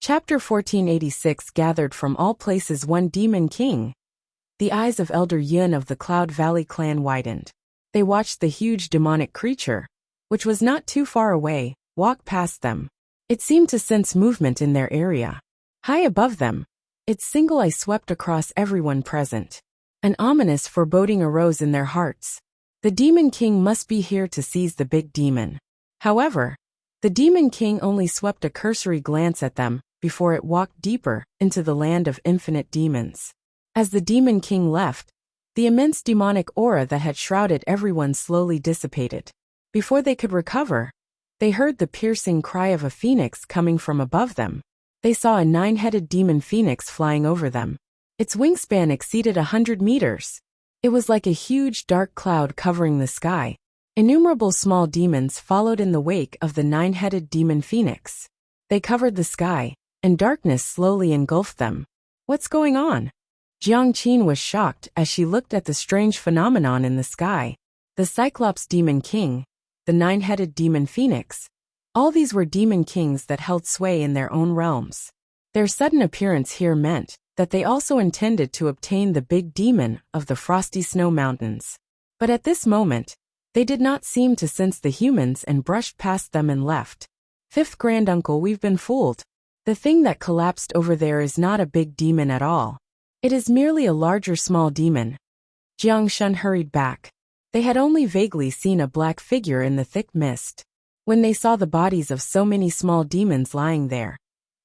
Chapter 1486 Gathered from all places one demon king. The eyes of Elder Yun of the Cloud Valley clan widened. They watched the huge demonic creature, which was not too far away, walk past them. It seemed to sense movement in their area. High above them, its single eye swept across everyone present. An ominous foreboding arose in their hearts. The demon king must be here to seize the big demon. However, the demon king only swept a cursory glance at them before it walked deeper into the land of infinite demons. As the demon king left, the immense demonic aura that had shrouded everyone slowly dissipated. Before they could recover, they heard the piercing cry of a phoenix coming from above them. They saw a 9-headed demon phoenix flying over them. Its wingspan exceeded 100 meters. It was like a huge dark cloud covering the sky. Innumerable small demons followed in the wake of the 9-headed demon phoenix. They covered the sky, and darkness slowly engulfed them. What's going on? Jiang Qin was shocked as she looked at the strange phenomenon in the sky. The Cyclops Demon King, the 9-headed demon phoenix. All these were demon kings that held sway in their own realms. Their sudden appearance here meant that they also intended to obtain the big demon of the frosty snow mountains. But at this moment, they did not seem to sense the humans and brushed past them and left. Fifth granduncle, we've been fooled. The thing that collapsed over there is not a big demon at all. It is merely a larger small demon. Jiang Shun hurried back. They had only vaguely seen a black figure in the thick mist. When they saw the bodies of so many small demons lying there,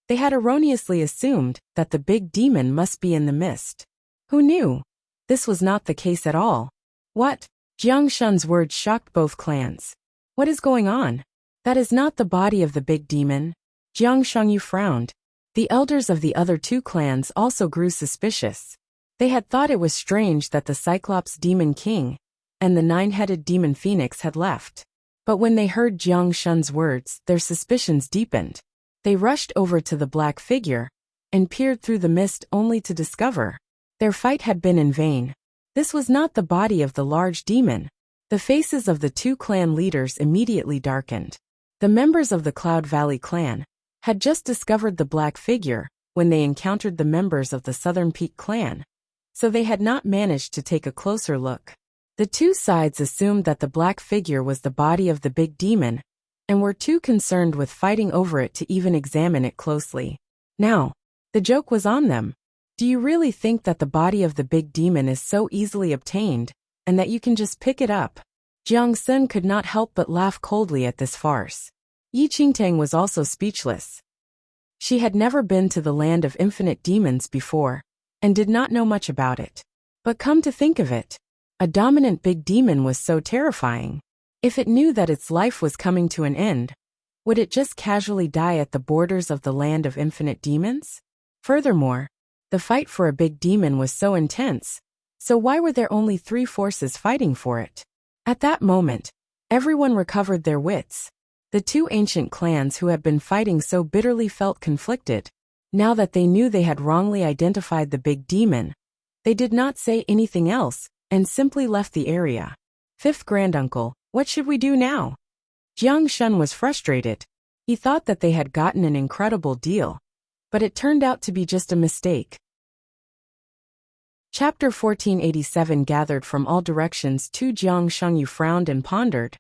they had erroneously assumed that the big demon must be in the mist. Who knew? This was not the case at all. What? Jiang Shun's words shocked both clans. What is going on? That is not the body of the big demon. Jiang Shangyu frowned. The elders of the other two clans also grew suspicious. They had thought it was strange that the Cyclops Demon King and the 9-headed demon phoenix had left. But when they heard Jiang Shun's words, their suspicions deepened. They rushed over to the black figure and peered through the mist only to discover their fight had been in vain. This was not the body of the large demon. The faces of the two clan leaders immediately darkened. The members of the Cloud Valley clan had just discovered the black figure when they encountered the members of the Southern Peak clan, so they had not managed to take a closer look. The two sides assumed that the black figure was the body of the big demon, and were too concerned with fighting over it to even examine it closely. Now, the joke was on them. Do you really think that the body of the big demon is so easily obtained, and that you can just pick it up? Jiang Sun could not help but laugh coldly at this farce. Yi Qingtang was also speechless. She had never been to the land of infinite demons before, and did not know much about it. But come to think of it, a dominant big demon was so terrifying. If it knew that its life was coming to an end, would it just casually die at the borders of the land of infinite demons? Furthermore, the fight for a big demon was so intense, so why were there only 3 forces fighting for it? At that moment, everyone recovered their wits. The two ancient clans who had been fighting so bitterly felt conflicted. Now that they knew they had wrongly identified the big demon, they did not say anything else and simply left the area. Fifth granduncle, what should we do now? Jiang Shun was frustrated. He thought that they had gotten an incredible deal, but it turned out to be just a mistake. Chapter 1487 Gathered from all directions. Jiang Shangyu frowned and pondered,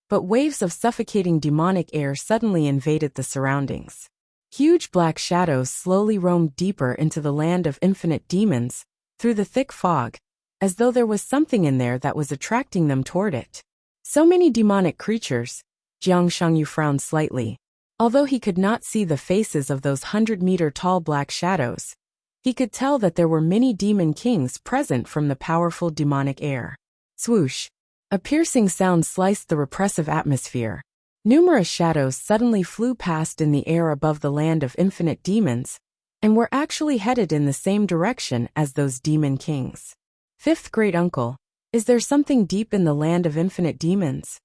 but waves of suffocating demonic air suddenly invaded the surroundings. Huge black shadows slowly roamed deeper into the land of infinite demons, through the thick fog, as though there was something in there that was attracting them toward it. So many demonic creatures. Jiang Shangyu frowned slightly. Although he could not see the faces of those 100-meter-tall black shadows, he could tell that there were many demon kings present from the powerful demonic air. Swoosh! A piercing sound sliced the repressive atmosphere. Numerous shadows suddenly flew past in the air above the land of infinite demons, and were actually headed in the same direction as those demon kings. Fifth great uncle, is there something deep in the land of infinite demons?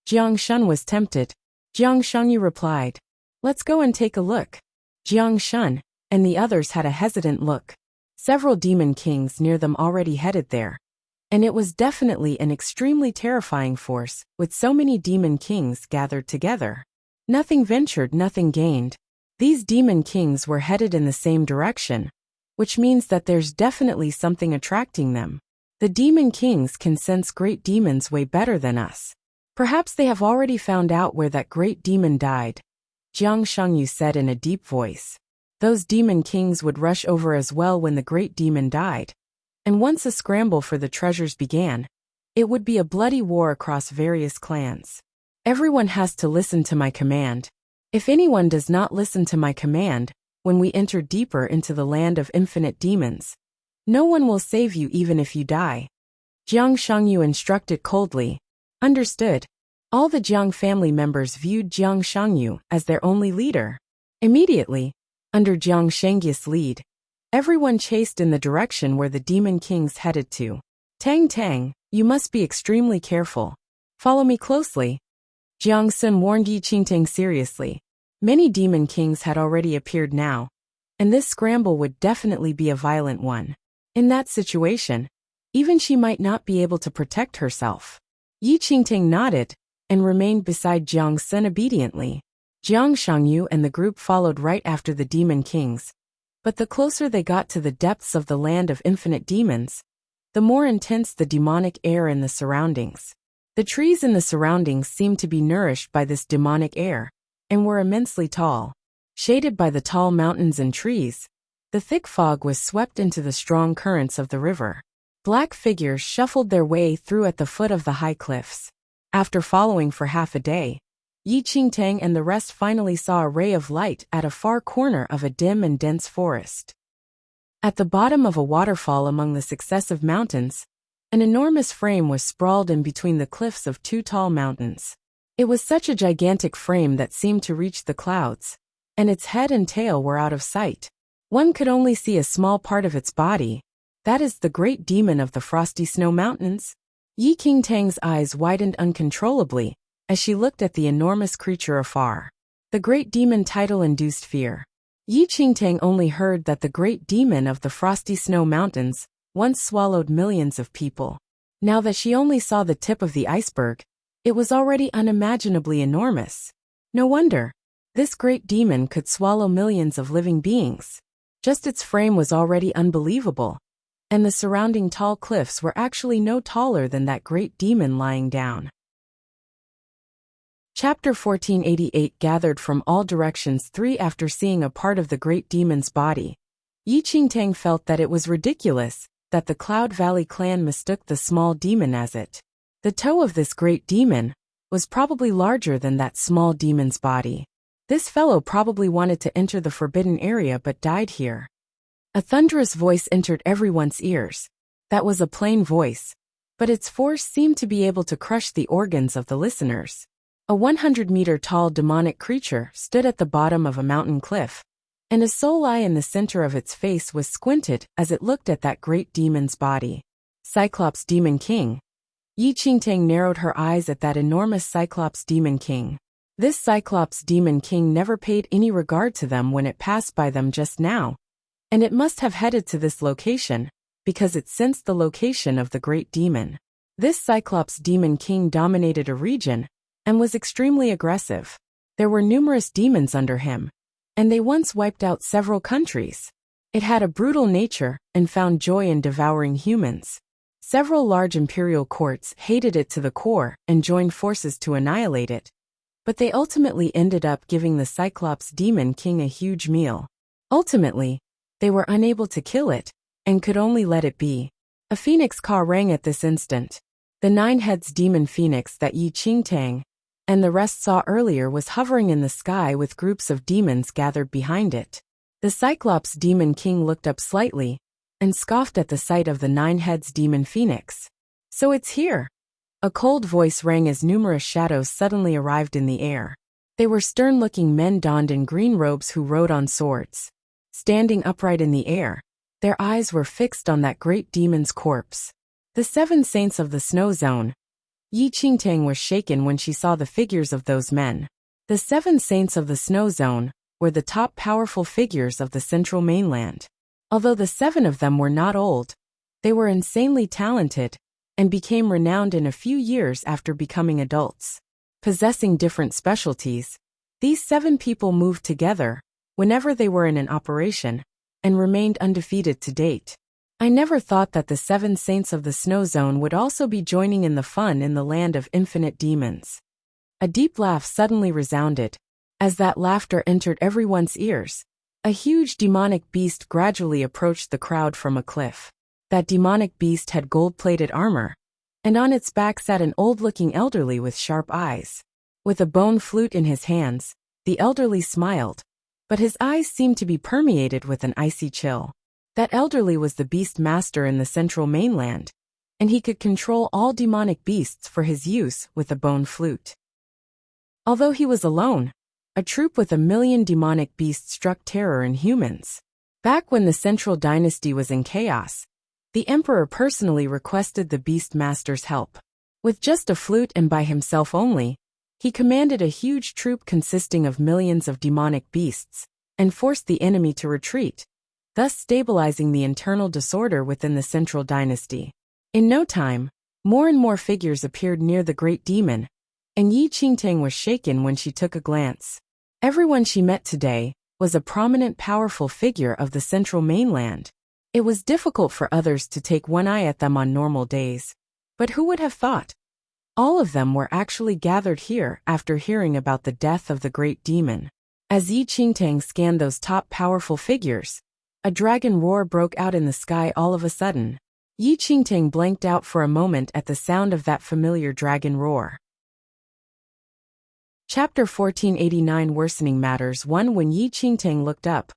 Jiang Shun was tempted. Jiang Shangyu replied, let's go and take a look. Jiang Shun and the others had a hesitant look. Several demon kings near them already headed there. And it was definitely an extremely terrifying force, with so many demon kings gathered together. Nothing ventured, nothing gained. These demon kings were headed in the same direction, which means that there's definitely something attracting them. The demon kings can sense great demons way better than us. Perhaps they have already found out where that great demon died, Jiang Shengyu said in a deep voice. Those demon kings would rush over as well when the great demon died. And once a scramble for the treasures began, it would be a bloody war across various clans. Everyone has to listen to my command. If anyone does not listen to my command, when we enter deeper into the land of infinite demons, no one will save you even if you die. Jiang Shengyu instructed coldly. Understood. All the Jiang family members viewed Jiang Shengyu as their only leader. Immediately, under Jiang Shengyu's lead, everyone chased in the direction where the demon kings headed to. Tang Tang, you must be extremely careful. Follow me closely. Jiang Sun warned Yi Qingtang seriously. Many demon kings had already appeared now, and this scramble would definitely be a violent one. In that situation, even she might not be able to protect herself. Yi Qingtang nodded and remained beside Jiang Sun obediently. Jiang Shengyu and the group followed right after the demon kings. But the closer they got to the depths of the land of infinite demons, the more intense the demonic air in the surroundings. The trees in the surroundings seemed to be nourished by this demonic air, and were immensely tall. Shaded by the tall mountains and trees, the thick fog was swept into the strong currents of the river. Black figures shuffled their way through at the foot of the high cliffs. After following for half a day, Yi Qingtang and the rest finally saw a ray of light at a far corner of a dim and dense forest. At the bottom of a waterfall among the successive mountains, an enormous frame was sprawled in between the cliffs of two tall mountains. It was such a gigantic frame that seemed to reach the clouds, and its head and tail were out of sight. One could only see a small part of its body. That is the great demon of the frosty snow mountains. Yi Qingtang's eyes widened uncontrollably as she looked at the enormous creature afar. The great demon title induced fear. Yi Qingtang only heard that the great demon of the frosty snow mountains once swallowed millions of people. Now that she only saw the tip of the iceberg, it was already unimaginably enormous. No wonder. This great demon could swallow millions of living beings. Just its frame was already unbelievable, and the surrounding tall cliffs were actually no taller than that great demon lying down. Chapter 1488 gathered from all directions 3. After seeing a part of the great demon's body, Yi Qingtang felt that it was ridiculous that the Cloud Valley clan mistook the small demon as it. The toe of this great demon was probably larger than that small demon's body. This fellow probably wanted to enter the forbidden area but died here. A thunderous voice entered everyone's ears. That was a plain voice, but its force seemed to be able to crush the organs of the listeners. A 100-meter-tall demonic creature stood at the bottom of a mountain cliff, and a sole eye in the center of its face was squinted as it looked at that great demon's body. Cyclops Demon King. Yi Qingtang narrowed her eyes at that enormous Cyclops Demon King. This Cyclops Demon King never paid any regard to them when it passed by them just now, and it must have headed to this location, because it sensed the location of the great demon. This Cyclops Demon King dominated a region, and was extremely aggressive. There were numerous demons under him, and they once wiped out several countries. It had a brutal nature, and found joy in devouring humans. Several large imperial courts hated it to the core and joined forces to annihilate it, but they ultimately ended up giving the Cyclops Demon King a huge meal. Ultimately, they were unable to kill it, and could only let it be. A phoenix caw rang at this instant. The 9-heads demon phoenix that Yi Qingtang and the rest saw earlier was hovering in the sky with groups of demons gathered behind it. The Cyclops Demon King looked up slightly, and scoffed at the sight of the 9-heads demon phoenix. So it's here. A cold voice rang as numerous shadows suddenly arrived in the air. They were stern-looking men donned in green robes who rode on swords. Standing upright in the air, their eyes were fixed on that great demon's corpse. The 7 saints of the snow zone. Yi Qingtang was shaken when she saw the figures of those men. The 7 saints of the snow zone were the top powerful figures of the central mainland. Although the 7 of them were not old, they were insanely talented, and became renowned in a few years after becoming adults. Possessing different specialties, these 7 people moved together, whenever they were in an operation, and remained undefeated to date. I never thought that the 7 saints of the snow zone would also be joining in the fun in the land of infinite demons. A deep laugh suddenly resounded. As that laughter entered everyone's ears, a huge demonic beast gradually approached the crowd from a cliff. That demonic beast had gold-plated armor, and on its back sat an old-looking elderly with sharp eyes. With a bone flute in his hands, the elderly smiled, but his eyes seemed to be permeated with an icy chill. That elderly was the beast master in the central mainland, and he could control all demonic beasts for his use with a bone flute. Although he was alone, a troop with 1,000,000 demonic beasts struck terror in humans. Back when the Central Dynasty was in chaos, the Emperor personally requested the Beast Master's help. With just a flute and by himself only, he commanded a huge troop consisting of millions of demonic beasts, and forced the enemy to retreat, thus stabilizing the internal disorder within the Central Dynasty. In no time, more and more figures appeared near the great demon, and Yi Qingtang was shaken when she took a glance. Everyone she met today was a prominent, powerful figure of the central mainland. It was difficult for others to take one eye at them on normal days. But who would have thought? All of them were actually gathered here after hearing about the death of the great demon. As Yi Qingtang scanned those top powerful figures, a dragon roar broke out in the sky all of a sudden. Yi Qingtang blanked out for a moment at the sound of that familiar dragon roar. Chapter 1489 Worsening Matters 1 When Yi Qingtang looked up,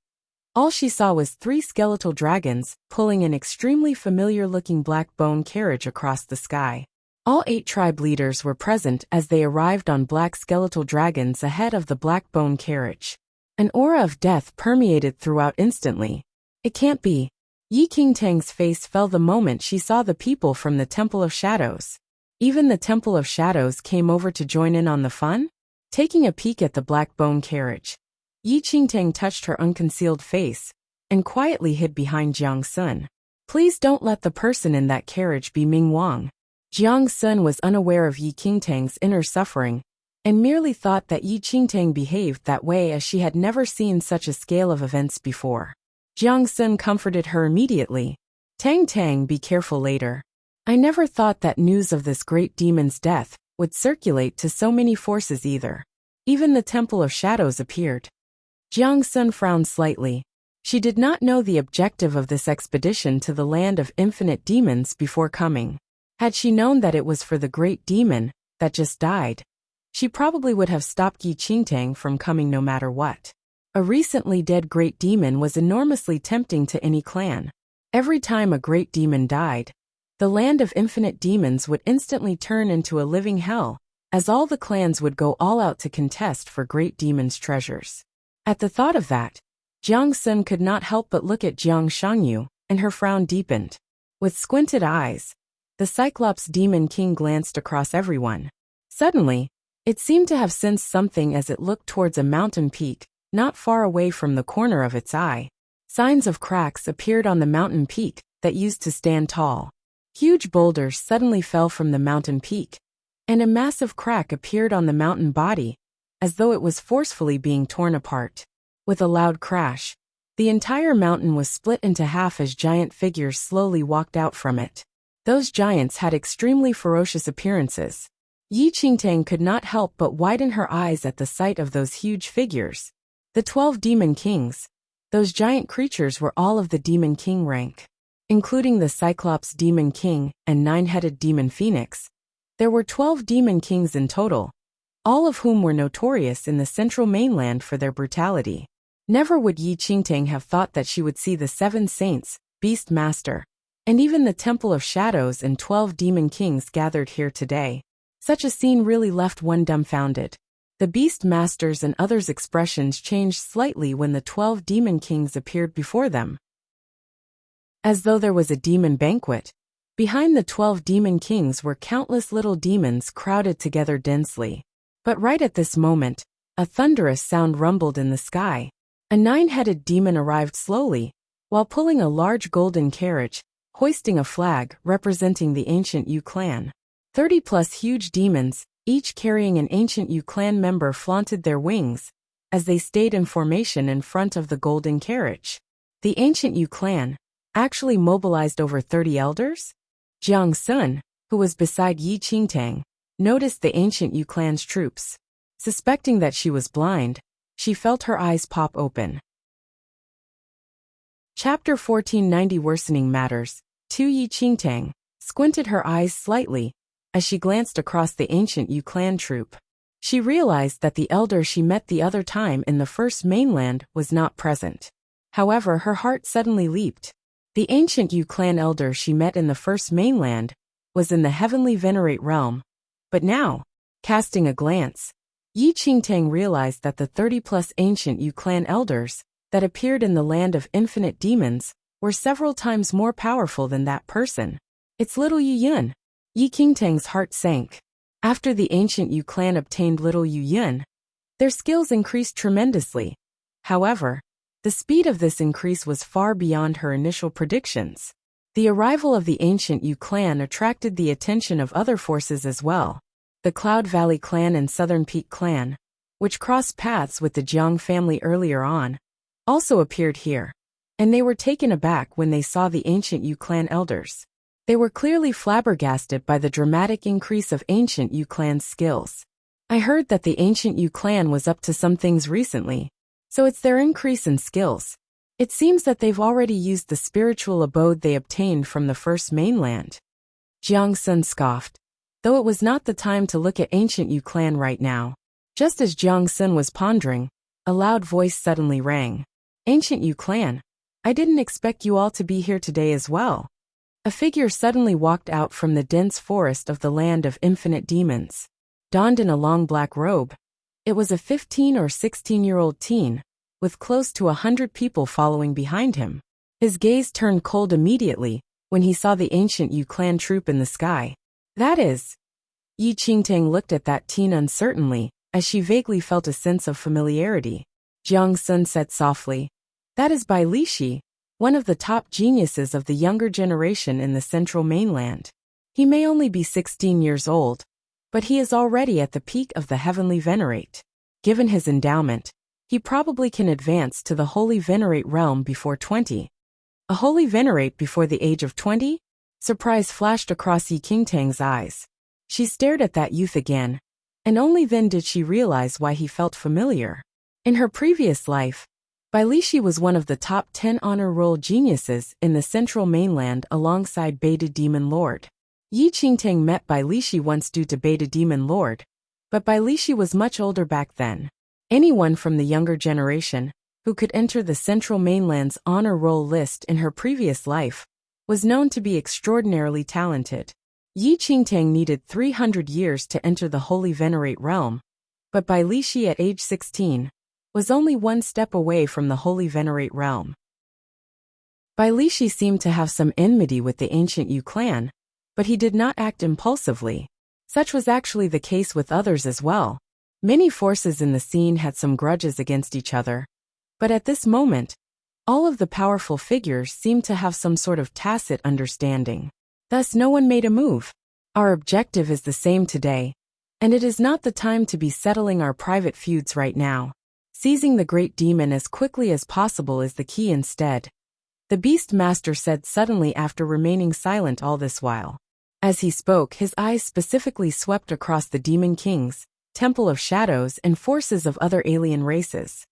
all she saw was 3 skeletal dragons pulling an extremely familiar-looking black bone carriage across the sky. All 8 tribe leaders were present as they arrived on black skeletal dragons ahead of the black bone carriage. An aura of death permeated throughout instantly. It can't be. Yi Qingtang's face fell the moment she saw the people from the Temple of Shadows. Even the Temple of Shadows came over to join in on the fun? Taking a peek at the black bone carriage, Yi Qingtang touched her unconcealed face and quietly hid behind Jiang Sun. Please don't let the person in that carriage be Ming Wang. Jiang Sun was unaware of Yi Qingtang's inner suffering and merely thought that Yi Qingtang behaved that way as she had never seen such a scale of events before. Jiang Sun comforted her immediately. Tang Tang, be careful later. I never thought that news of this great demon's death would circulate to so many forces either. Even the Temple of Shadows appeared. Jiang Sun frowned slightly. She did not know the objective of this expedition to the land of infinite demons before coming. Had she known that it was for the great demon that just died, she probably would have stopped Yi Qingtang from coming no matter what. A recently dead great demon was enormously tempting to any clan. Every time a great demon died, the land of infinite demons would instantly turn into a living hell, as all the clans would go all out to contest for great demon's treasures. At the thought of that, Jiang Sun could not help but look at Jiang Shangyu, and her frown deepened. With squinted eyes, the Cyclops Demon King glanced across everyone. Suddenly, it seemed to have sensed something as it looked towards a mountain peak, not far away from the corner of its eye. Signs of cracks appeared on the mountain peak that used to stand tall. Huge boulders suddenly fell from the mountain peak, and a massive crack appeared on the mountain body, as though it was forcefully being torn apart. With a loud crash, the entire mountain was split into half as giant figures slowly walked out from it. Those giants had extremely ferocious appearances. Yi Qingtang could not help but widen her eyes at the sight of those huge figures. The 12 Demon Kings. Those giant creatures were all of the Demon King rank, including the Cyclops Demon King and 9-headed Demon Phoenix. There were 12 Demon Kings in total, all of whom were notorious in the central mainland for their brutality. Never would Yi Qingtang have thought that she would see the 7 Saints, Beast Master, and even the Temple of Shadows and 12 Demon Kings gathered here today. Such a scene really left one dumbfounded. The Beast Masters and others' expressions changed slightly when the 12 Demon Kings appeared before them. As though there was a demon banquet, behind the 12 Demon Kings were countless little demons crowded together densely. But right at this moment, a thunderous sound rumbled in the sky. A 9-headed demon arrived slowly, while pulling a large golden carriage, hoisting a flag representing the ancient Yu clan. 30+ huge demons, each carrying an ancient Yu clan member, flaunted their wings, as they stayed in formation in front of the golden carriage. The ancient Yu clan actually mobilized over 30 elders? Jiang Sun, who was beside Yi Qingtang, noticed the ancient Yu clan's troops. Suspecting that she was blind, she felt her eyes pop open. Chapter 1490 Worsening Matters. Yi Qingtang squinted her eyes slightly as she glanced across the ancient Yu clan troop. She realized that the elder she met the other time in the first mainland was not present. However, her heart suddenly leaped. The ancient Yu clan elder she met in the first mainland was in the heavenly venerate realm. But now, casting a glance, Yi Qingtang realized that the 30-plus ancient Yu clan elders that appeared in the land of infinite demons were several times more powerful than that person. It's little Yu Yun. Yi Qingtang's heart sank. After the ancient Yu clan obtained little Yu Yun, their skills increased tremendously. However, the speed of this increase was far beyond her initial predictions. The arrival of the ancient Yu clan attracted the attention of other forces as well. The Cloud Valley clan and Southern Peak clan, which crossed paths with the Jiang family earlier on, also appeared here, and they were taken aback when they saw the ancient Yu clan elders. They were clearly flabbergasted by the dramatic increase of ancient Yu clan's skills. I heard that the ancient Yu clan was up to some things recently, so it's their increase in skills. It seems that they've already used the spiritual abode they obtained from the first mainland. Jiang Sun scoffed, though it was not the time to look at ancient Yu clan right now. Just as Jiang Sun was pondering, a loud voice suddenly rang. Ancient Yu clan, I didn't expect you all to be here today as well. A figure suddenly walked out from the dense forest of the land of infinite demons. Donned in a long black robe, it was a 15 or 16-year-old teen, with close to 100 people following behind him. His gaze turned cold immediately when he saw the ancient Yu clan troop in the sky. That is. Yi Qingtang looked at that teen uncertainly, as she vaguely felt a sense of familiarity. Jiang Sun said softly, that is Bai Lishi, one of the top geniuses of the younger generation in the central mainland. He may only be 16 years old, but he is already at the peak of the heavenly venerate. Given his endowment, he probably can advance to the holy venerate realm before 20. A holy venerate before the age of 20? Surprise flashed across Yi Qingtang's eyes. She stared at that youth again, and only then did she realize why he felt familiar. In her previous life, Bai Lishi was one of the top 10 honor roll geniuses in the central mainland alongside Beta Demon Lord. Yi Qingtang met Bai Lishi once due to Beta Demon Lord, but Bai Lishi was much older back then. Anyone from the younger generation who could enter the central mainland's honor roll list in her previous life was known to be extraordinarily talented. Yi Qingtang needed 300 years to enter the holy venerate realm, but Bai Lishi at age 16 was only one step away from the holy venerate realm. Bai Lishi seemed to have some enmity with the ancient Yu clan, but he did not act impulsively. Such was actually the case with others as well. Many forces in the scene had some grudges against each other, but at this moment, all of the powerful figures seemed to have some sort of tacit understanding. Thus no one made a move. Our objective is the same today, and it is not the time to be settling our private feuds right now. Seizing the great demon as quickly as possible is the key instead, the Beast Master said suddenly after remaining silent all this while. As he spoke, his eyes specifically swept across the Demon Kings, Temple of Shadows, and forces of other alien races.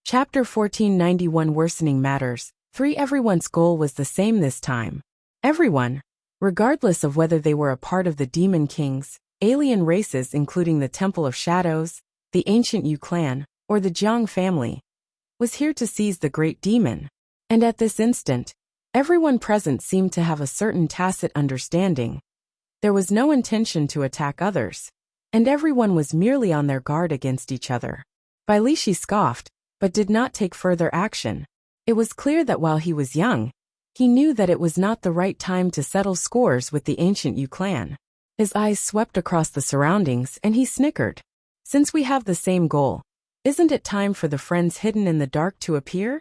Chapter 1491 Worsening Matters. 3. Everyone's goal was the same this time. Everyone, regardless of whether they were a part of the Demon Kings, alien races including the Temple of Shadows, the ancient Yu clan, or the Jiang family, was here to seize the great demon. And at this instant, everyone present seemed to have a certain tacit understanding. There was no intention to attack others, and everyone was merely on their guard against each other. Bai Lishi scoffed, but did not take further action. It was clear that while he was young, he knew that it was not the right time to settle scores with the ancient Yu clan. His eyes swept across the surroundings and he snickered. Since we have the same goal, isn't it time for the friends hidden in the dark to appear?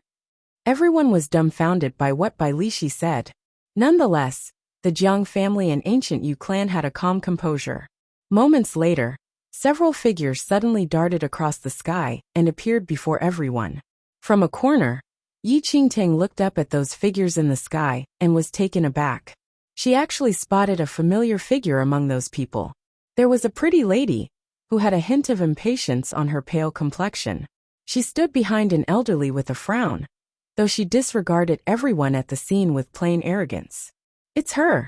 Everyone was dumbfounded by what Bai Lishi said. Nonetheless, the Jiang family and ancient Yu clan had a calm composure. Moments later, Several figures suddenly darted across the sky and appeared before everyone. From a corner, Yi Qingtang looked up at those figures in the sky and was taken aback. She actually spotted a familiar figure among those people. There was a pretty lady, who had a hint of impatience on her pale complexion. She stood behind an elderly with a frown, though she disregarded everyone at the scene with plain arrogance. It's her!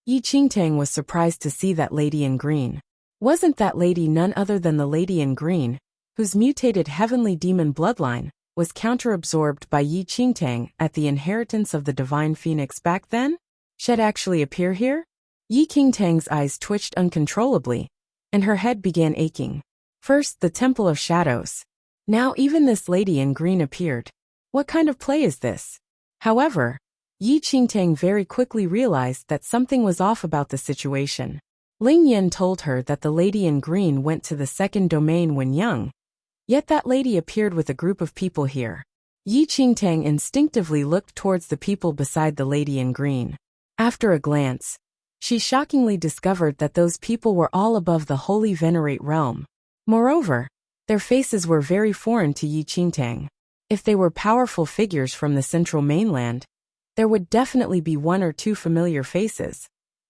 Yi Qingtang was surprised to see that lady in green. Wasn't that lady none other than the lady in green, whose mutated heavenly demon bloodline was counter-absorbed by Yi Qingtang at the inheritance of the divine phoenix back then? She'd actually appear here? Yi Qingtang's eyes twitched uncontrollably, and her head began aching. First the Temple of Shadows. Now even this lady in green appeared. What kind of play is this? However, Yi Qingtang very quickly realized that something was off about the situation. Ling Yan told her that the lady in green went to the second domain when young, yet that lady appeared with a group of people here. Yi Qingtang instinctively looked towards the people beside the lady in green. After a glance, she shockingly discovered that those people were all above the holy venerate realm. Moreover, their faces were very foreign to Yi Qingtang. If they were powerful figures from the central mainland, there would definitely be one or two familiar faces.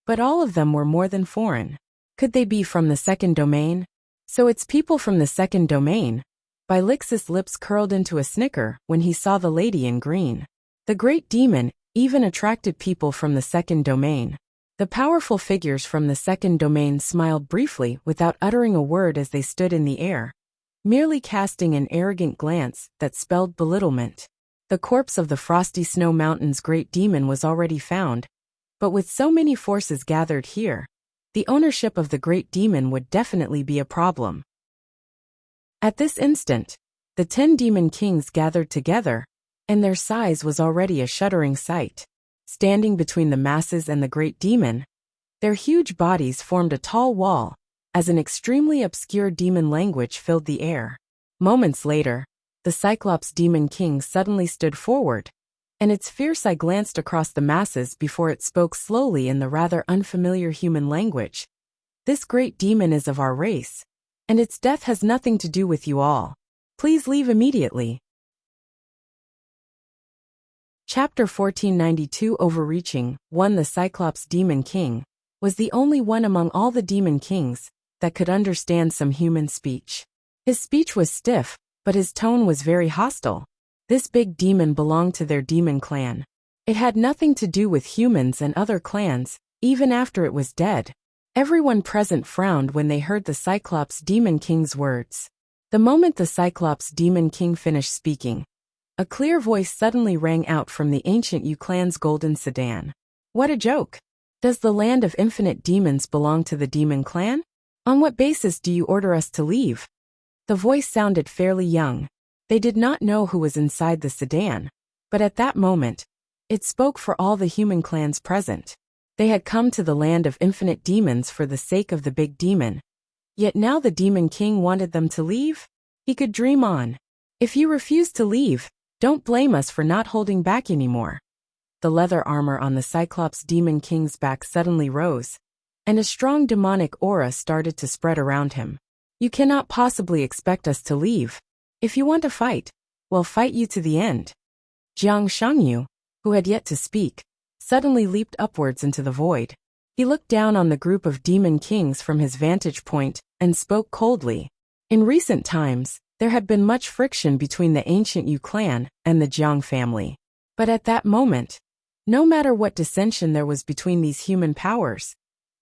But all of them were more than foreign. Could they be from the second domain? So it's people from the second domain. Bilix's lips curled into a snicker when he saw the lady in green. The great demon even attracted people from the second domain. The powerful figures from the second domain smiled briefly without uttering a word as they stood in the air, merely casting an arrogant glance that spelled belittlement. The corpse of the Frosty Snow Mountain's great demon was already found, but with so many forces gathered here, the ownership of the great demon would definitely be a problem. At this instant, the 10 demon kings gathered together, and their size was already a shuddering sight. Standing between the masses and the great demon, their huge bodies formed a tall wall, as an extremely obscure demon language filled the air. Moments later, the Cyclops demon king suddenly stood forward, and its fierce eye glanced across the masses before it spoke slowly in the rather unfamiliar human language. This great demon is of our race, and its death has nothing to do with you all. Please leave immediately. Chapter 1492 Overreaching 1. The Cyclops Demon King was the only one among all the demon kings that could understand some human speech. His speech was stiff, but his tone was very hostile. This big demon belonged to their demon clan. It had nothing to do with humans and other clans, even after it was dead. Everyone present frowned when they heard the Cyclops Demon King's words. The moment the Cyclops Demon King finished speaking, a clear voice suddenly rang out from the ancient Yu clan's golden sedan. What a joke! Does the land of infinite demons belong to the demon clan? On what basis do you order us to leave? The voice sounded fairly young. They did not know who was inside the sedan, but at that moment, it spoke for all the human clans present. They had come to the land of infinite demons for the sake of the big demon. Yet now the demon king wanted them to leave? He could dream on. If you refuse to leave, don't blame us for not holding back anymore. The leather armor on the Cyclops demon king's back suddenly rose, and a strong demonic aura started to spread around him. You cannot possibly expect us to leave. If you want to fight, we'll fight you to the end. Jiang Shangyu, who had yet to speak, suddenly leaped upwards into the void. He looked down on the group of demon kings from his vantage point and spoke coldly. In recent times, there had been much friction between the ancient Yu clan and the Jiang family. But at that moment, no matter what dissension there was between these human powers,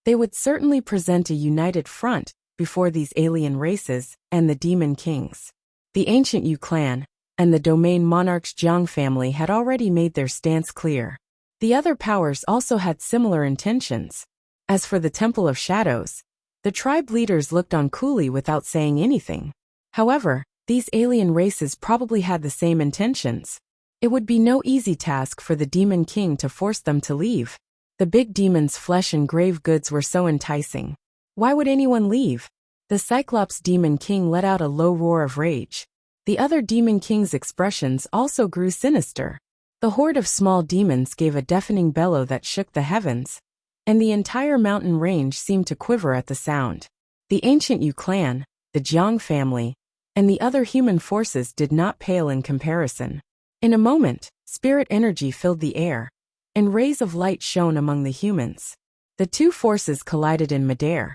they would certainly present a united front before these alien races and the demon kings. The ancient Yu clan and the domain monarch's Jiang family had already made their stance clear. The other powers also had similar intentions. As for the Temple of Shadows, the tribe leaders looked on coolly without saying anything. However, these alien races probably had the same intentions. It would be no easy task for the demon king to force them to leave. The big demon's flesh and grave goods were so enticing. Why would anyone leave? The Cyclops demon king let out a low roar of rage. The other demon king's expressions also grew sinister. The horde of small demons gave a deafening bellow that shook the heavens, and the entire mountain range seemed to quiver at the sound. The ancient Yu clan, the Jiang family, and the other human forces did not pale in comparison. In a moment, spirit energy filled the air, and rays of light shone among the humans. The two forces collided in midair.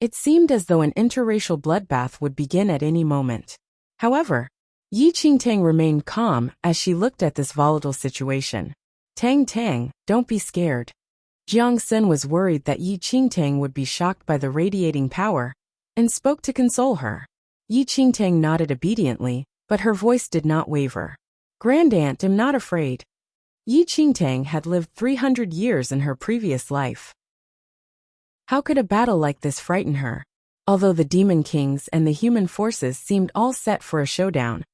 It seemed as though an interracial bloodbath would begin at any moment. However, Yi Qingtang remained calm as she looked at this volatile situation. Tang Tang, don't be scared. Jiang Xin was worried that Yi Qingtang would be shocked by the radiating power, and spoke to console her. Yi Qingtang nodded obediently, but her voice did not waver. Grandaunt, I'm not afraid. Yi Qingtang had lived 300 years in her previous life. How could a battle like this frighten her? Although the demon kings and the human forces seemed all set for a showdown,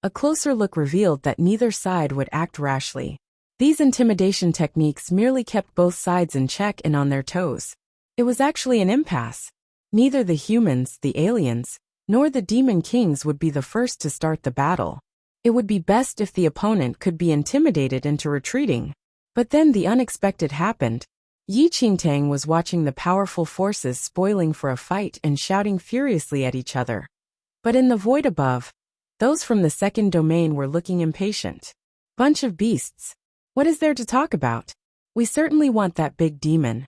a closer look revealed that neither side would act rashly. These intimidation techniques merely kept both sides in check and on their toes. It was actually an impasse. Neither the humans, the aliens, nor the demon kings would be the first to start the battle. It would be best if the opponent could be intimidated into retreating. But then the unexpected happened. Yi Qingtang was watching the powerful forces spoiling for a fight and shouting furiously at each other. But in the void above, those from the second domain were looking impatient. Bunch of beasts. What is there to talk about? We certainly want that big demon.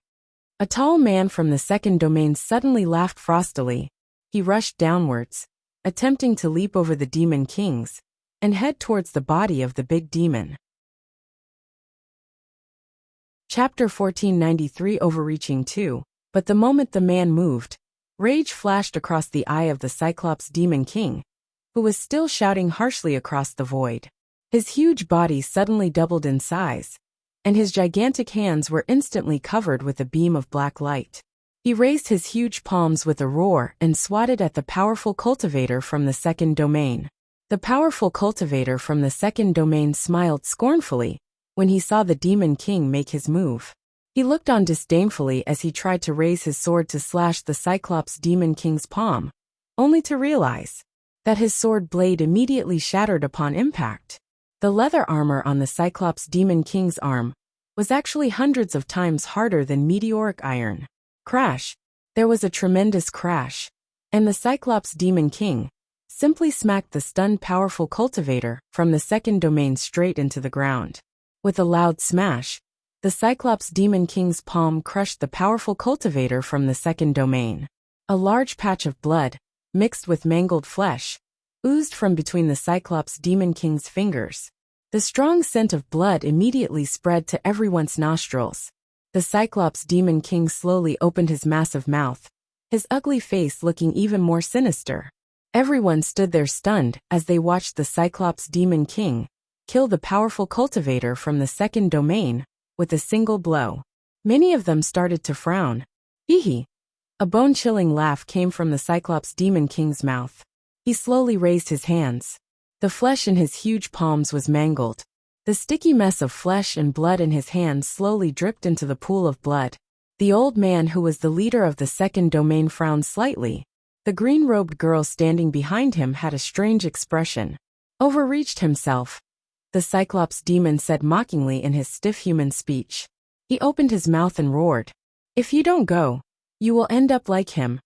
A tall man from the second domain suddenly laughed frostily. He rushed downwards, attempting to leap over the demon kings, and head towards the body of the big demon. Chapter 1493 Overreaching 2. But the moment the man moved, rage flashed across the eye of the Cyclops demon king, who was still shouting harshly across the void. His huge body suddenly doubled in size, and his gigantic hands were instantly covered with a beam of black light. He raised his huge palms with a roar and swatted at the powerful cultivator from the second domain. The powerful cultivator from the second domain smiled scornfully when he saw the demon king make his move. He looked on disdainfully as he tried to raise his sword to slash the Cyclops demon king's palm, only to realize that his sword blade immediately shattered upon impact. The leather armor on the Cyclops demon king's arm was actually hundreds of times harder than meteoric iron. Crash! There was a tremendous crash, and the Cyclops demon king simply smacked the stunned powerful cultivator from the second domain straight into the ground. With a loud smash, the Cyclops demon king's palm crushed the powerful cultivator from the second domain. A large patch of blood, mixed with mangled flesh, oozed from between the Cyclops demon king's fingers. The strong scent of blood immediately spread to everyone's nostrils. The Cyclops demon king slowly opened his massive mouth, his ugly face looking even more sinister. Everyone stood there stunned as they watched the Cyclops demon king kill the powerful cultivator from the second domain with a single blow. Many of them started to frown. Hee. A bone-chilling laugh came from the Cyclops demon king's mouth. He slowly raised his hands. The flesh in his huge palms was mangled. The sticky mess of flesh and blood in his hands slowly dripped into the pool of blood. The old man who was the leader of the second domain frowned slightly. The green-robed girl standing behind him had a strange expression. Overreached himself, the Cyclops demon said mockingly in his stiff human speech. He opened his mouth and roared. If you don't go, you will end up like him.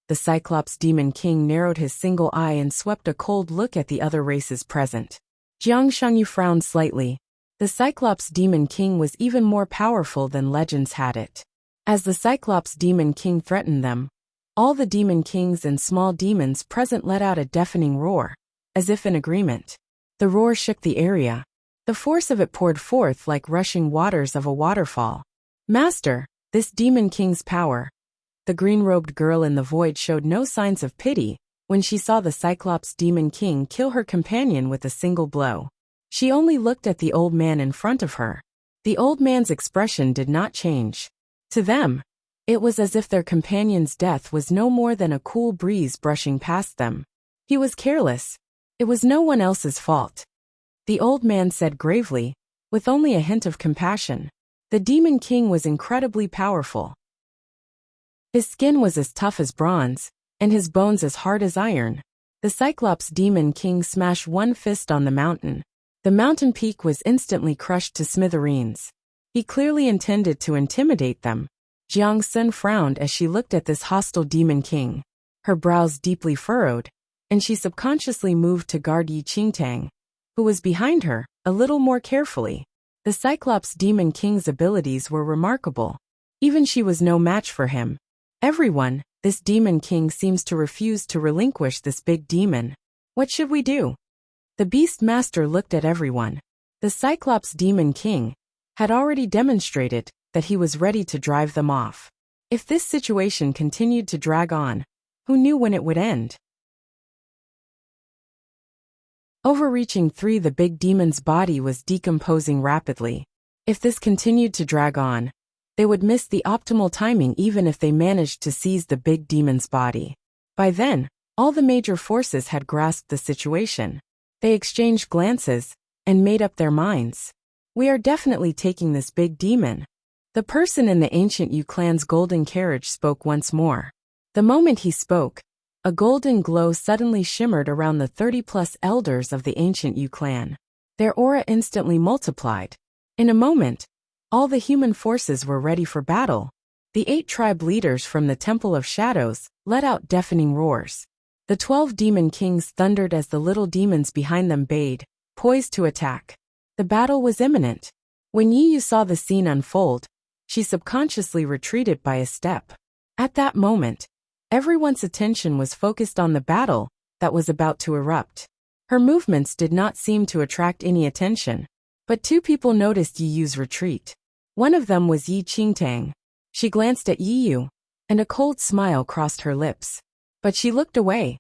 The Cyclops demon king narrowed his single eye and swept a cold look at the other races present. Jiang Shangyu frowned slightly. The Cyclops demon king was even more powerful than legends had it. As the Cyclops demon king threatened them, all the demon kings and small demons present let out a deafening roar, as if in agreement. The roar shook the area. The force of it poured forth like rushing waters of a waterfall. Master, this demon king's power. The green-robed girl in the void showed no signs of pity when she saw the Cyclops demon king kill her companion with a single blow. She only looked at the old man in front of her. The old man's expression did not change. To them, it was as if their companion's death was no more than a cool breeze brushing past them. He was careless. It was no one else's fault. The old man said gravely, with only a hint of compassion. The demon king was incredibly powerful. His skin was as tough as bronze, and his bones as hard as iron. The Cyclops demon king smashed one fist on the mountain. The mountain peak was instantly crushed to smithereens. He clearly intended to intimidate them. Jiang Sun frowned as she looked at this hostile demon king. her brows deeply furrowed, and she subconsciously moved to guard Yi Qingtang, who was behind her, a little more carefully. The Cyclops Demon King's abilities were remarkable. Even she was no match for him. Everyone, this Demon King seems to refuse to relinquish this big demon. What should we do? The Beast Master looked at everyone. The Cyclops Demon King had already demonstrated that he was ready to drive them off. If this situation continued to drag on, who knew when it would end? Overreaching 3. The big demon's body was decomposing rapidly. If this continued to drag on, they would miss the optimal timing even if they managed to seize the big demon's body. By then, all the major forces had grasped the situation. They exchanged glances and made up their minds. We are definitely taking this big demon. The person in the ancient Yu clan's golden carriage spoke once more. The moment he spoke, a golden glow suddenly shimmered around the 30-plus elders of the ancient Yu clan. Their aura instantly multiplied. In a moment, all the human forces were ready for battle. The 8 tribe leaders from the Temple of Shadows let out deafening roars. The 12 demon kings thundered as the little demons behind them bayed, poised to attack. The battle was imminent. When Yi Yu saw the scene unfold, she subconsciously retreated by a step. At that moment, everyone's attention was focused on the battle that was about to erupt. Her movements did not seem to attract any attention, but 2 people noticed Yi Yu's retreat. One of them was Yi Qingtang. She glanced at Yi Yu, and a cold smile crossed her lips. But she looked away,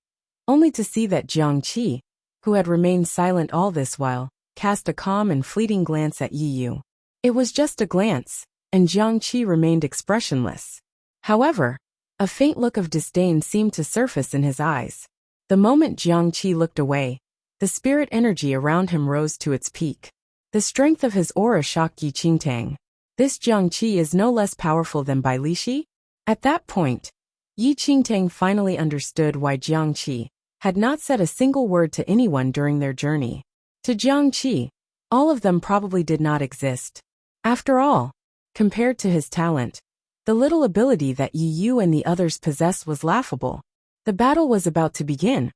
only to see that Jiang Qi, who had remained silent all this while, cast a calm and fleeting glance at Yi Yu. It was just a glance, and Jiang Qi remained expressionless. However, a faint look of disdain seemed to surface in his eyes. The moment Jiang Qi looked away, the spirit energy around him rose to its peak. The strength of his aura shocked Yi Qingtang. This Jiang Qi is no less powerful than Bai Lishi? At that point, Yi Qingtang finally understood why Jiang Qi had not said a single word to anyone during their journey. To Jiang Qi, all of them probably did not exist. After all, compared to his talent, the little ability that Yi Yu and the others possessed was laughable. The battle was about to begin.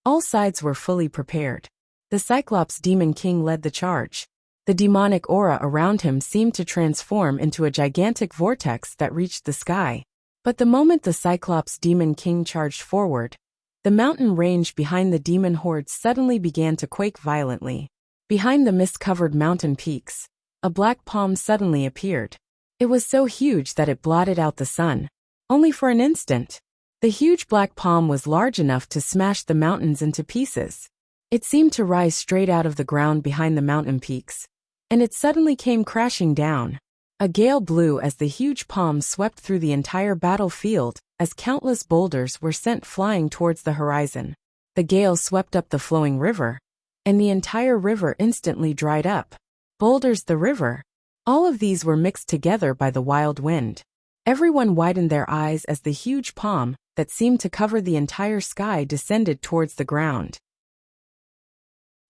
All sides were fully prepared. The Cyclops Demon King led the charge. The demonic aura around him seemed to transform into a gigantic vortex that reached the sky. But the moment the Cyclops Demon King charged forward, the mountain range behind the demon horde suddenly began to quake violently. Behind the mist-covered mountain peaks, a black palm suddenly appeared. It was so huge that it blotted out the sun. Only for an instant. The huge black palm was large enough to smash the mountains into pieces. It seemed to rise straight out of the ground behind the mountain peaks, and it suddenly came crashing down. A gale blew as the huge palm swept through the entire battlefield as countless boulders were sent flying towards the horizon. The gale swept up the flowing river, and the entire river instantly dried up. Boulders the river. All of these were mixed together by the wild wind. Everyone widened their eyes as the huge palm that seemed to cover the entire sky descended towards the ground.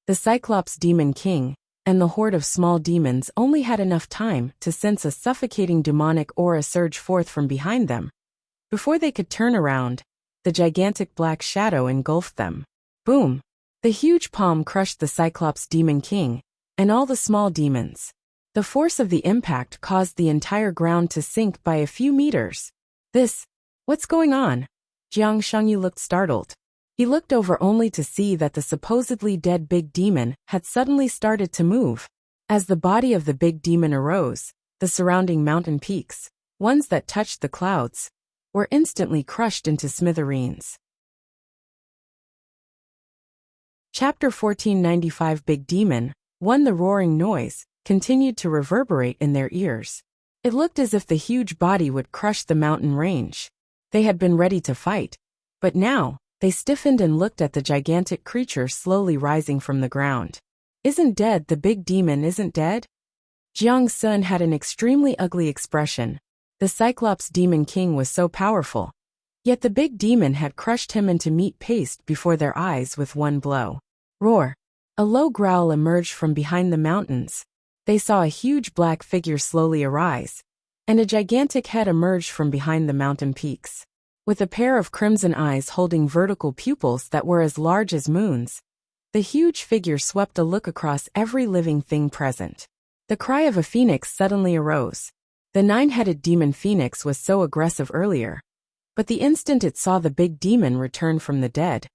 The Cyclops Demon King and the horde of small demons only had enough time to sense a suffocating demonic aura surge forth from behind them. Before they could turn around, the gigantic black shadow engulfed them. Boom! The huge palm crushed the Cyclops Demon King and all the small demons. The force of the impact caused the entire ground to sink by a few meters. What's going on? Jiang Shengyu looked startled. He looked over only to see that the supposedly dead big demon had suddenly started to move. As the body of the big demon arose, the surrounding mountain peaks, ones that touched the clouds, were instantly crushed into smithereens. Chapter 1495 Big Demon 1. The roaring noise continued to reverberate in their ears. It looked as if the huge body would crush the mountain range. They had been ready to fight, but now, they stiffened and looked at the gigantic creature slowly rising from the ground. Isn't dead, the big demon isn't dead? Jiang Sun had an extremely ugly expression. The Cyclops Demon King was so powerful. Yet the big demon had crushed him into meat paste before their eyes with one blow. Roar! A low growl emerged from behind the mountains. They saw a huge black figure slowly arise, and a gigantic head emerged from behind the mountain peaks. with a pair of crimson eyes holding vertical pupils that were as large as moons. The huge figure swept a look across every living thing present. The cry of a phoenix suddenly arose. The nine-headed demon phoenix was so aggressive earlier, but the instant it saw the big demon return from the dead,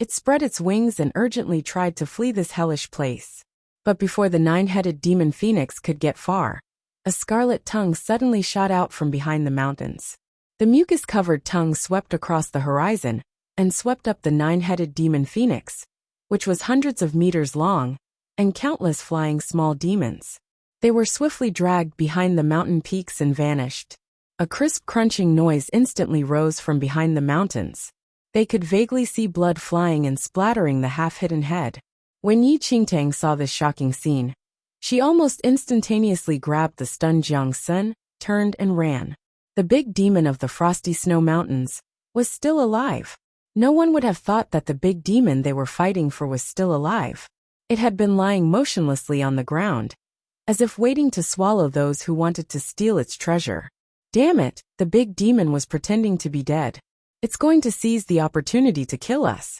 it spread its wings and urgently tried to flee this hellish place. But before the nine-headed demon phoenix could get far, a scarlet tongue suddenly shot out from behind the mountains. The mucus-covered tongue swept across the horizon and swept up the nine-headed demon phoenix, which was hundreds of meters long, and countless flying small demons. They were swiftly dragged behind the mountain peaks and vanished. A crisp crunching noise instantly rose from behind the mountains. They could vaguely see blood flying and splattering the half-hidden head. When Yi Qingtang saw this shocking scene, she almost instantaneously grabbed the stunned Jiang Sun, turned and ran. The big demon of the frosty snow mountains was still alive. No one would have thought that the big demon they were fighting for was still alive. It had been lying motionlessly on the ground, as if waiting to swallow those who wanted to steal its treasure. Damn it, the big demon was pretending to be dead. It's going to seize the opportunity to kill us.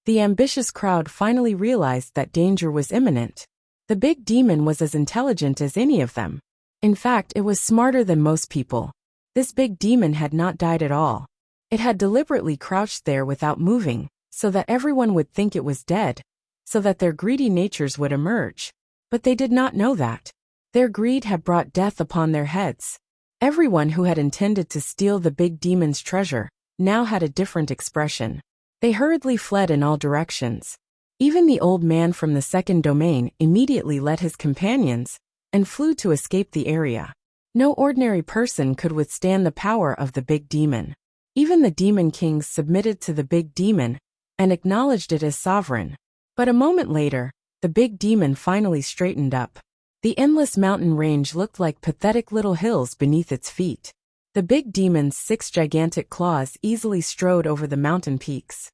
The ambitious crowd finally realized that danger was imminent. The big demon was as intelligent as any of them. In fact, it was smarter than most people. This big demon had not died at all. It had deliberately crouched there without moving, so that everyone would think it was dead, so that their greedy natures would emerge. But they did not know that. Their greed had brought death upon their heads. Everyone who had intended to steal the big demon's treasure now had a different expression. They hurriedly fled in all directions. Even the old man from the second domain immediately led his companions and flew to escape the area. No ordinary person could withstand the power of the big demon. Even the demon kings submitted to the big demon and acknowledged it as sovereign. But a moment later, the big demon finally straightened up. The endless mountain range looked like pathetic little hills beneath its feet. The big demon's 6 gigantic claws easily strode over the mountain peaks.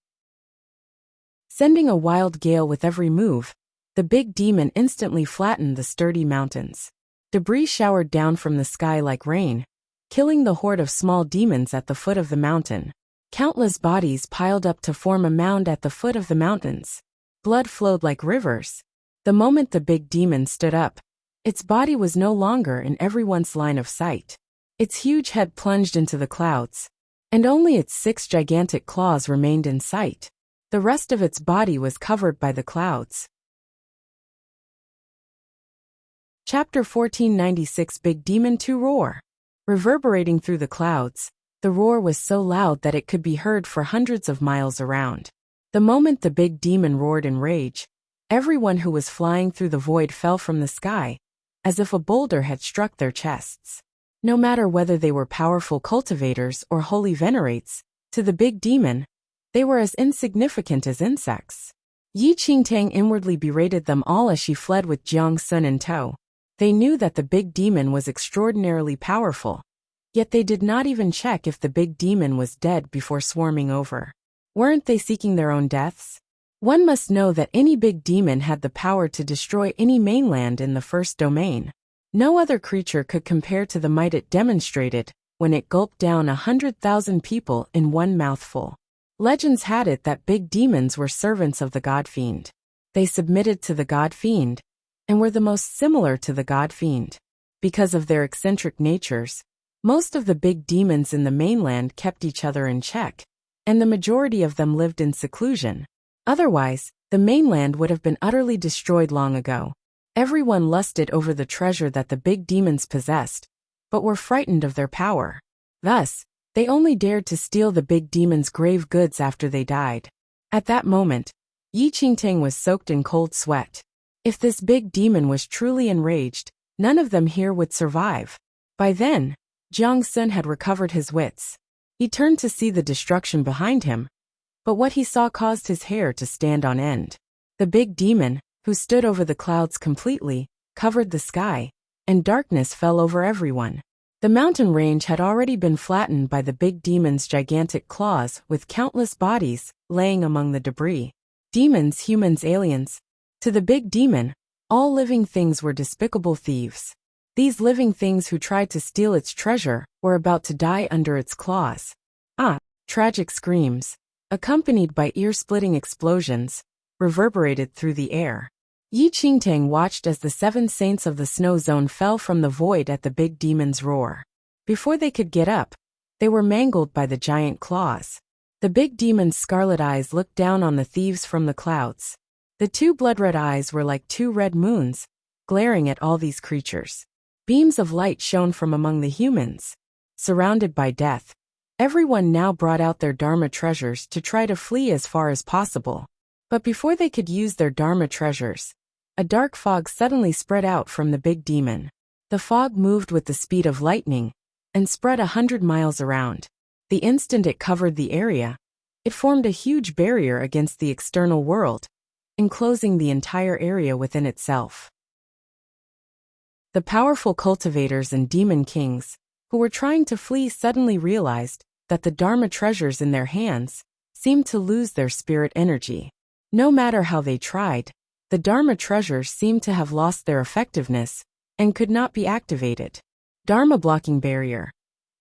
Sending a wild gale with every move, the big demon instantly flattened the sturdy mountains. Debris showered down from the sky like rain, killing the horde of small demons at the foot of the mountain. Countless bodies piled up to form a mound at the foot of the mountains. Blood flowed like rivers. The moment the big demon stood up, its body was no longer in everyone's line of sight. Its huge head plunged into the clouds, and only its 6 gigantic claws remained in sight. The rest of its body was covered by the clouds. Chapter 1496 Big Demon 2 Roar. Reverberating through the clouds, the roar was so loud that it could be heard for hundreds of miles around. The moment the big demon roared in rage, everyone who was flying through the void fell from the sky, as if a boulder had struck their chests. No matter whether they were powerful cultivators or holy venerates, to the big demon, they were as insignificant as insects. Yi Qingtang inwardly berated them all as she fled with Jiang Sun in tow. They knew that the big demon was extraordinarily powerful, yet they did not even check if the big demon was dead before swarming over. Weren't they seeking their own deaths? One must know that any big demon had the power to destroy any mainland in the first domain. No other creature could compare to the might it demonstrated when it gulped down 100,000 people in one mouthful. Legends had it that big demons were servants of the God Fiend. They submitted to the God Fiend, and were the most similar to the God Fiend. Because of their eccentric natures, most of the big demons in the mainland kept each other in check, and the majority of them lived in seclusion. Otherwise, the mainland would have been utterly destroyed long ago. Everyone lusted over the treasure that the big demons possessed, but were frightened of their power. Thus, they only dared to steal the big demon's grave goods after they died. At that moment, Yi Qingtang was soaked in cold sweat. If this big demon was truly enraged, none of them here would survive. By then, Jiang Sun had recovered his wits. He turned to see the destruction behind him, but what he saw caused his hair to stand on end. The big demon, who stood over the clouds completely, covered the sky, and darkness fell over everyone. The mountain range had already been flattened by the big demon's gigantic claws, with countless bodies laying among the debris. Demons, humans, aliens. To the big demon, all living things were despicable thieves. These living things who tried to steal its treasure were about to die under its claws. Tragic screams, accompanied by ear-splitting explosions, reverberated through the air. Yi Qingtang watched as the 7 saints of the snow zone fell from the void at the big demon's roar. Before they could get up, they were mangled by the giant claws. The big demon's scarlet eyes looked down on the thieves from the clouds. The 2 blood-red eyes were like 2 red moons, glaring at all these creatures. Beams of light shone from among the humans. Surrounded by death, everyone now brought out their Dharma treasures to try to flee as far as possible. But before they could use their Dharma treasures, a dark fog suddenly spread out from the big demon. The fog moved with the speed of lightning and spread 100 miles around. The instant it covered the area, it formed a huge barrier against the external world, enclosing the entire area within itself. The powerful cultivators and demon kings, who were trying to flee, suddenly realized that the Dharma treasures in their hands seemed to lose their spirit energy. No matter how they tried, the Dharma treasures seemed to have lost their effectiveness and could not be activated. Dharma blocking barrier.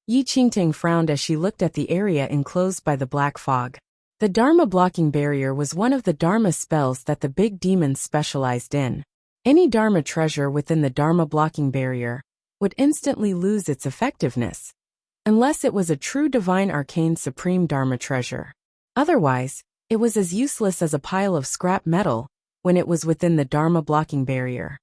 Yi Qingtang frowned as she looked at the area enclosed by the black fog. The Dharma blocking barrier was one of the Dharma spells that the big demons specialized in. Any Dharma treasure within the Dharma blocking barrier would instantly lose its effectiveness, unless it was a true divine arcane supreme Dharma treasure. Otherwise, it was as useless as a pile of scrap metal when it was within the Dharma blocking barrier.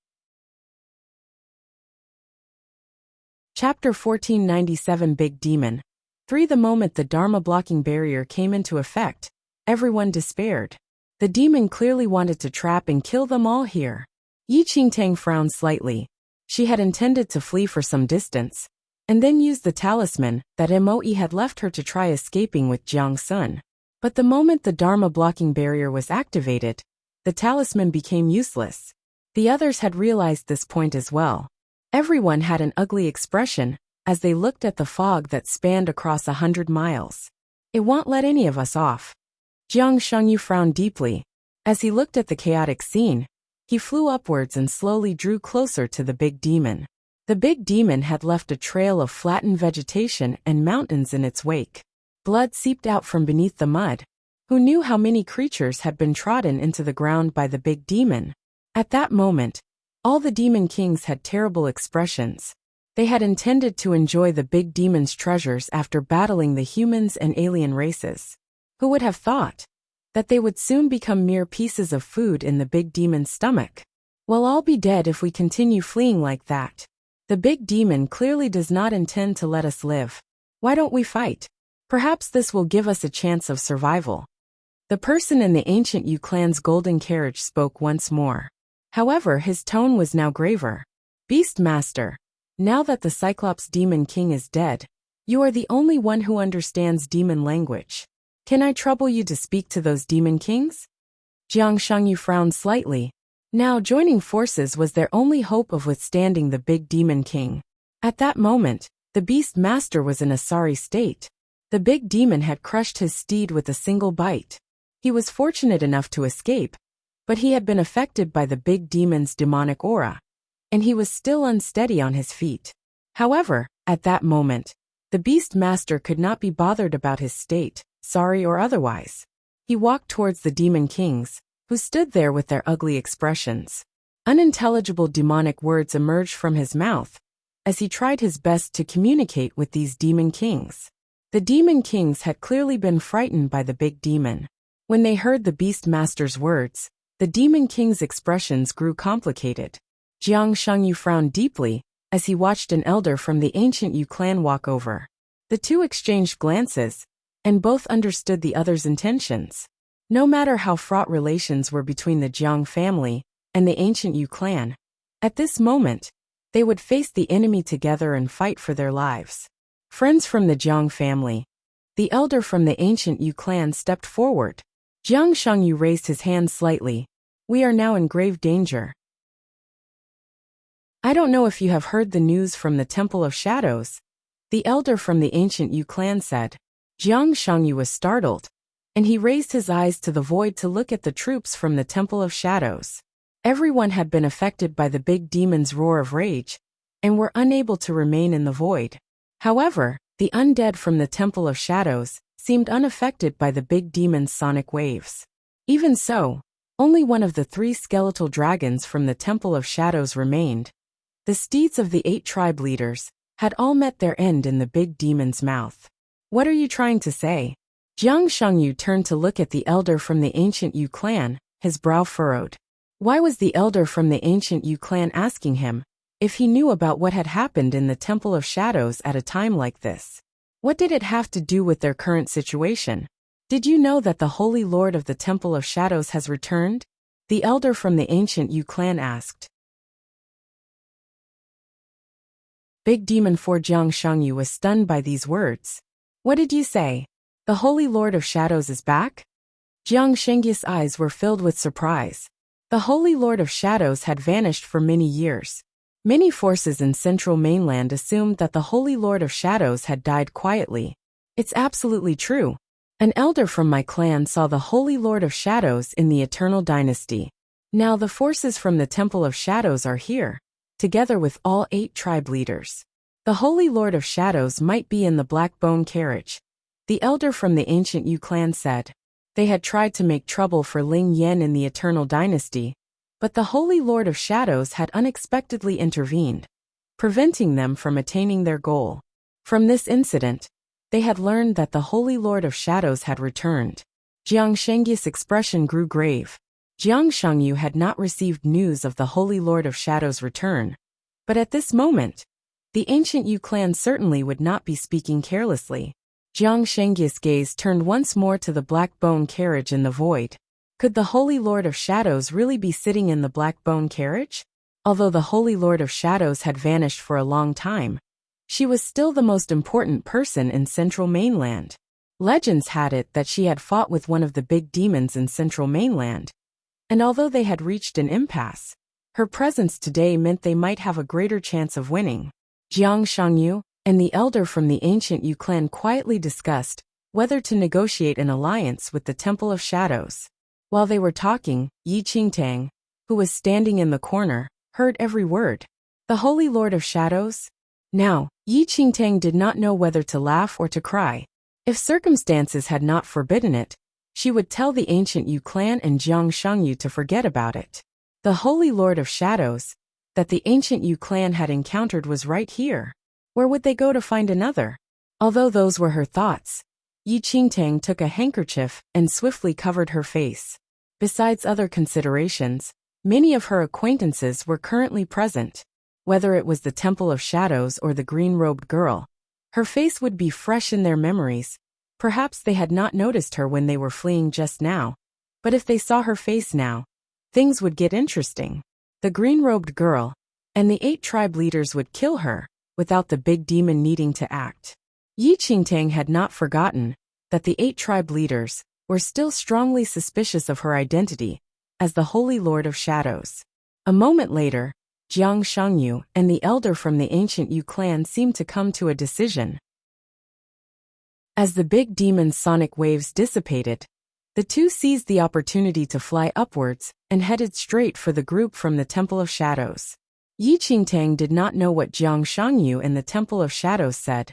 Chapter 1497 Big Demon 3. The moment the Dharma blocking barrier came into effect, everyone despaired. The demon clearly wanted to trap and kill them all here. Yi Qingtang frowned slightly. She had intended to flee for some distance, and then use the talisman that Moi had left her to try escaping with Jiang Sun. But the moment the Dharma blocking barrier was activated, the talisman became useless. The others had realized this point as well. Everyone had an ugly expression as they looked at the fog that spanned across 100 miles. It won't let any of us off. Jiang Shengyu frowned deeply. As he looked at the chaotic scene, he flew upwards and slowly drew closer to the big demon. The big demon had left a trail of flattened vegetation and mountains in its wake. Blood seeped out from beneath the mud. Who knew how many creatures had been trodden into the ground by the big demon? At that moment, all the demon kings had terrible expressions. They had intended to enjoy the big demon's treasures after battling the humans and alien races. Who would have thought that they would soon become mere pieces of food in the big demon's stomach? We'll all be dead if we continue fleeing like that. The big demon clearly does not intend to let us live. Why don't we fight? Perhaps this will give us a chance of survival. The person in the ancient Yu clan's golden carriage spoke once more. However, his tone was now graver. Beastmaster, now that the Cyclops Demon King is dead, you are the only one who understands demon language. Can I trouble you to speak to those demon kings? Jiang Shengyu frowned slightly. Now joining forces was their only hope of withstanding the big demon king. At that moment, the Beastmaster was in a sorry state. The big demon had crushed his steed with a single bite. He was fortunate enough to escape, but he had been affected by the big demon's demonic aura, and he was still unsteady on his feet. However, at that moment, the Beastmaster could not be bothered about his state, sorry or otherwise. He walked towards the demon kings, who stood there with their ugly expressions. Unintelligible demonic words emerged from his mouth as he tried his best to communicate with these demon kings. The demon kings had clearly been frightened by the big demon. When they heard the Beastmaster's words, the demon king's expressions grew complicated. Jiang Shengyu frowned deeply as he watched an elder from the ancient Yu clan walk over. The two exchanged glances, and both understood the other's intentions. No matter how fraught relations were between the Jiang family and the ancient Yu clan, at this moment, they would face the enemy together and fight for their lives. Friends from the Jiang family. The elder from the ancient Yu clan stepped forward. Jiang Shengyu raised his hand slightly. We are now in grave danger. I don't know if you have heard the news from the Temple of Shadows, the elder from the ancient Yu clan said. Jiang Shengyu was startled, and he raised his eyes to the void to look at the troops from the Temple of Shadows. Everyone had been affected by the big demon's roar of rage, and were unable to remain in the void. However, the undead from the Temple of Shadows seemed unaffected by the big demon's sonic waves. Even so, only one of the 3 skeletal dragons from the Temple of Shadows remained. The steeds of the 8 tribe leaders had all met their end in the big demon's mouth. "What are you trying to say?" Jiang Shengyu turned to look at the elder from the ancient Yu clan, his brow furrowed. Why was the elder from the ancient Yu clan asking him if he knew about what had happened in the Temple of Shadows at a time like this? What did it have to do with their current situation? "Did you know that the Holy Lord of the Temple of Shadows has returned?" the elder from the ancient Yu clan asked. Big Demon 4 Jiang Shengyu was stunned by these words. "What did you say? The Holy Lord of Shadows is back?" Jiang Shengyu's eyes were filled with surprise. The Holy Lord of Shadows had vanished for many years. Many forces in central mainland assumed that the Holy Lord of Shadows had died quietly. "It's absolutely true. An elder from my clan saw the Holy Lord of Shadows in the Eternal Dynasty. Now the forces from the Temple of Shadows are here, together with all 8 tribe leaders. The Holy Lord of Shadows might be in the Black Bone Carriage," the elder from the ancient Yu clan said. They had tried to make trouble for Ling Yan in the Eternal Dynasty, but the Holy Lord of Shadows had unexpectedly intervened, preventing them from attaining their goal. From this incident, they had learned that the Holy Lord of Shadows had returned. Jiang Shengyu's expression grew grave. Jiang Shengyu had not received news of the Holy Lord of Shadows' return, but at this moment, the ancient Yu clan certainly would not be speaking carelessly. Jiang Shengyu's gaze turned once more to the Black Bone Carriage in the void. Could the Holy Lord of Shadows really be sitting in the Black Bone Carriage? Although the Holy Lord of Shadows had vanished for a long time, she was still the most important person in Central Mainland. Legends had it that she had fought with one of the big demons in Central Mainland, and although they had reached an impasse, her presence today meant they might have a greater chance of winning. Jiang Shengyu and the elder from the ancient Yu clan quietly discussed whether to negotiate an alliance with the Temple of Shadows. While they were talking, Yi Qingtang, who was standing in the corner, heard every word. The Holy Lord of Shadows? Now, Yi Qingtang did not know whether to laugh or to cry. If circumstances had not forbidden it, she would tell the ancient Yu clan and Jiang Shengyu to forget about it. The Holy Lord of Shadows that the ancient Yu clan had encountered was right here. Where would they go to find another? Although those were her thoughts, Yi Qingtang took a handkerchief and swiftly covered her face. Besides other considerations, many of her acquaintances were currently present. Whether it was the Temple of Shadows or the green-robed girl, her face would be fresh in their memories. Perhaps they had not noticed her when they were fleeing just now, but if they saw her face now, things would get interesting. The green-robed girl and the 8 tribe leaders would kill her without the big demon needing to act. Yi Qingtang had not forgotten that the 8 tribe leaders were still strongly suspicious of her identity as the Holy Lord of Shadows. A moment later, Jiang Shengyu and the elder from the ancient Yu clan seemed to come to a decision. As the big demon's sonic waves dissipated, the two seized the opportunity to fly upwards and headed straight for the group from the Temple of Shadows. Yi Qingtang did not know what Jiang Shengyu and the Temple of Shadows said,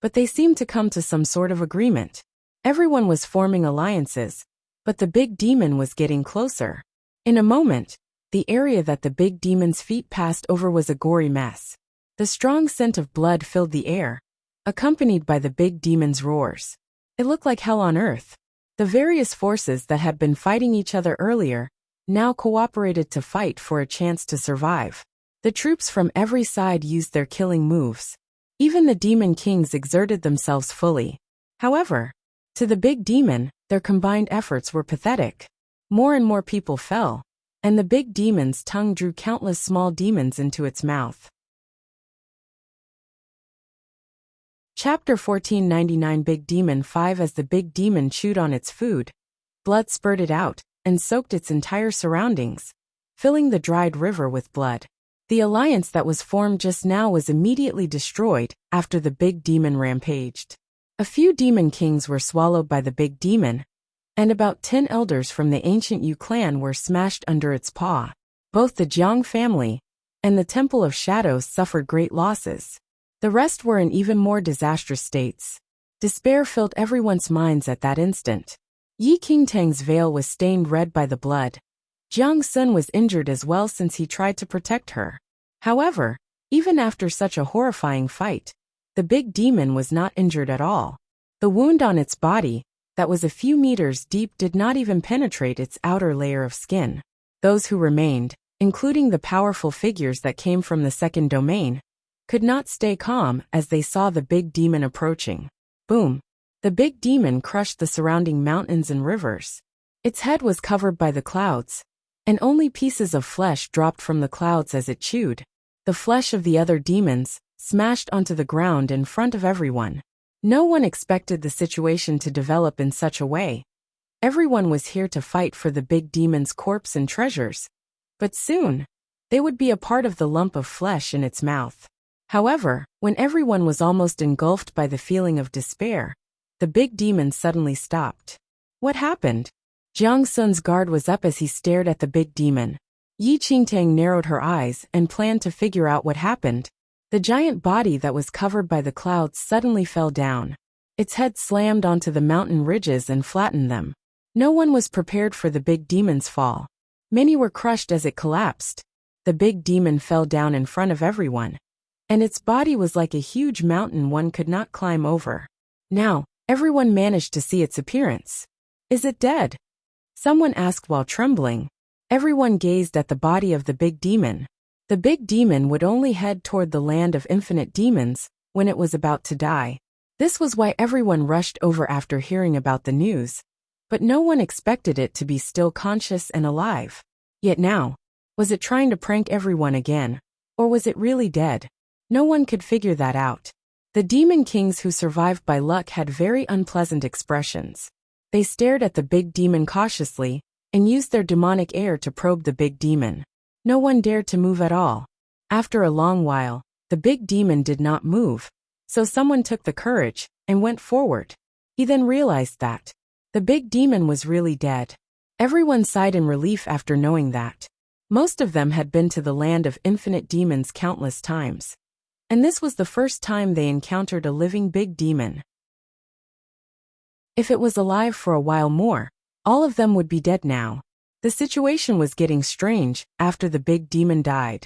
but they seemed to come to some sort of agreement. Everyone was forming alliances, but the big demon was getting closer. In a moment, the area that the big demon's feet passed over was a gory mess. The strong scent of blood filled the air, accompanied by the big demon's roars. It looked like hell on earth. The various forces that had been fighting each other earlier now cooperated to fight for a chance to survive. The troops from every side used their killing moves. Even the demon kings exerted themselves fully. However, to the big demon, their combined efforts were pathetic. More and more people fell, and the big demon's tongue drew countless small demons into its mouth. Chapter 1499 Big Demon 5 As the big demon chewed on its food, blood spurted out and soaked its entire surroundings, filling the dried river with blood. The alliance that was formed just now was immediately destroyed after the big demon rampaged. A few demon kings were swallowed by the big demon, and about 10 elders from the ancient Yu clan were smashed under its paw. Both the Jiang family and the Temple of Shadows suffered great losses. The rest were in even more disastrous states. Despair filled everyone's minds at that instant. Yi Qingtang's veil was stained red by the blood. Jiang Sun was injured as well since he tried to protect her. However, even after such a horrifying fight, the big demon was not injured at all. The wound on its body, that was a few meters deep, did not even penetrate its outer layer of skin. Those who remained, including the powerful figures that came from the second domain, could not stay calm as they saw the big demon approaching. Boom! The big demon crushed the surrounding mountains and rivers. Its head was covered by the clouds, and only pieces of flesh dropped from the clouds as it chewed. The flesh of the other demons smashed onto the ground in front of everyone. No one expected the situation to develop in such a way. Everyone was here to fight for the big demon's corpse and treasures. But soon, they would be a part of the lump of flesh in its mouth. However, when everyone was almost engulfed by the feeling of despair, the big demon suddenly stopped. What happened? Jiang Sun's guard was up as he stared at the big demon. Yi Qingtang narrowed her eyes and planned to figure out what happened. The giant body that was covered by the clouds suddenly fell down. Its head slammed onto the mountain ridges and flattened them. No one was prepared for the big demon's fall. Many were crushed as it collapsed. The big demon fell down in front of everyone, and its body was like a huge mountain one could not climb over. Now, everyone managed to see its appearance. Is it dead? Someone asked while trembling. Everyone gazed at the body of the big demon. The big demon would only head toward the land of infinite demons when it was about to die. This was why everyone rushed over after hearing about the news. But no one expected it to be still conscious and alive. Yet now, was it trying to prank everyone again? Or was it really dead? No one could figure that out. The demon kings who survived by luck had very unpleasant expressions. They stared at the big demon cautiously and used their demonic air to probe the big demon. No one dared to move at all. After a long while, the big demon did not move, so someone took the courage and went forward. He then realized that the big demon was really dead. Everyone sighed in relief after knowing that. Most of them had been to the land of infinite demons countless times, and this was the first time they encountered a living big demon. If it was alive for a while more, all of them would be dead now. The situation was getting strange after the big demon died.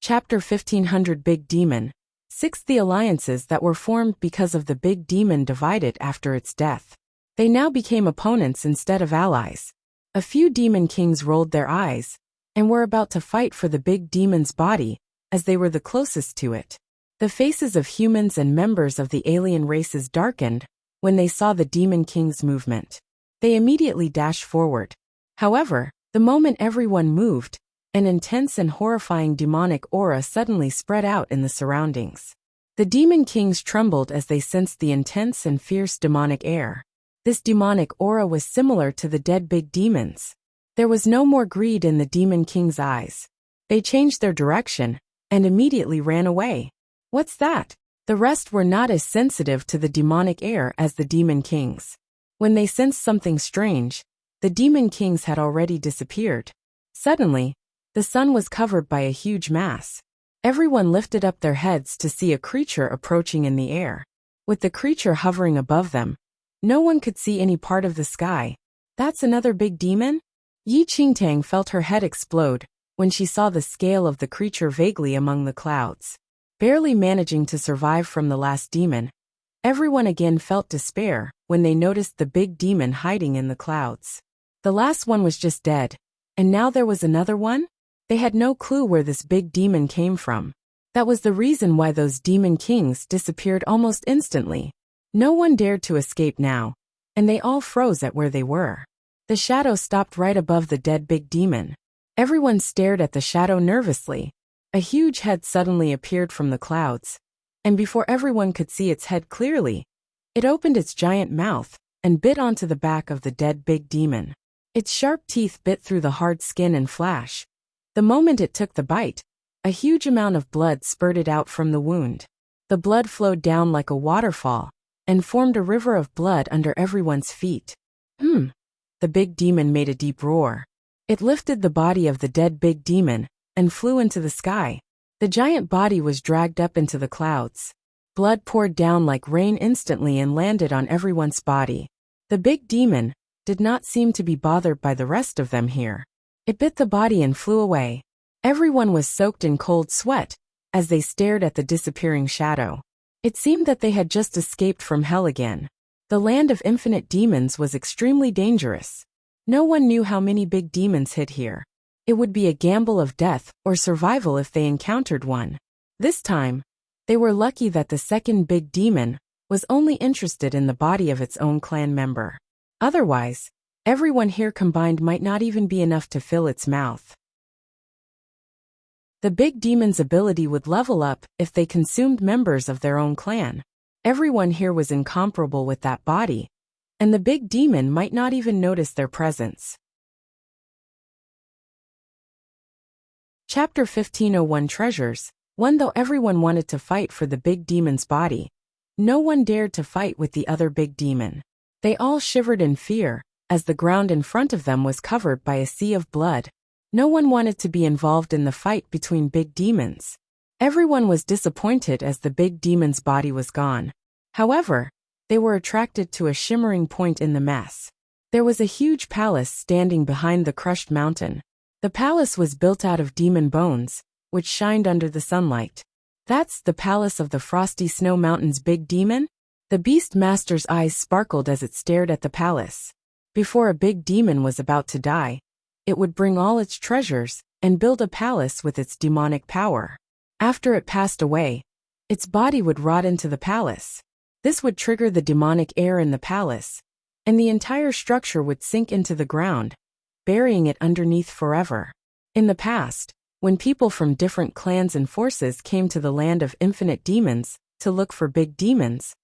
Chapter 1500 Big Demon 6. The alliances that were formed because of the big demon divided after its death. They now became opponents instead of allies. A few demon kings rolled their eyes and were about to fight for the big demon's body, as they were the closest to it. The faces of humans and members of the alien races darkened when they saw the demon king's movement. They immediately dashed forward. However, the moment everyone moved, an intense and horrifying demonic aura suddenly spread out in the surroundings. The demon kings trembled as they sensed the intense and fierce demonic air. This demonic aura was similar to the dead big demons. There was no more greed in the demon king's eyes. They changed their direction and immediately ran away. What's that? The rest were not as sensitive to the demonic air as the demon kings. When they sensed something strange, the demon kings had already disappeared. Suddenly, the sun was covered by a huge mass. Everyone lifted up their heads to see a creature approaching in the air. With the creature hovering above them, no one could see any part of the sky. That's another big demon? Yi Qingtang felt her head explode when she saw the scale of the creature vaguely among the clouds. Barely managing to survive from the last demon, everyone again felt despair when they noticed the big demon hiding in the clouds. The last one was just dead, and now there was another one? They had no clue where this big demon came from. That was the reason why those demon kings disappeared almost instantly. No one dared to escape now, and they all froze at where they were. The shadow stopped right above the dead big demon. Everyone stared at the shadow nervously. A huge head suddenly appeared from the clouds, and before everyone could see its head clearly, it opened its giant mouth and bit onto the back of the dead big demon. Its sharp teeth bit through the hard skin and flash. The moment it took the bite, a huge amount of blood spurted out from the wound. The blood flowed down like a waterfall and formed a river of blood under everyone's feet. The big demon made a deep roar. It lifted the body of the dead big demon and flew into the sky. The giant body was dragged up into the clouds. Blood poured down like rain instantly and landed on everyone's body. The big demon did not seem to be bothered by the rest of them here. It bit the body and flew away. Everyone was soaked in cold sweat as they stared at the disappearing shadow. It seemed that they had just escaped from hell again. The land of infinite demons was extremely dangerous. No one knew how many big demons hid here. It would be a gamble of death or survival if they encountered one. This time, they were lucky that the second big demon was only interested in the body of its own clan member. Otherwise, everyone here combined might not even be enough to fill its mouth. The big demon's ability would level up if they consumed members of their own clan. Everyone here was incomparable with that body, and the big demon might not even notice their presence. Chapter 1501 Treasures 1. Though everyone wanted to fight for the big demon's body, no one dared to fight with the other big demon. They all shivered in fear, as the ground in front of them was covered by a sea of blood. No one wanted to be involved in the fight between big demons. Everyone was disappointed as the big demon's body was gone. However, they were attracted to a shimmering point in the mess. There was a huge palace standing behind the crushed mountain. The palace was built out of demon bones, which shined under the sunlight. That's the palace of the Frosty Snow Mountain's big demon? The Beast Master's eyes sparkled as it stared at the palace. Before a big demon was about to die, it would bring all its treasures and build a palace with its demonic power. After it passed away, its body would rot into the palace. This would trigger the demonic air in the palace, and the entire structure would sink into the ground, burying it underneath forever. In the past, when people from different clans and forces came to the land of infinite demons to look for big demons,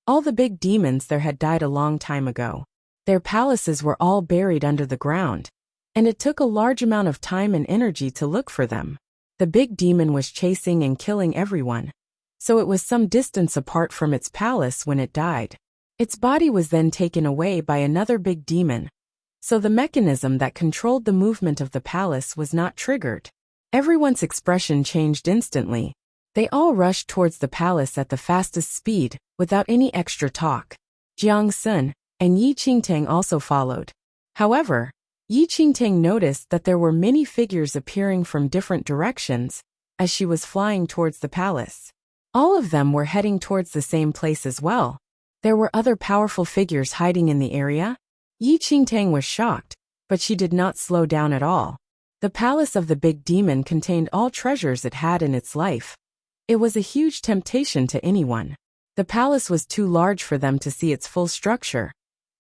all the big demons there had died a long time ago. Their palaces were all buried under the ground, and it took a large amount of time and energy to look for them. The big demon was chasing and killing everyone, so it was some distance apart from its palace when it died. Its body was then taken away by another big demon, so the mechanism that controlled the movement of the palace was not triggered. Everyone's expression changed instantly. They all rushed towards the palace at the fastest speed, without any extra talk. Jiang Sun and Yi Qingtang also followed. However, Yi Qingtang noticed that there were many figures appearing from different directions as she was flying towards the palace. All of them were heading towards the same place as well. There were other powerful figures hiding in the area. Yi Qingtang was shocked, but she did not slow down at all. The palace of the big demon contained all treasures it had in its life. It was a huge temptation to anyone. The palace was too large for them to see its full structure,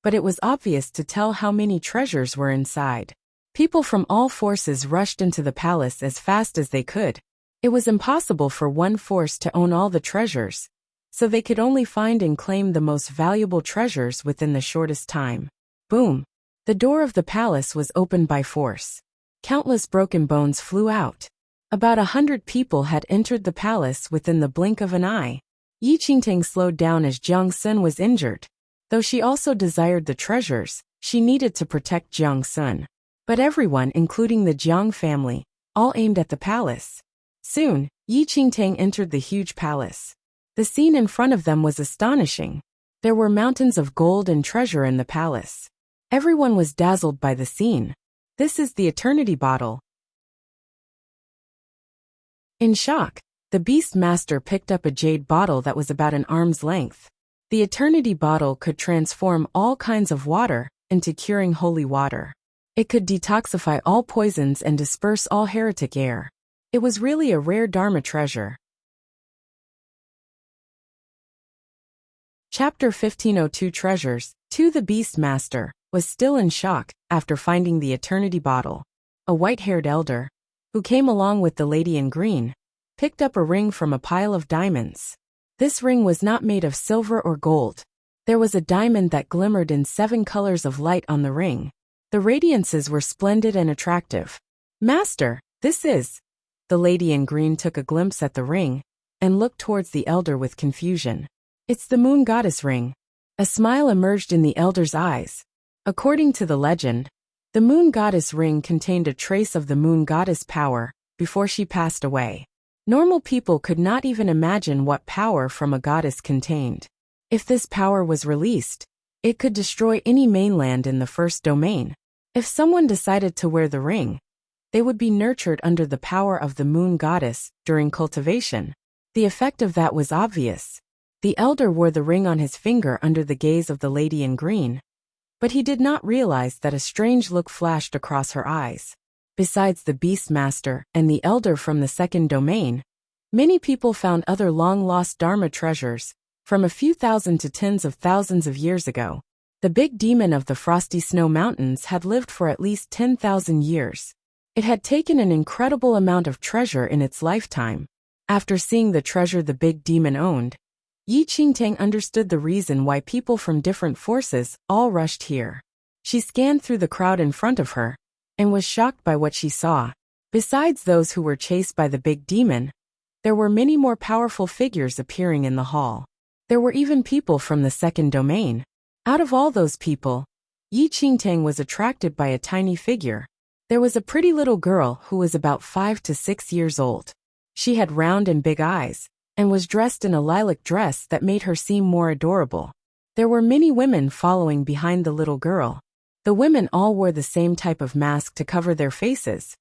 but it was obvious to tell how many treasures were inside. People from all forces rushed into the palace as fast as they could. It was impossible for one force to own all the treasures, so they could only find and claim the most valuable treasures within the shortest time. Boom! The door of the palace was opened by force. Countless broken bones flew out. About 100 people had entered the palace within the blink of an eye. Yi Qingtang slowed down as Jiang Sun was injured. Though she also desired the treasures, she needed to protect Jiang Sun. But everyone, including the Jiang family, all aimed at the palace. Soon, Yi Qingtang entered the huge palace. The scene in front of them was astonishing. There were mountains of gold and treasure in the palace. Everyone was dazzled by the scene. This is the Eternity Bottle. In shock, the Beast Master picked up a jade bottle that was about an arm's length. The Eternity Bottle could transform all kinds of water into curing holy water. It could detoxify all poisons and disperse all heretic air. It was really a rare Dharma treasure. Chapter 1502 Treasures 2. The Beast Master was still in shock after finding the Eternity Bottle. A white-haired elder, who came along with the lady in green, picked up a ring from a pile of diamonds. This ring was not made of silver or gold. There was a diamond that glimmered in 7 colors of light on the ring. The radiances were splendid and attractive. Master, this is... The lady in green took a glimpse at the ring and looked towards the elder with confusion. It's the moon goddess ring. A smile emerged in the elder's eyes. According to the legend, the moon goddess ring contained a trace of the moon goddess power before she passed away. Normal people could not even imagine what power from a goddess contained. If this power was released, it could destroy any mainland in the first domain. If someone decided to wear the ring, they would be nurtured under the power of the moon goddess during cultivation. The effect of that was obvious. The elder wore the ring on his finger under the gaze of the lady in green, but he did not realize that a strange look flashed across her eyes. Besides the Beastmaster and the elder from the second domain, many people found other long-lost Dharma treasures, from a few thousand to tens of thousands of years ago. The big demon of the frosty snow mountains had lived for at least 10,000 years. It had taken an incredible amount of treasure in its lifetime. After seeing the treasure the big demon owned, Yi Qingtang understood the reason why people from different forces all rushed here. She scanned through the crowd in front of her, and was shocked by what she saw. Besides those who were chased by the big demon, there were many more powerful figures appearing in the hall. There were even people from the second domain. Out of all those people, Yi Qingtang was attracted by a tiny figure. There was a pretty little girl who was about 5 to 6 years old. She had round and big eyes, and was dressed in a lilac dress that made her seem more adorable. There were many women following behind the little girl. The women all wore the same type of mask to cover their faces,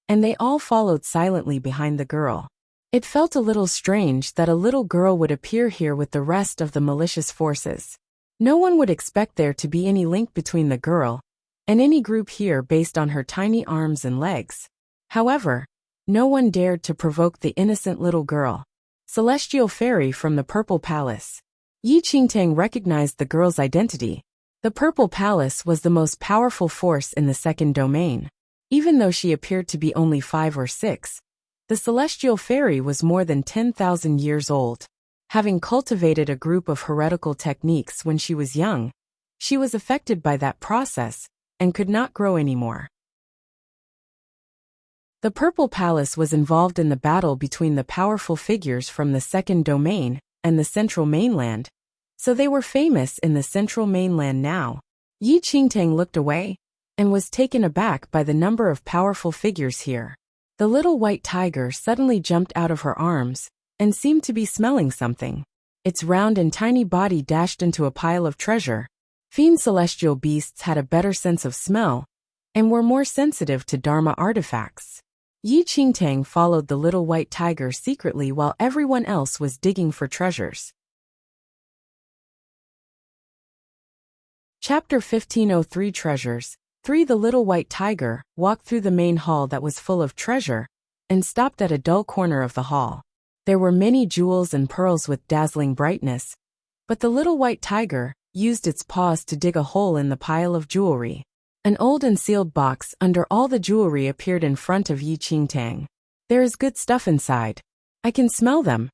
and they all followed silently behind the girl. It felt a little strange that a little girl would appear here with the rest of the malicious forces. No one would expect there to be any link between the girl and any group here based on her tiny arms and legs. However, no one dared to provoke the innocent little girl. Celestial Fairy from the Purple Palace. Yi Qingtang recognized the girl's identity. The Purple Palace was the most powerful force in the second domain. Even though she appeared to be only 5 or 6, the Celestial Fairy was more than 10,000 years old. Having cultivated a group of heretical techniques when she was young, she was affected by that process and could not grow anymore. The Purple Palace was involved in the battle between the powerful figures from the second domain and the central mainland, so they were famous in the central mainland now. Yi Qingtang looked away and was taken aback by the number of powerful figures here. The little white tiger suddenly jumped out of her arms and seemed to be smelling something. Its round and tiny body dashed into a pile of treasure. Fiend celestial beasts had a better sense of smell and were more sensitive to Dharma artifacts. Yi Qingtang followed the little white tiger secretly while everyone else was digging for treasures. Chapter 1503 Treasures 3. The little white tiger walked through the main hall that was full of treasure and stopped at a dull corner of the hall. There were many jewels and pearls with dazzling brightness, but the little white tiger used its paws to dig a hole in the pile of jewelry. An old and sealed box under all the jewelry appeared in front of Yi Qingtang. There is good stuff inside. I can smell them.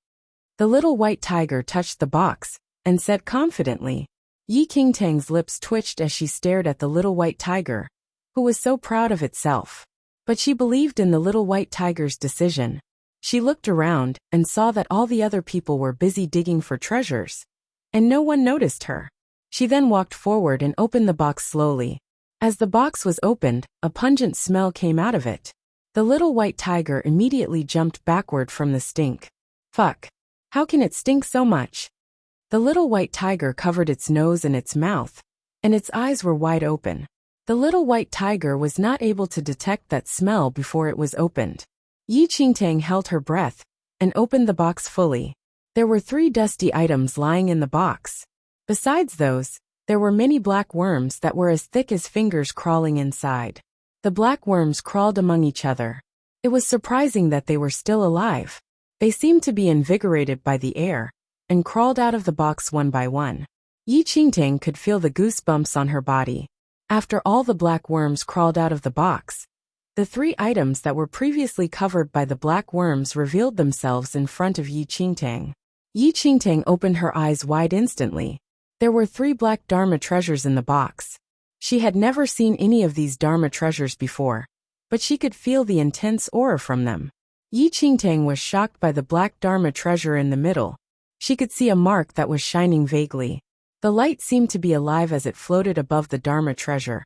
The little white tiger touched the box and said confidently. Yi Qingtang's lips twitched as she stared at the little white tiger, who was so proud of itself. But she believed in the little white tiger's decision. She looked around and saw that all the other people were busy digging for treasures, and no one noticed her. She then walked forward and opened the box slowly. As the box was opened, a pungent smell came out of it. The little white tiger immediately jumped backward from the stink. Fuck! How can it stink so much? The little white tiger covered its nose and its mouth, and its eyes were wide open. The little white tiger was not able to detect that smell before it was opened. Yi Qingtang held her breath and opened the box fully. There were 3 dusty items lying in the box. Besides those, there were many black worms that were as thick as fingers crawling inside. The black worms crawled among each other. It was surprising that they were still alive. They seemed to be invigorated by the air and crawled out of the box one by one. Yi Qingtang could feel the goosebumps on her body. After all the black worms crawled out of the box, the 3 items that were previously covered by the black worms revealed themselves in front of Yi Qingtang. Yi Qingtang opened her eyes wide instantly. There were 3 black Dharma treasures in the box. She had never seen any of these Dharma treasures before, but she could feel the intense aura from them. Yi Qingtang was shocked by the black Dharma treasure in the middle. She could see a mark that was shining vaguely. The light seemed to be alive as it floated above the Dharma treasure,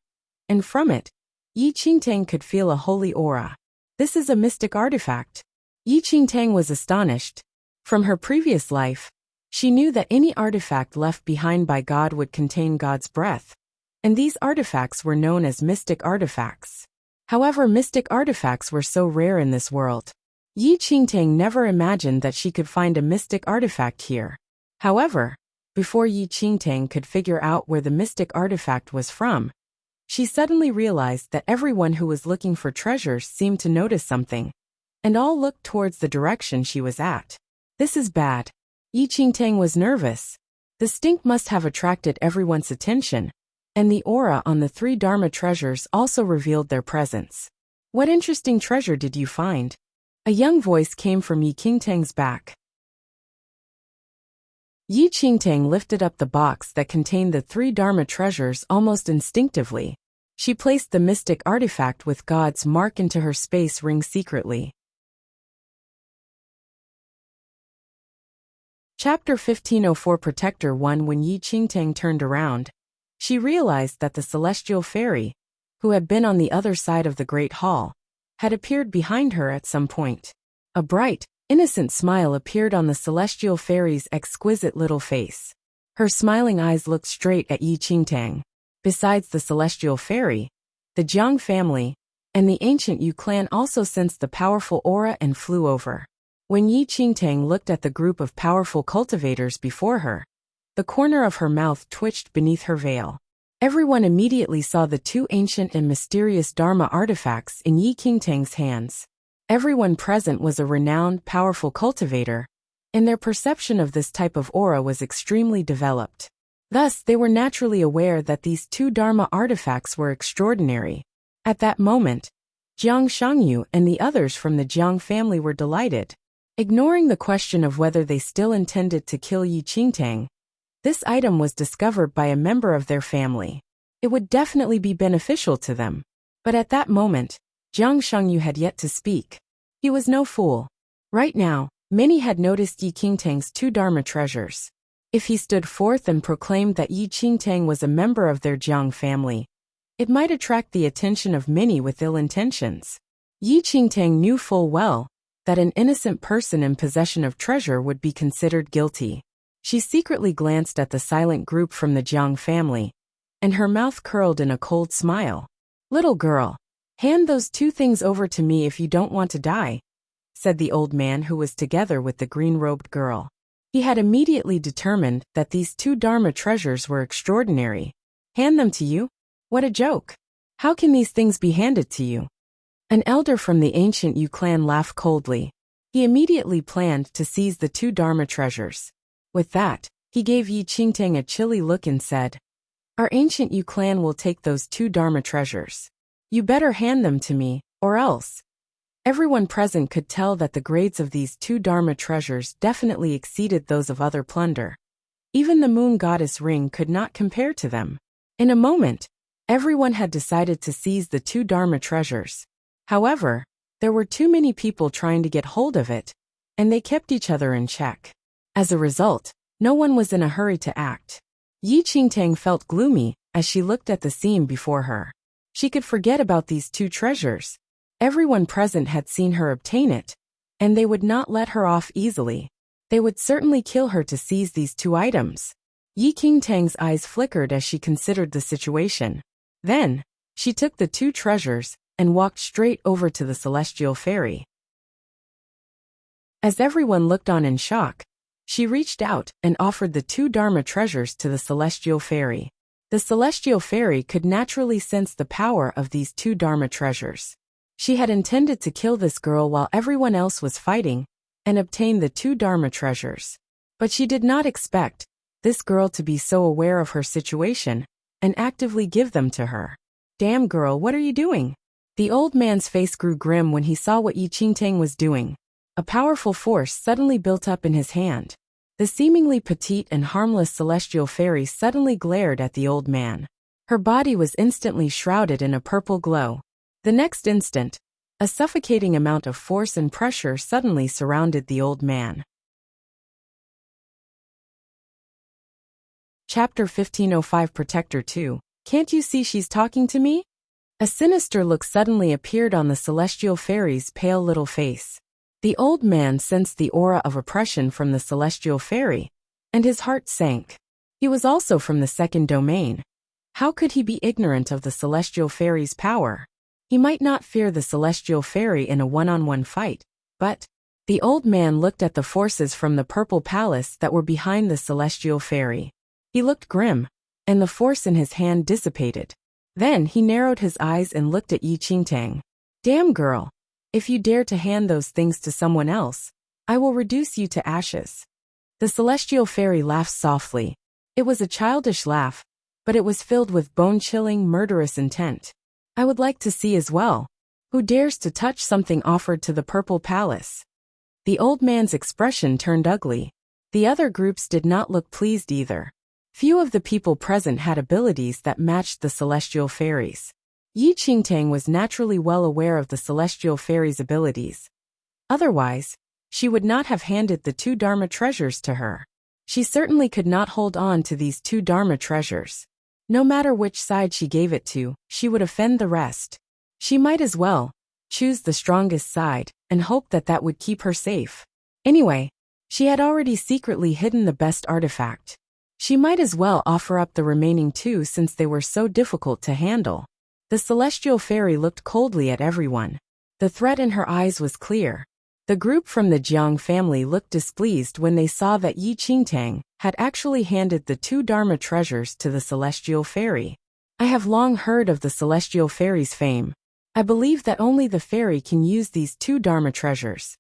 and from it, Yi Qingtang could feel a holy aura. This is a mystic artifact. Yi Qingtang was astonished. From her previous life, she knew that any artifact left behind by God would contain God's breath, and these artifacts were known as mystic artifacts. However, mystic artifacts were so rare in this world. Yi Qingtang never imagined that she could find a mystic artifact here. However, before Yi Qingtang could figure out where the mystic artifact was from, she suddenly realized that everyone who was looking for treasures seemed to notice something, and all looked towards the direction she was at. This is bad. Yi Qingtang was nervous. The stink must have attracted everyone's attention, and the aura on the 3 Dharma treasures also revealed their presence. What interesting treasure did you find? A young voice came from Yi Qingtang's back. Yi Qingtang lifted up the box that contained the 3 Dharma treasures almost instinctively. She placed the mystic artifact with God's mark into her space ring secretly. Chapter 1504 Protector 1. When Yi Qingtang turned around, she realized that the celestial fairy, who had been on the other side of the great hall, had appeared behind her at some point. A bright, innocent smile appeared on the celestial fairy's exquisite little face. Her smiling eyes looked straight at Yi Qingtang. Besides the celestial fairy, the Jiang family, and the ancient Yu clan also sensed the powerful aura and flew over. When Yi Qingtang looked at the group of powerful cultivators before her, the corner of her mouth twitched beneath her veil. Everyone immediately saw the 2 ancient and mysterious Dharma artifacts in Yi Qingtang's hands. Everyone present was a renowned, powerful cultivator, and their perception of this type of aura was extremely developed. Thus, they were naturally aware that these 2 Dharma artifacts were extraordinary. At that moment, Jiang Shangyu and the others from the Jiang family were delighted. Ignoring the question of whether they still intended to kill Yi Qingtang, this item was discovered by a member of their family. It would definitely be beneficial to them. But at that moment, Jiang Shangyu had yet to speak. He was no fool. Right now, many had noticed Yi Qingtang's 2 Dharma treasures. If he stood forth and proclaimed that Yi Qingtang was a member of their Jiang family, it might attract the attention of many with ill intentions. Yi Qingtang knew full well that an innocent person in possession of treasure would be considered guilty. She secretly glanced at the silent group from the Jiang family, and her mouth curled in a cold smile. "Little girl, hand those 2 things over to me if you don't want to die," said the old man who was together with the green-robed girl. He had immediately determined that these 2 Dharma treasures were extraordinary. "Hand them to you? What a joke! How can these things be handed to you?" An elder from the ancient Yu clan laughed coldly. He immediately planned to seize the 2 Dharma treasures. With that, he gave Yi Qingtang a chilly look and said, "Our ancient Yu clan will take those 2 Dharma treasures. You better hand them to me, or else." Everyone present could tell that the grades of these 2 Dharma treasures definitely exceeded those of other plunder. Even the moon goddess ring could not compare to them. In a moment, everyone had decided to seize the 2 Dharma treasures. However, there were too many people trying to get hold of it, and they kept each other in check. As a result, no one was in a hurry to act. Yi Qingtang felt gloomy as she looked at the scene before her. She could forget about these 2 treasures. Everyone present had seen her obtain it, and they would not let her off easily. They would certainly kill her to seize these 2 items. Yi Qingtang's eyes flickered as she considered the situation. Then, she took the 2 treasures and walked straight over to the celestial fairy. As everyone looked on in shock, she reached out and offered the 2 Dharma treasures to the celestial fairy. The celestial fairy could naturally sense the power of these 2 Dharma treasures. She had intended to kill this girl while everyone else was fighting and obtain the 2 Dharma treasures. But she did not expect this girl to be so aware of her situation and actively give them to her. "Damn girl, what are you doing?" The old man's face grew grim when he saw what Yi Qingtang was doing. A powerful force suddenly built up in his hand. The seemingly petite and harmless celestial fairy suddenly glared at the old man. Her body was instantly shrouded in a purple glow. The next instant, a suffocating amount of force and pressure suddenly surrounded the old man. Chapter 1505 Protector 2. Can't you see she's talking to me? A sinister look suddenly appeared on the celestial fairy's pale little face. The old man sensed the aura of oppression from the celestial fairy, and his heart sank. He was also from the second domain. How could he be ignorant of the celestial fairy's power? He might not fear the celestial fairy in a one-on-one fight, but the old man looked at the forces from the purple palace that were behind the celestial fairy. He looked grim, and the force in his hand dissipated. Then he narrowed his eyes and looked at Yi Qingtang. Damn girl, if you dare to hand those things to someone else, I will reduce you to ashes. The celestial fairy laughed softly. It was a childish laugh, but it was filled with bone-chilling, murderous intent. I would like to see as well. Who dares to touch something offered to the purple palace? The old man's expression turned ugly. The other groups did not look pleased either. Few of the people present had abilities that matched the celestial fairies. Yi Qingtang was naturally well aware of the celestial fairy's abilities. Otherwise, she would not have handed the 2 Dharma treasures to her. She certainly could not hold on to these 2 Dharma treasures. No matter which side she gave it to, she would offend the rest. She might as well choose the strongest side and hope that that would keep her safe. Anyway, she had already secretly hidden the best artifact. She might as well offer up the remaining 2 since they were so difficult to handle. The celestial fairy looked coldly at everyone. The threat in her eyes was clear. The group from the Jiang family looked displeased when they saw that Yi Qingtang had actually handed the 2 Dharma treasures to the celestial fairy. I have long heard of the celestial fairy's fame. I believe that only the fairy can use these 2 Dharma treasures.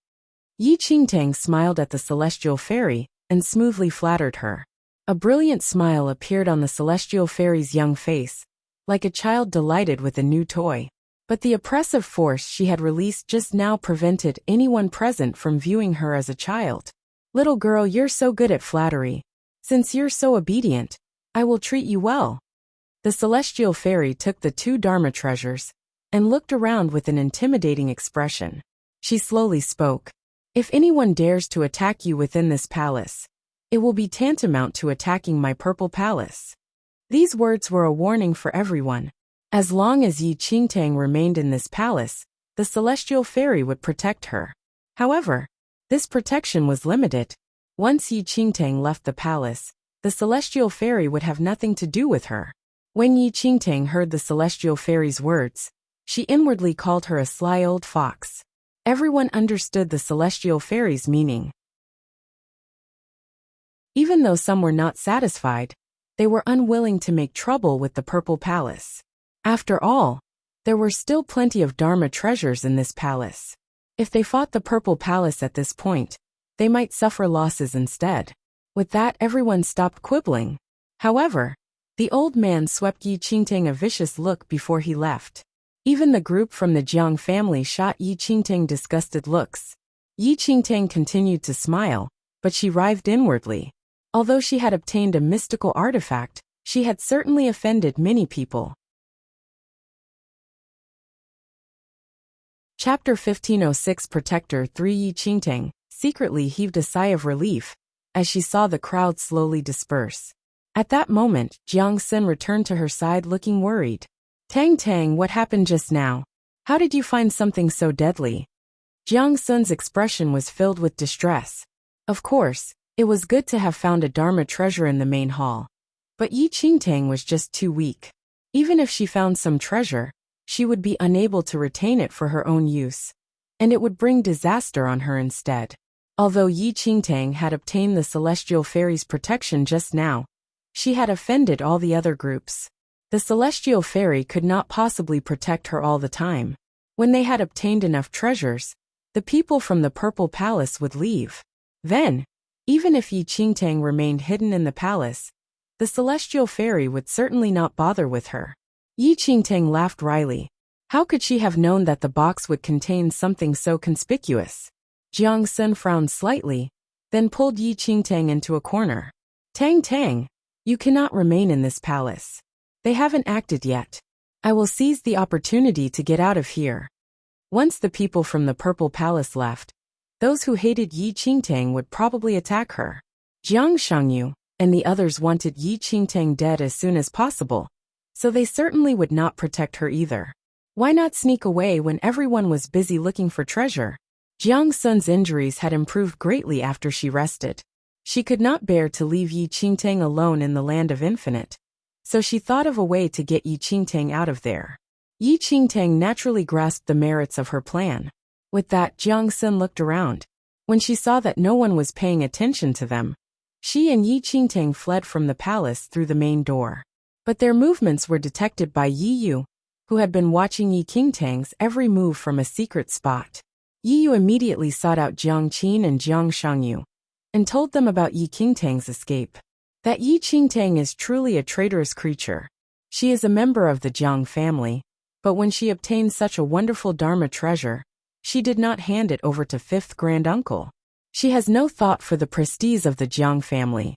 Yi Qingtang smiled at the celestial fairy and smoothly flattered her. A brilliant smile appeared on the celestial fairy's young face, like a child delighted with a new toy. But the oppressive force she had released just now prevented anyone present from viewing her as a child. Little girl, you're so good at flattery. Since you're so obedient, I will treat you well. The celestial fairy took the 2 Dharma treasures and looked around with an intimidating expression. She slowly spoke. If anyone dares to attack you within this palace, it will be tantamount to attacking my purple palace. These words were a warning for everyone. As long as Yi Qingtang remained in this palace, the celestial fairy would protect her. However, this protection was limited. Once Yi Qingtang left the palace, the celestial fairy would have nothing to do with her. When Yi Qingtang heard the celestial fairy's words, she inwardly called her a sly old fox. Everyone understood the celestial fairy's meaning. Even though some were not satisfied, they were unwilling to make trouble with the purple palace. After all, there were still plenty of Dharma treasures in this palace. If they fought the purple palace at this point, they might suffer losses instead. With that, everyone stopped quibbling. However, the old man swept Yi Qingtang a vicious look before he left. Even the group from the Jiang family shot Yi Qingtang disgusted looks. Yi Qingtang continued to smile, but she writhed inwardly. Although she had obtained a mystical artifact, she had certainly offended many people. Chapter 1506 Protector 3 Yi Qingtang secretly heaved a sigh of relief as she saw the crowd slowly disperse. At that moment, Jiang Xin returned to her side looking worried. Tang Tang, what happened just now? How did you find something so deadly? Jiang Xin's expression was filled with distress. Of course, it was good to have found a Dharma treasure in the main hall. But Yi Qingtang was just too weak. Even if she found some treasure, she would be unable to retain it for her own use, and it would bring disaster on her instead. Although Yi Qingtang had obtained the celestial fairy's protection just now, she had offended all the other groups. The celestial fairy could not possibly protect her all the time. When they had obtained enough treasures, the people from the purple palace would leave. Then, even if Yi Qingtang remained hidden in the palace, the celestial fairy would certainly not bother with her. Yi Qingtang laughed wryly. How could she have known that the box would contain something so conspicuous? Jiang Xin frowned slightly, then pulled Yi Qingtang into a corner. Tang Tang, you cannot remain in this palace. They haven't acted yet. I will seize the opportunity to get out of here. Once the people from the purple palace left, those who hated Yi Qingtang would probably attack her. Jiang Shangyu and the others wanted Yi Qingtang dead as soon as possible, so they certainly would not protect her either. Why not sneak away when everyone was busy looking for treasure? Jiang Sun's injuries had improved greatly after she rested. She could not bear to leave Yi Qingtang alone in the land of infinite, so she thought of a way to get Yi Qingtang out of there. Yi Qingtang naturally grasped the merits of her plan. With that, Jiang Sun looked around. When she saw that no one was paying attention to them, she and Yi Qingtang fled from the palace through the main door. But their movements were detected by Yi Yu, who had been watching Yi Qingtang's every move from a secret spot. Yi Yu immediately sought out Jiang Qin and Jiang Shangyu, and told them about Yi Qingtang's escape. That Yi Qingtang is truly a traitorous creature. She is a member of the Jiang family, but when she obtained such a wonderful Dharma treasure, she did not hand it over to fifth granduncle. She has no thought for the prestige of the Jiang family.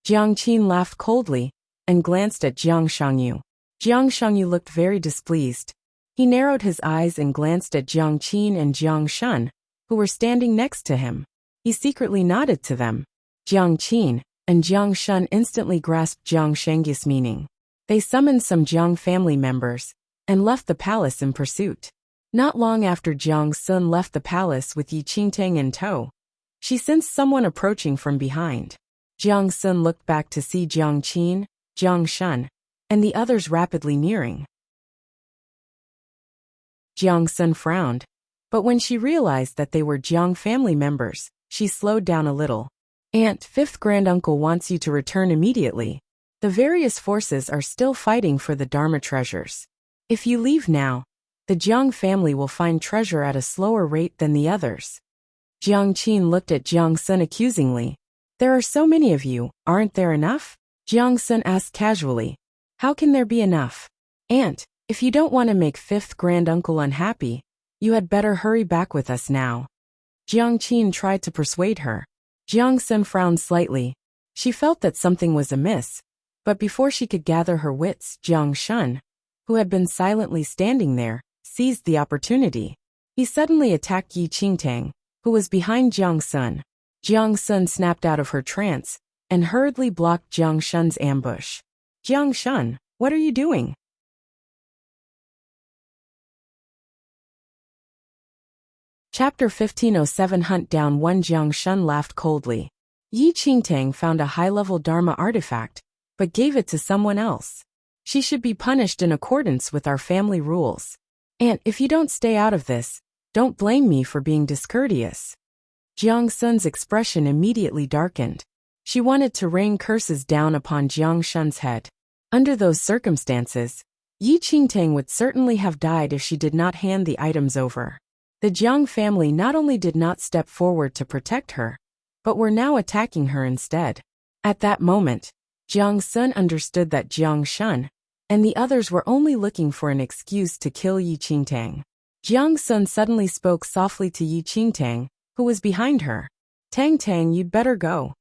Jiang Qin laughed coldly and glanced at Jiang Shangyu. Jiang Shangyu looked very displeased. He narrowed his eyes and glanced at Jiang Qin and Jiang Shun, who were standing next to him. He secretly nodded to them. Jiang Qin and Jiang Shun instantly grasped Jiang Shangyu's meaning. They summoned some Jiang family members and left the palace in pursuit. Not long after Jiang Sun left the palace with Yi Qingtang in tow, she sensed someone approaching from behind. Jiang Sun looked back to see Jiang Qin, Jiang Shun, and the others rapidly nearing. Jiang Sun frowned, but when she realized that they were Jiang family members, she slowed down a little. Aunt, fifth granduncle wants you to return immediately. The various forces are still fighting for the Dharma treasures. If you leave now, the Jiang family will find treasure at a slower rate than the others. Jiang Qin looked at Jiang Sun accusingly. There are so many of you, aren't there enough? Jiang Sun asked casually. How can there be enough? Aunt, if you don't want to make fifth granduncle unhappy, you had better hurry back with us now. Jiang Qin tried to persuade her. Jiang Sun frowned slightly. She felt that something was amiss, but before she could gather her wits, Jiang Shun, who had been silently standing there, seized the opportunity. He suddenly attacked Yi Qingtang, who was behind Jiang Sun. Jiang Sun snapped out of her trance and hurriedly blocked Jiang Shun's ambush. Jiang Shun, what are you doing? Chapter 1507 Hunt down one. Jiang Shun laughed coldly. Yi Qingtang found a high-level Dharma artifact, but gave it to someone else. She should be punished in accordance with our family rules. And if you don't stay out of this, don't blame me for being discourteous. Jiang Sun's expression immediately darkened. She wanted to rain curses down upon Jiang Shun's head. Under those circumstances, Yi Qingtang would certainly have died if she did not hand the items over. The Jiang family not only did not step forward to protect her, but were now attacking her instead. At that moment, Jiang Sun understood that Jiang Shun and the others were only looking for an excuse to kill Yi Qingtang. Jiang Sun suddenly spoke softly to Yi Qingtang, who was behind her. Tang Tang, you'd better go.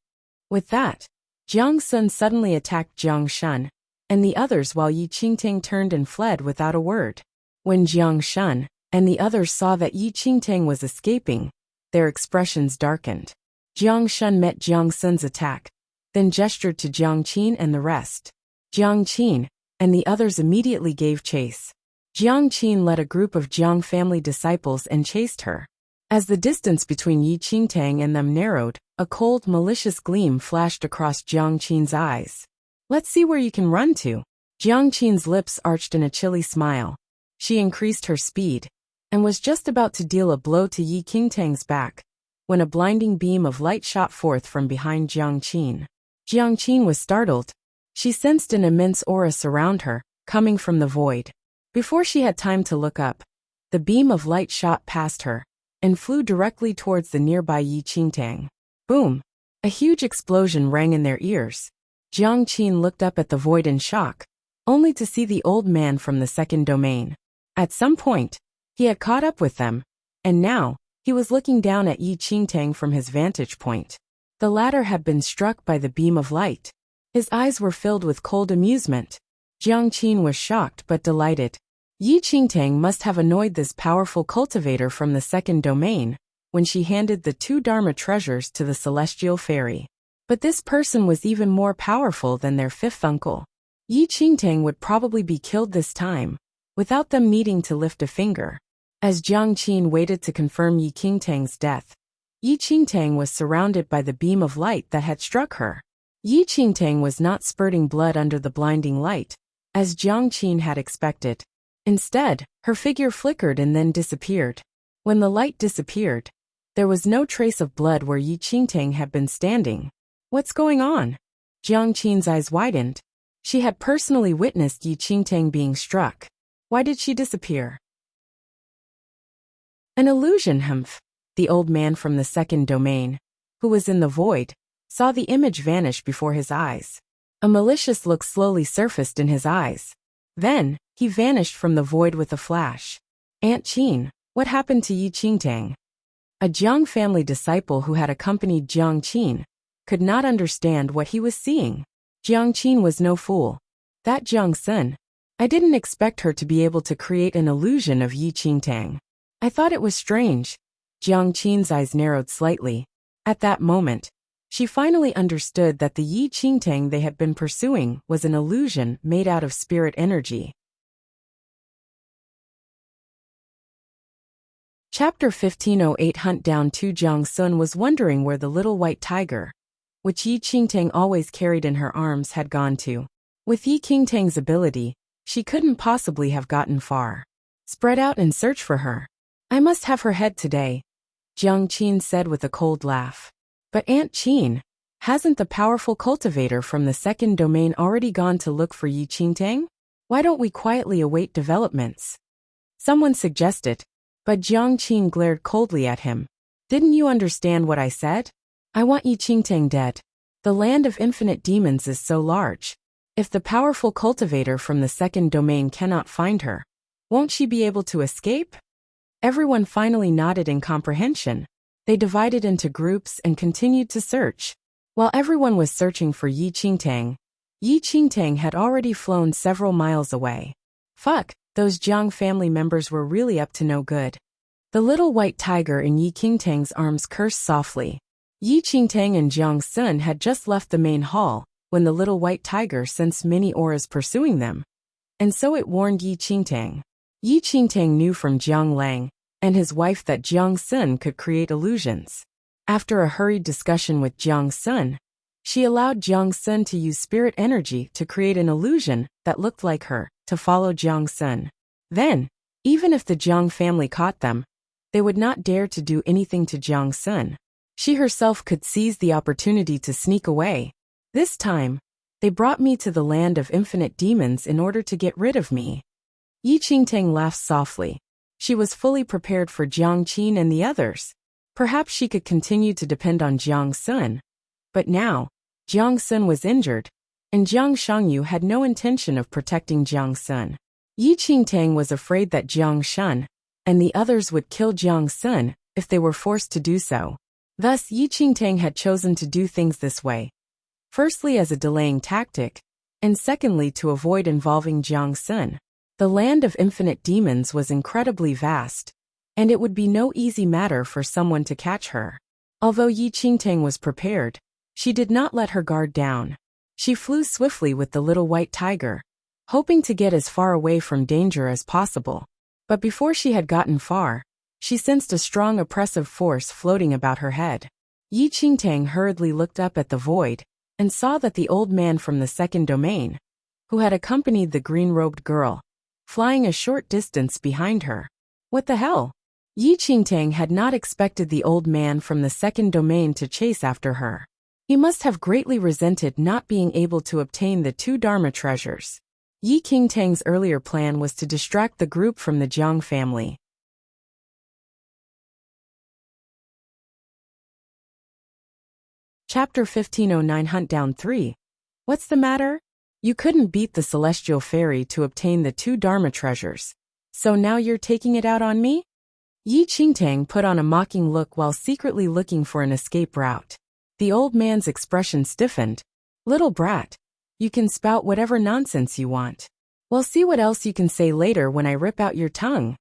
With that, Jiang Sun suddenly attacked Jiang Shun and the others while Yi Qingtang turned and fled without a word. When Jiang Shun and the others saw that Yi Qingtang was escaping, their expressions darkened. Jiang Shun met Jiang Sun's attack, then gestured to Jiang Qin and the rest. Jiang Qin and the others immediately gave chase. Jiang Qin led a group of Jiang family disciples and chased her. As the distance between Yi Qingtang and them narrowed, a cold, malicious gleam flashed across Jiang Qin's eyes. Let's see where you can run to. Jiang Qin's lips arched in a chilly smile. She increased her speed and was just about to deal a blow to Yi Qingtang's back when a blinding beam of light shot forth from behind Jiang Qin. Jiang Qin was startled. She sensed an immense aura surround her, coming from the void. Before she had time to look up, the beam of light shot past her and flew directly towards the nearby Yi Qingtang. Boom! A huge explosion rang in their ears. Jiang Qin looked up at the void in shock, only to see the old man from the second domain. At some point, he had caught up with them, and now, he was looking down at Yi Qingtang from his vantage point. The latter had been struck by the beam of light. His eyes were filled with cold amusement. Jiang Qin was shocked but delighted. Yi Qingtang must have annoyed this powerful cultivator from the second domain when she handed the 2 Dharma treasures to the celestial fairy. But this person was even more powerful than their fifth uncle. Yi Qingtang would probably be killed this time, without them needing to lift a finger. As Jiang Qin waited to confirm Yi Qingtang's death, Yi Qingtang was surrounded by the beam of light that had struck her. Yi Qingtang was not spurting blood under the blinding light, as Jiang Qin had expected. Instead, her figure flickered and then disappeared. When the light disappeared, there was no trace of blood where Yi Qingtang had been standing. What's going on? Jiang Qin's eyes widened. She had personally witnessed Yi Qingtang being struck. Why did she disappear? An illusion, humph. The old man from the second domain, who was in the void, saw the image vanish before his eyes. A malicious look slowly surfaced in his eyes. Then, he vanished from the void with a flash. Aunt Qin, what happened to Yi Qingtang? A Jiang family disciple who had accompanied Jiang Qin could not understand what he was seeing. Jiang Qin was no fool. That Jiang Sun, I didn't expect her to be able to create an illusion of Yi Qingtang. I thought it was strange. Jiang Qin's eyes narrowed slightly. At that moment, she finally understood that the Yi Qingtang they had been pursuing was an illusion made out of spirit energy. Chapter 1508 Hunt Down 2 Jiang Sun was wondering where the little white tiger, which Yi Qingtang always carried in her arms, had gone to. With Yi Qingtang's ability, she couldn't possibly have gotten far. Spread out and search for her. I must have her head today, Jiang Qin said with a cold laugh. But Aunt Qin, hasn't the powerful cultivator from the second domain already gone to look for Yi Qingtang? Why don't we quietly await developments? Someone suggested, but Jiang Qin glared coldly at him. Didn't you understand what I said? I want Yi Qingtang dead. The land of infinite demons is so large. If the powerful cultivator from the second domain cannot find her, won't she be able to escape? Everyone finally nodded in comprehension. They divided into groups and continued to search. While everyone was searching for Yi Qingtang had already flown several miles away. Fuck, those Jiang family members were really up to no good. The little white tiger in Yi Qingtang's arms cursed softly. Yi Qingtang and Jiang Sun had just left the main hall when the little white tiger sensed many auras pursuing them. And so it warned Yi Qingtang. Yi Qingtang knew from Jiang Lang and his wife that Jiang Sun could create illusions. After a hurried discussion with Jiang Sun, she allowed Jiang Sun to use spirit energy to create an illusion that looked like her, to follow Jiang Sun. Then, even if the Jiang family caught them, they would not dare to do anything to Jiang Sun. She herself could seize the opportunity to sneak away. This time, they brought me to the land of infinite demons in order to get rid of me. Yi Qingtang laughed softly. She was fully prepared for Jiang Qin and the others. Perhaps she could continue to depend on Jiang Sun. But now, Jiang Sun was injured, and Jiang Shangyu had no intention of protecting Jiang Sun. Yi Qingtang was afraid that Jiang Shun and the others would kill Jiang Sun if they were forced to do so. Thus, Yi Qingtang had chosen to do things this way. Firstly as a delaying tactic, and secondly to avoid involving Jiang Sun. The land of infinite demons was incredibly vast, and it would be no easy matter for someone to catch her. Although Yi Qingtang was prepared, she did not let her guard down. She flew swiftly with the little white tiger, hoping to get as far away from danger as possible. But before she had gotten far, she sensed a strong oppressive force floating about her head. Yi Qingtang hurriedly looked up at the void, and saw that the old man from the second domain, who had accompanied the green-robed girl, flying a short distance behind her. What the hell? Yi Qingtang had not expected the old man from the second domain to chase after her. He must have greatly resented not being able to obtain the 2 Dharma treasures. Yi Qingtang's earlier plan was to distract the group from the Jiang family. Chapter 1509 Hunt Down 3. What's the matter? You couldn't beat the celestial fairy to obtain the 2 Dharma treasures. So now you're taking it out on me? Yi Qingtang put on a mocking look while secretly looking for an escape route. The old man's expression stiffened. Little brat, you can spout whatever nonsense you want. We'll see what else you can say later when I rip out your tongue,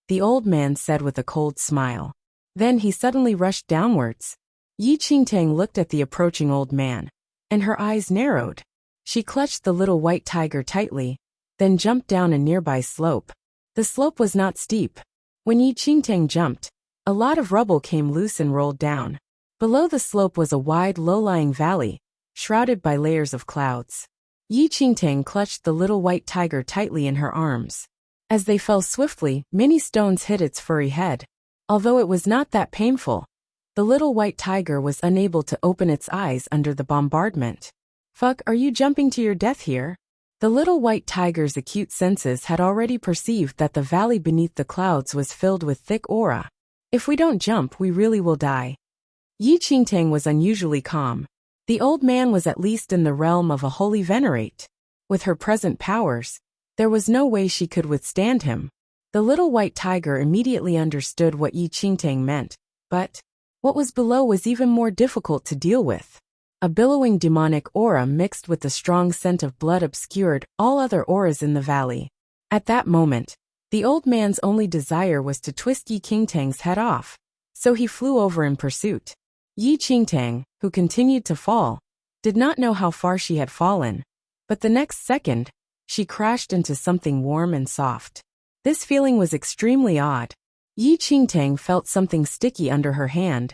the old man said with a cold smile. Then he suddenly rushed downwards. Yi Qingtang looked at the approaching old man, and her eyes narrowed. She clutched the little white tiger tightly, then jumped down a nearby slope. The slope was not steep. When Yi Qingtang jumped, a lot of rubble came loose and rolled down. Below the slope was a wide, low-lying valley, shrouded by layers of clouds. Yi Qingtang clutched the little white tiger tightly in her arms. As they fell swiftly, many stones hit its furry head. Although it was not that painful, the little white tiger was unable to open its eyes under the bombardment. "Fuck, are you jumping to your death here?" The little white tiger's acute senses had already perceived that the valley beneath the clouds was filled with thick aura. "If we don't jump, we really will die." Yi Qingtang was unusually calm. The old man was at least in the realm of a holy venerate. With her present powers, there was no way she could withstand him. The little white tiger immediately understood what Yi Qingtang meant, but what was below was even more difficult to deal with. A billowing demonic aura mixed with the strong scent of blood obscured all other auras in the valley. At that moment, the old man's only desire was to twist Yi Qingtang's head off, so he flew over in pursuit. Yi Qingtang, who continued to fall, did not know how far she had fallen, but the next second, she crashed into something warm and soft. This feeling was extremely odd. Yi Qingtang felt something sticky under her hand,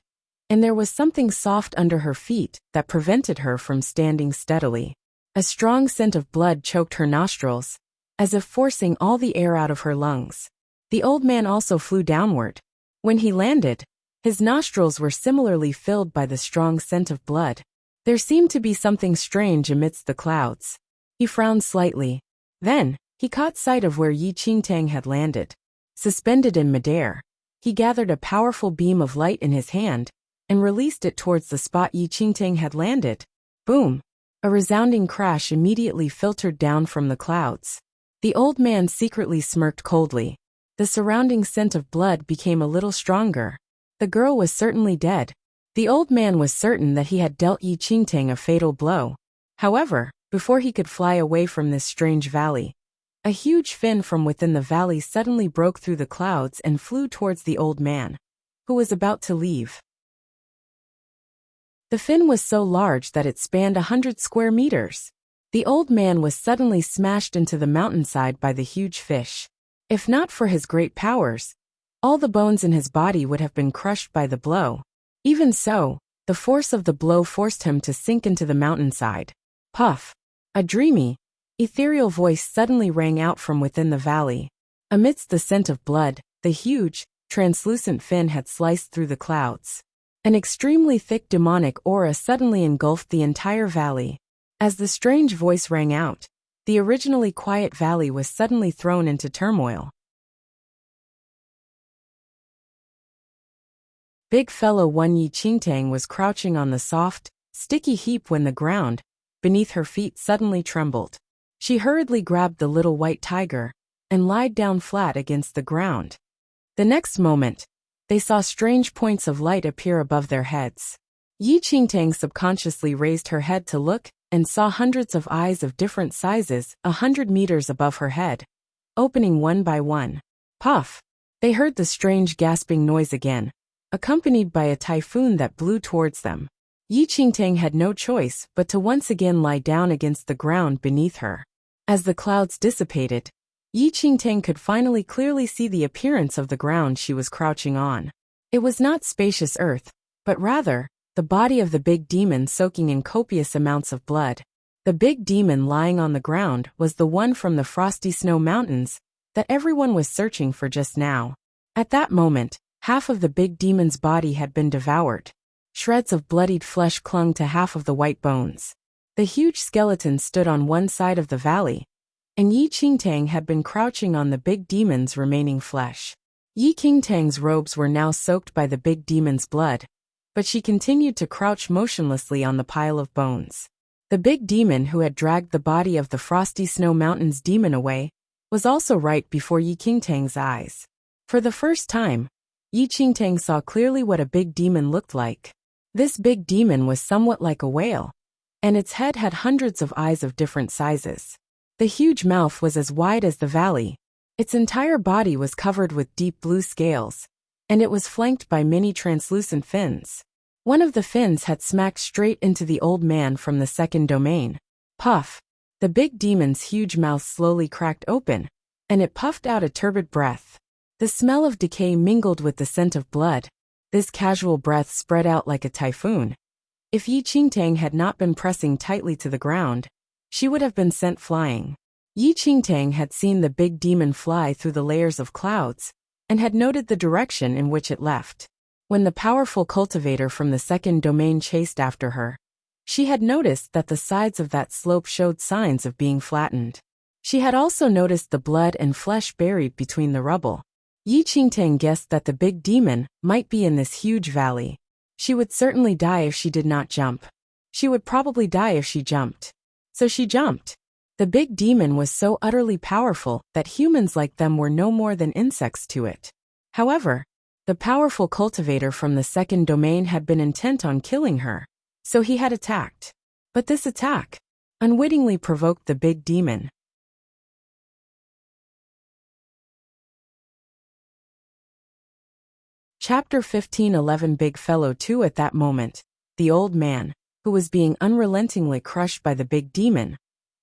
and there was something soft under her feet that prevented her from standing steadily. A strong scent of blood choked her nostrils, as if forcing all the air out of her lungs. The old man also flew downward. When he landed, his nostrils were similarly filled by the strong scent of blood. There seemed to be something strange amidst the clouds. He frowned slightly. Then, he caught sight of where Yi Qingtang had landed. Suspended in midair, he gathered a powerful beam of light in his hand and released it towards the spot Yi Qingtang had landed. Boom! A resounding crash immediately filtered down from the clouds. The old man secretly smirked coldly. The surrounding scent of blood became a little stronger. The girl was certainly dead. The old man was certain that he had dealt Yi Qingtang a fatal blow. However, before he could fly away from this strange valley, a huge fin from within the valley suddenly broke through the clouds and flew towards the old man, who was about to leave. The fin was so large that it spanned 100 square meters. The old man was suddenly smashed into the mountainside by the huge fish. If not for his great powers, all the bones in his body would have been crushed by the blow. Even so, the force of the blow forced him to sink into the mountainside. Puff! A dreamy, ethereal voice suddenly rang out from within the valley. Amidst the scent of blood, the huge, translucent fin had sliced through the clouds. An extremely thick demonic aura suddenly engulfed the entire valley. As the strange voice rang out, the originally quiet valley was suddenly thrown into turmoil. Big fellow One Yi Qingtang was crouching on the soft, sticky heap when the ground, beneath her feet suddenly trembled. She hurriedly grabbed the little white tiger and lied down flat against the ground. The next moment, they saw strange points of light appear above their heads. Yi Qingtang subconsciously raised her head to look and saw hundreds of eyes of different sizes 100 meters above her head, opening one by one. Puff! They heard the strange gasping noise again, accompanied by a typhoon that blew towards them. Yi Qingtang had no choice but to once again lie down against the ground beneath her. As the clouds dissipated, Yi Qingtang could finally clearly see the appearance of the ground she was crouching on. It was not spacious earth, but rather, the body of the big demon soaking in copious amounts of blood. The big demon lying on the ground was the one from the frosty snow mountains that everyone was searching for just now. At that moment, half of the big demon's body had been devoured. Shreds of bloodied flesh clung to half of the white bones. The huge skeleton stood on one side of the valley, and Yi Qingtang had been crouching on the big demon's remaining flesh. Yi Qingtang's robes were now soaked by the big demon's blood, but she continued to crouch motionlessly on the pile of bones. The big demon who had dragged the body of the frosty snow mountain's demon away was also right before Yi Qingtang's eyes. For the first time, Yi Qingtang saw clearly what a big demon looked like. This big demon was somewhat like a whale, and its head had hundreds of eyes of different sizes. The huge mouth was as wide as the valley. Its entire body was covered with deep blue scales, and it was flanked by many translucent fins. One of the fins had smacked straight into the old man from the second domain. Puff! The big demon's huge mouth slowly cracked open, and it puffed out a turbid breath. The smell of decay mingled with the scent of blood. This casual breath spread out like a typhoon. If Yi Qingtang had not been pressing tightly to the ground, she would have been sent flying. Yi Qingtang had seen the big demon fly through the layers of clouds, and had noted the direction in which it left. When the powerful cultivator from the second domain chased after her, she had noticed that the sides of that slope showed signs of being flattened. She had also noticed the blood and flesh buried between the rubble. Yi Qingtang guessed that the big demon might be in this huge valley. She would certainly die if she did not jump. She would probably die if she jumped. So she jumped. The big demon was so utterly powerful that humans like them were no more than insects to it. However, the powerful cultivator from the second domain had been intent on killing her, so he had attacked. But this attack unwittingly provoked the big demon. Chapter 15:11 Big Fellow 2 At that moment, the old man, who was being unrelentingly crushed by the big demon,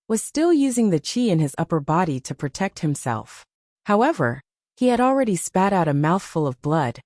was still using the qi in his upper body to protect himself. However, he had already spat out a mouthful of blood.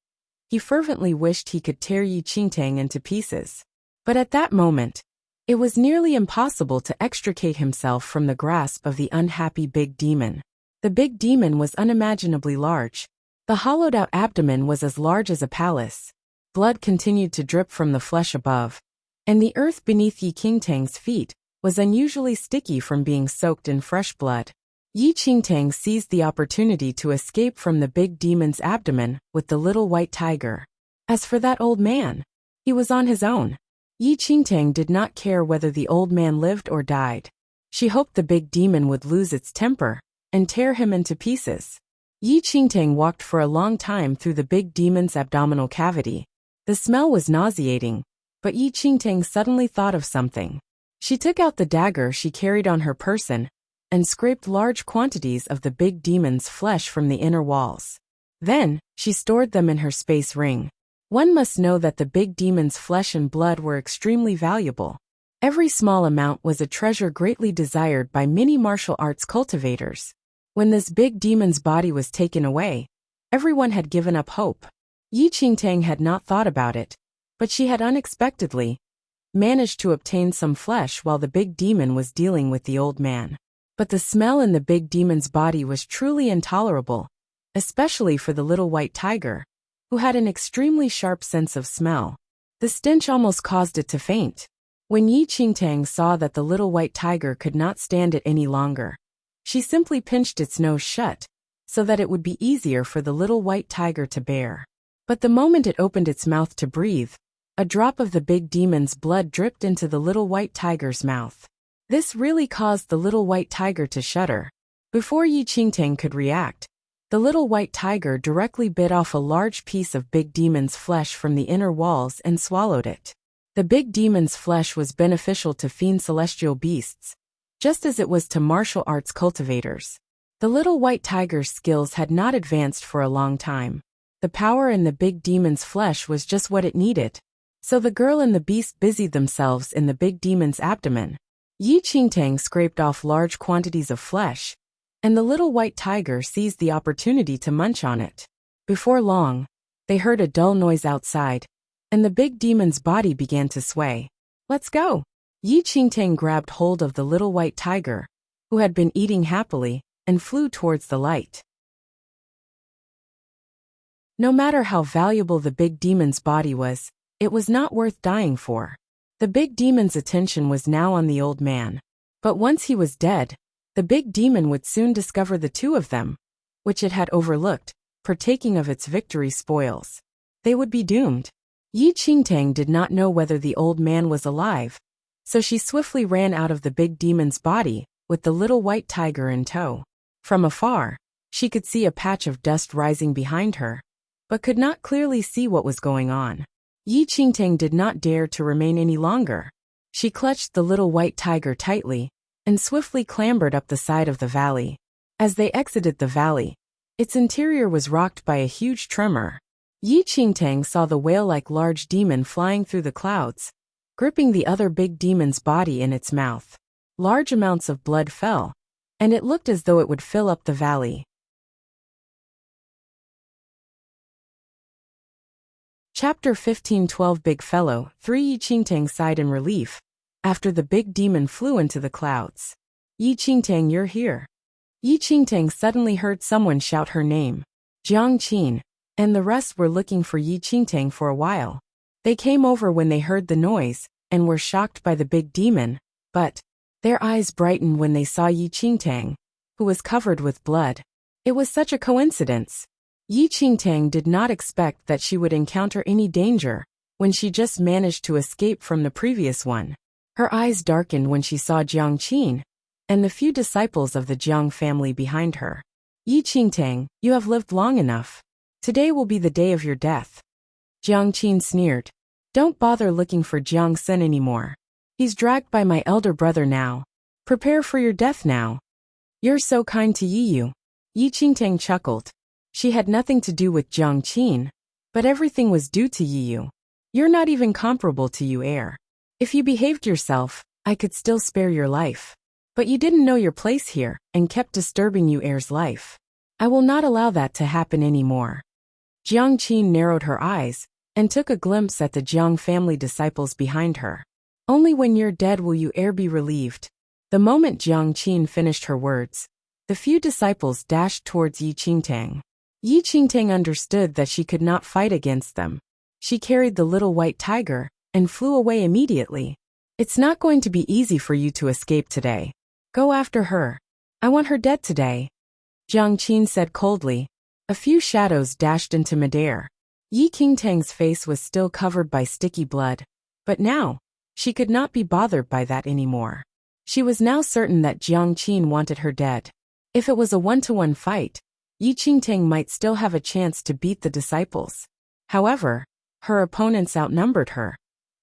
He fervently wished he could tear Yi Qingtang into pieces. But at that moment, it was nearly impossible to extricate himself from the grasp of the unhappy big demon. The big demon was unimaginably large. The hollowed-out abdomen was as large as a palace. Blood continued to drip from the flesh above, and the earth beneath Yi Qingtang's feet was unusually sticky from being soaked in fresh blood. Yi Qingtang seized the opportunity to escape from the big demon's abdomen with the little white tiger. As for that old man, he was on his own. Yi Qingtang did not care whether the old man lived or died. She hoped the big demon would lose its temper and tear him into pieces. Yi Qingtang walked for a long time through the big demon's abdominal cavity. The smell was nauseating, but Yi Qingtang suddenly thought of something. She took out the dagger she carried on her person and scraped large quantities of the big demon's flesh from the inner walls. Then, she stored them in her space ring. One must know that the big demon's flesh and blood were extremely valuable. Every small amount was a treasure greatly desired by many martial arts cultivators. When this big demon's body was taken away, everyone had given up hope. Yi Qingtang had not thought about it, but she had unexpectedly managed to obtain some flesh while the big demon was dealing with the old man. But the smell in the big demon's body was truly intolerable, especially for the little white tiger, who had an extremely sharp sense of smell. The stench almost caused it to faint. When Yi Qingtang saw that the little white tiger could not stand it any longer, she simply pinched its nose shut, so that it would be easier for the little white tiger to bear. But the moment it opened its mouth to breathe, a drop of the big demon's blood dripped into the little white tiger's mouth. This really caused the little white tiger to shudder. Before Yi Qingtang could react, the little white tiger directly bit off a large piece of big demon's flesh from the inner walls and swallowed it. The big demon's flesh was beneficial to fiend celestial beasts, just as it was to martial arts cultivators. The little white tiger's skills had not advanced for a long time. The power in the big demon's flesh was just what it needed. So the girl and the beast busied themselves in the big demon's abdomen. Yi Qingtang scraped off large quantities of flesh, and the little white tiger seized the opportunity to munch on it. Before long, they heard a dull noise outside, and the big demon's body began to sway. "Let's go!" Yi Qingtang grabbed hold of the little white tiger, who had been eating happily, and flew towards the light. No matter how valuable the big demon's body was, it was not worth dying for. The big demon's attention was now on the old man. But once he was dead, the big demon would soon discover the two of them, which it had overlooked, partaking of its victory spoils. They would be doomed. Yi Qingtang did not know whether the old man was alive, so she swiftly ran out of the big demon's body, with the little white tiger in tow. From afar, she could see a patch of dust rising behind her, but could not clearly see what was going on. Yi Qingtang did not dare to remain any longer. She clutched the little white tiger tightly, and swiftly clambered up the side of the valley. As they exited the valley, its interior was rocked by a huge tremor. Yi Qingtang saw the whale-like large demon flying through the clouds, gripping the other big demon's body in its mouth. Large amounts of blood fell, and it looked as though it would fill up the valley. Chapter 15:12 Big Fellow 3 Yi Qingtang sighed in relief after the big demon flew into the clouds. Yi Qingtang, you're here. Yi Qingtang suddenly heard someone shout her name. Jiang Qin, and the rest were looking for Yi Qingtang for a while. They came over when they heard the noise and were shocked by the big demon, but their eyes brightened when they saw Yi Qingtang, who was covered with blood. It was such a coincidence. Yi Qingtang did not expect that she would encounter any danger when she just managed to escape from the previous one. Her eyes darkened when she saw Jiang Qin and the few disciples of the Jiang family behind her. Yi Qingtang, you have lived long enough. Today will be the day of your death. Jiang Qin sneered. Don't bother looking for Jiang Sun anymore. He's dragged by my elder brother now. Prepare for your death now. You're so kind to Yi. Yi Qingtang chuckled. She had nothing to do with Jiang Qin, but everything was due to Yi. You're not even comparable to you, heir. If you behaved yourself, I could still spare your life. But you didn't know your place here and kept disturbing you heir's life. I will not allow that to happen anymore. Jiang Qin narrowed her eyes and took a glimpse at the Jiang family disciples behind her. Only when you're dead will you heir be relieved. The moment Jiang Qin finished her words, the few disciples dashed towards Yi Qingtang. Yi Qingtang understood that she could not fight against them. She carried the little white tiger and flew away immediately. It's not going to be easy for you to escape today. Go after her. I want her dead today. Jiang Qin said coldly. A few shadows dashed into midair. Yi Qingtang's face was still covered by sticky blood, but now, she could not be bothered by that anymore. She was now certain that Jiang Qin wanted her dead. If it was a one-to-one fight, Yi Qingtang might still have a chance to beat the disciples. However, her opponents outnumbered her,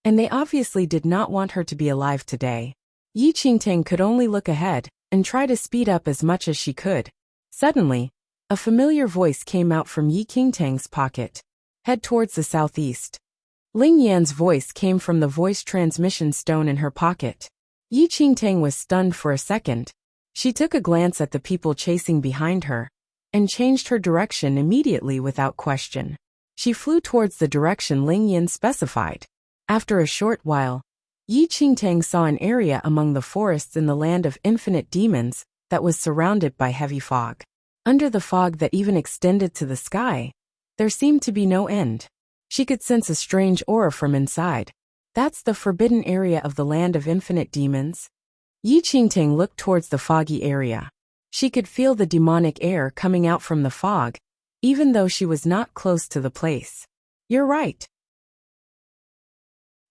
and they obviously did not want her to be alive today. Yi Qingtang could only look ahead and try to speed up as much as she could. Suddenly, a familiar voice came out from Yi Qingtang's pocket. Head towards the southeast. Ling Yan's voice came from the voice transmission stone in her pocket. Yi Qingtang was stunned for a second. She took a glance at the people chasing behind her and changed her direction immediately without question. She flew towards the direction Ling Yan specified. After a short while, Yi Qingtang saw an area among the forests in the land of infinite demons that was surrounded by heavy fog. Under the fog that even extended to the sky, there seemed to be no end. She could sense a strange aura from inside. That's the forbidden area of the land of infinite demons. Yi Qingtang looked towards the foggy area. She could feel the demonic air coming out from the fog, even though she was not close to the place. You're right.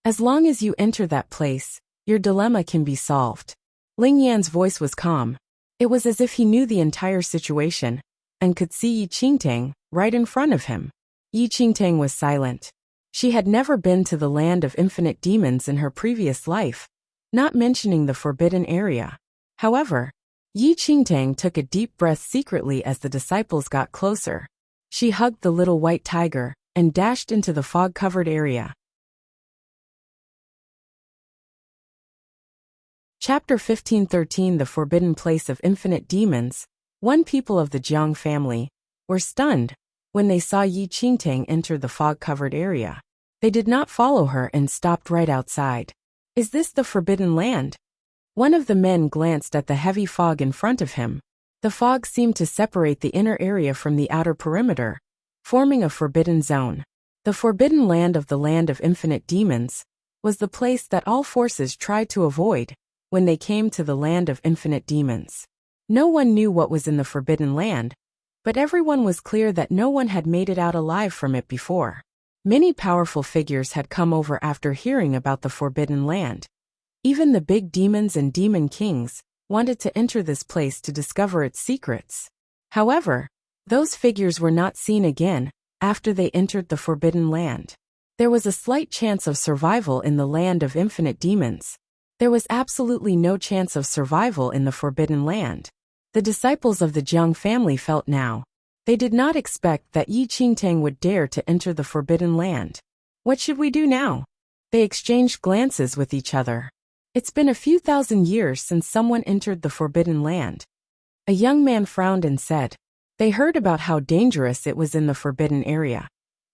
As long as you enter that place, your dilemma can be solved. Ling Yan's voice was calm. It was as if he knew the entire situation and could see Yi Qingtang right in front of him. Yi Qingtang was silent. She had never been to the land of infinite demons in her previous life, not mentioning the forbidden area. However, Yi Qingtang took a deep breath secretly as the disciples got closer. She hugged the little white tiger and dashed into the fog-covered area. Chapter 15:13 The Forbidden Place of Infinite Demons. One people of the Jiang family were stunned when they saw Yi Qingtang enter the fog-covered area. They did not follow her and stopped right outside. Is this the forbidden land? One of the men glanced at the heavy fog in front of him. The fog seemed to separate the inner area from the outer perimeter, forming a forbidden zone. The forbidden land of the land of infinite demons was the place that all forces tried to avoid when they came to the land of infinite demons. No one knew what was in the forbidden land, but everyone was clear that no one had made it out alive from it before. Many powerful figures had come over after hearing about the forbidden land. Even the big demons and demon kings wanted to enter this place to discover its secrets. However, those figures were not seen again after they entered the forbidden land. There was a slight chance of survival in the land of infinite demons. There was absolutely no chance of survival in the forbidden land. The disciples of the Jiang family felt now. They did not expect that Yi Qingtang would dare to enter the forbidden land. What should we do now? They exchanged glances with each other. It's been a few thousand years since someone entered the forbidden land. A young man frowned and said, they heard about how dangerous it was in the forbidden area.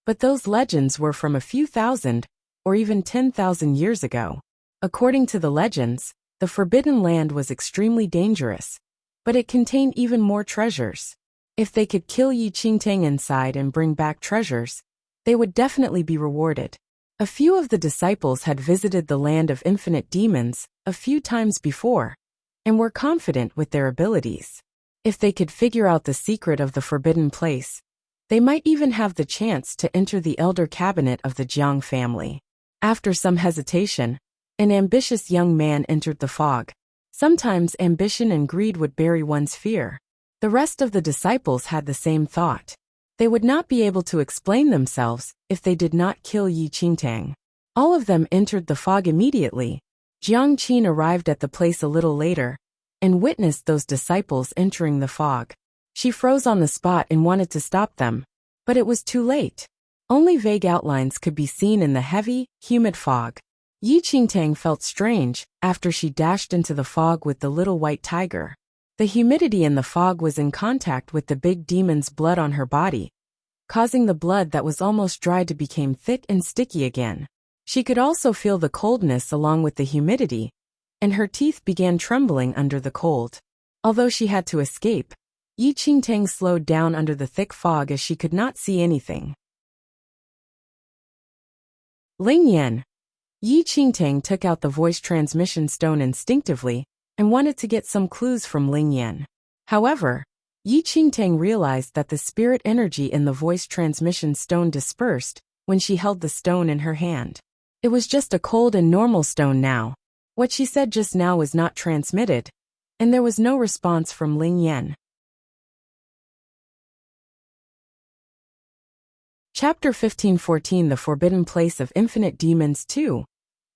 But those legends were from a few thousand, or even 10,000 years ago. According to the legends, the Forbidden Land was extremely dangerous, but it contained even more treasures. If they could kill Yi Qingtang inside and bring back treasures, they would definitely be rewarded. A few of the disciples had visited the land of infinite demons a few times before, and were confident with their abilities. If they could figure out the secret of the forbidden place, they might even have the chance to enter the elder cabinet of the Jiang family. After some hesitation, an ambitious young man entered the fog. Sometimes ambition and greed would bury one's fear. The rest of the disciples had the same thought. They would not be able to explain themselves if they did not kill Yi Qingtang. All of them entered the fog immediately. Jiang Qin arrived at the place a little later and witnessed those disciples entering the fog. She froze on the spot and wanted to stop them, but it was too late. Only vague outlines could be seen in the heavy, humid fog. Yi Qingtang felt strange after she dashed into the fog with the little white tiger. The humidity in the fog was in contact with the big demon's blood on her body, causing the blood that was almost dry to become thick and sticky again. She could also feel the coldness along with the humidity, and her teeth began trembling under the cold. Although she had to escape, Yi Qingtang slowed down under the thick fog as she could not see anything. Ling Yan. Yi Qingtang took out the voice transmission stone instinctively and wanted to get some clues from Ling Yan. However, Yi Qingtang realized that the spirit energy in the voice transmission stone dispersed when she held the stone in her hand. It was just a cold and normal stone now. What she said just now was not transmitted, and there was no response from Ling Yan. Chapter 1514 The Forbidden Place of Infinite Demons 2.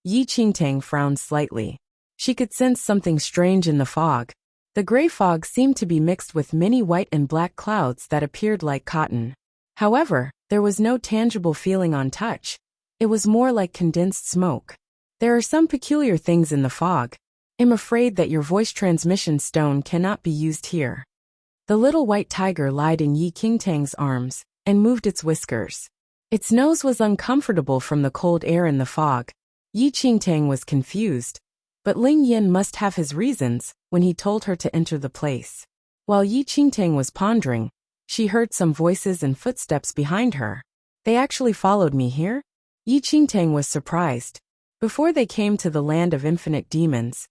Yi Qingtang frowned slightly. She could sense something strange in the fog. The gray fog seemed to be mixed with many white and black clouds that appeared like cotton. However, there was no tangible feeling on touch. It was more like condensed smoke. There are some peculiar things in the fog. I'm afraid that your voice transmission stone cannot be used here. The little white tiger lied in Yi Qingtang's arms and moved its whiskers. Its nose was uncomfortable from the cold air in the fog. Yi Qingtang was confused, but Ling Yan must have his reasons when he told her to enter the place. While Yi Qingtang was pondering, she heard some voices and footsteps behind her. They actually followed me here? Yi Qingtang was surprised. Before they came to the land of infinite demons,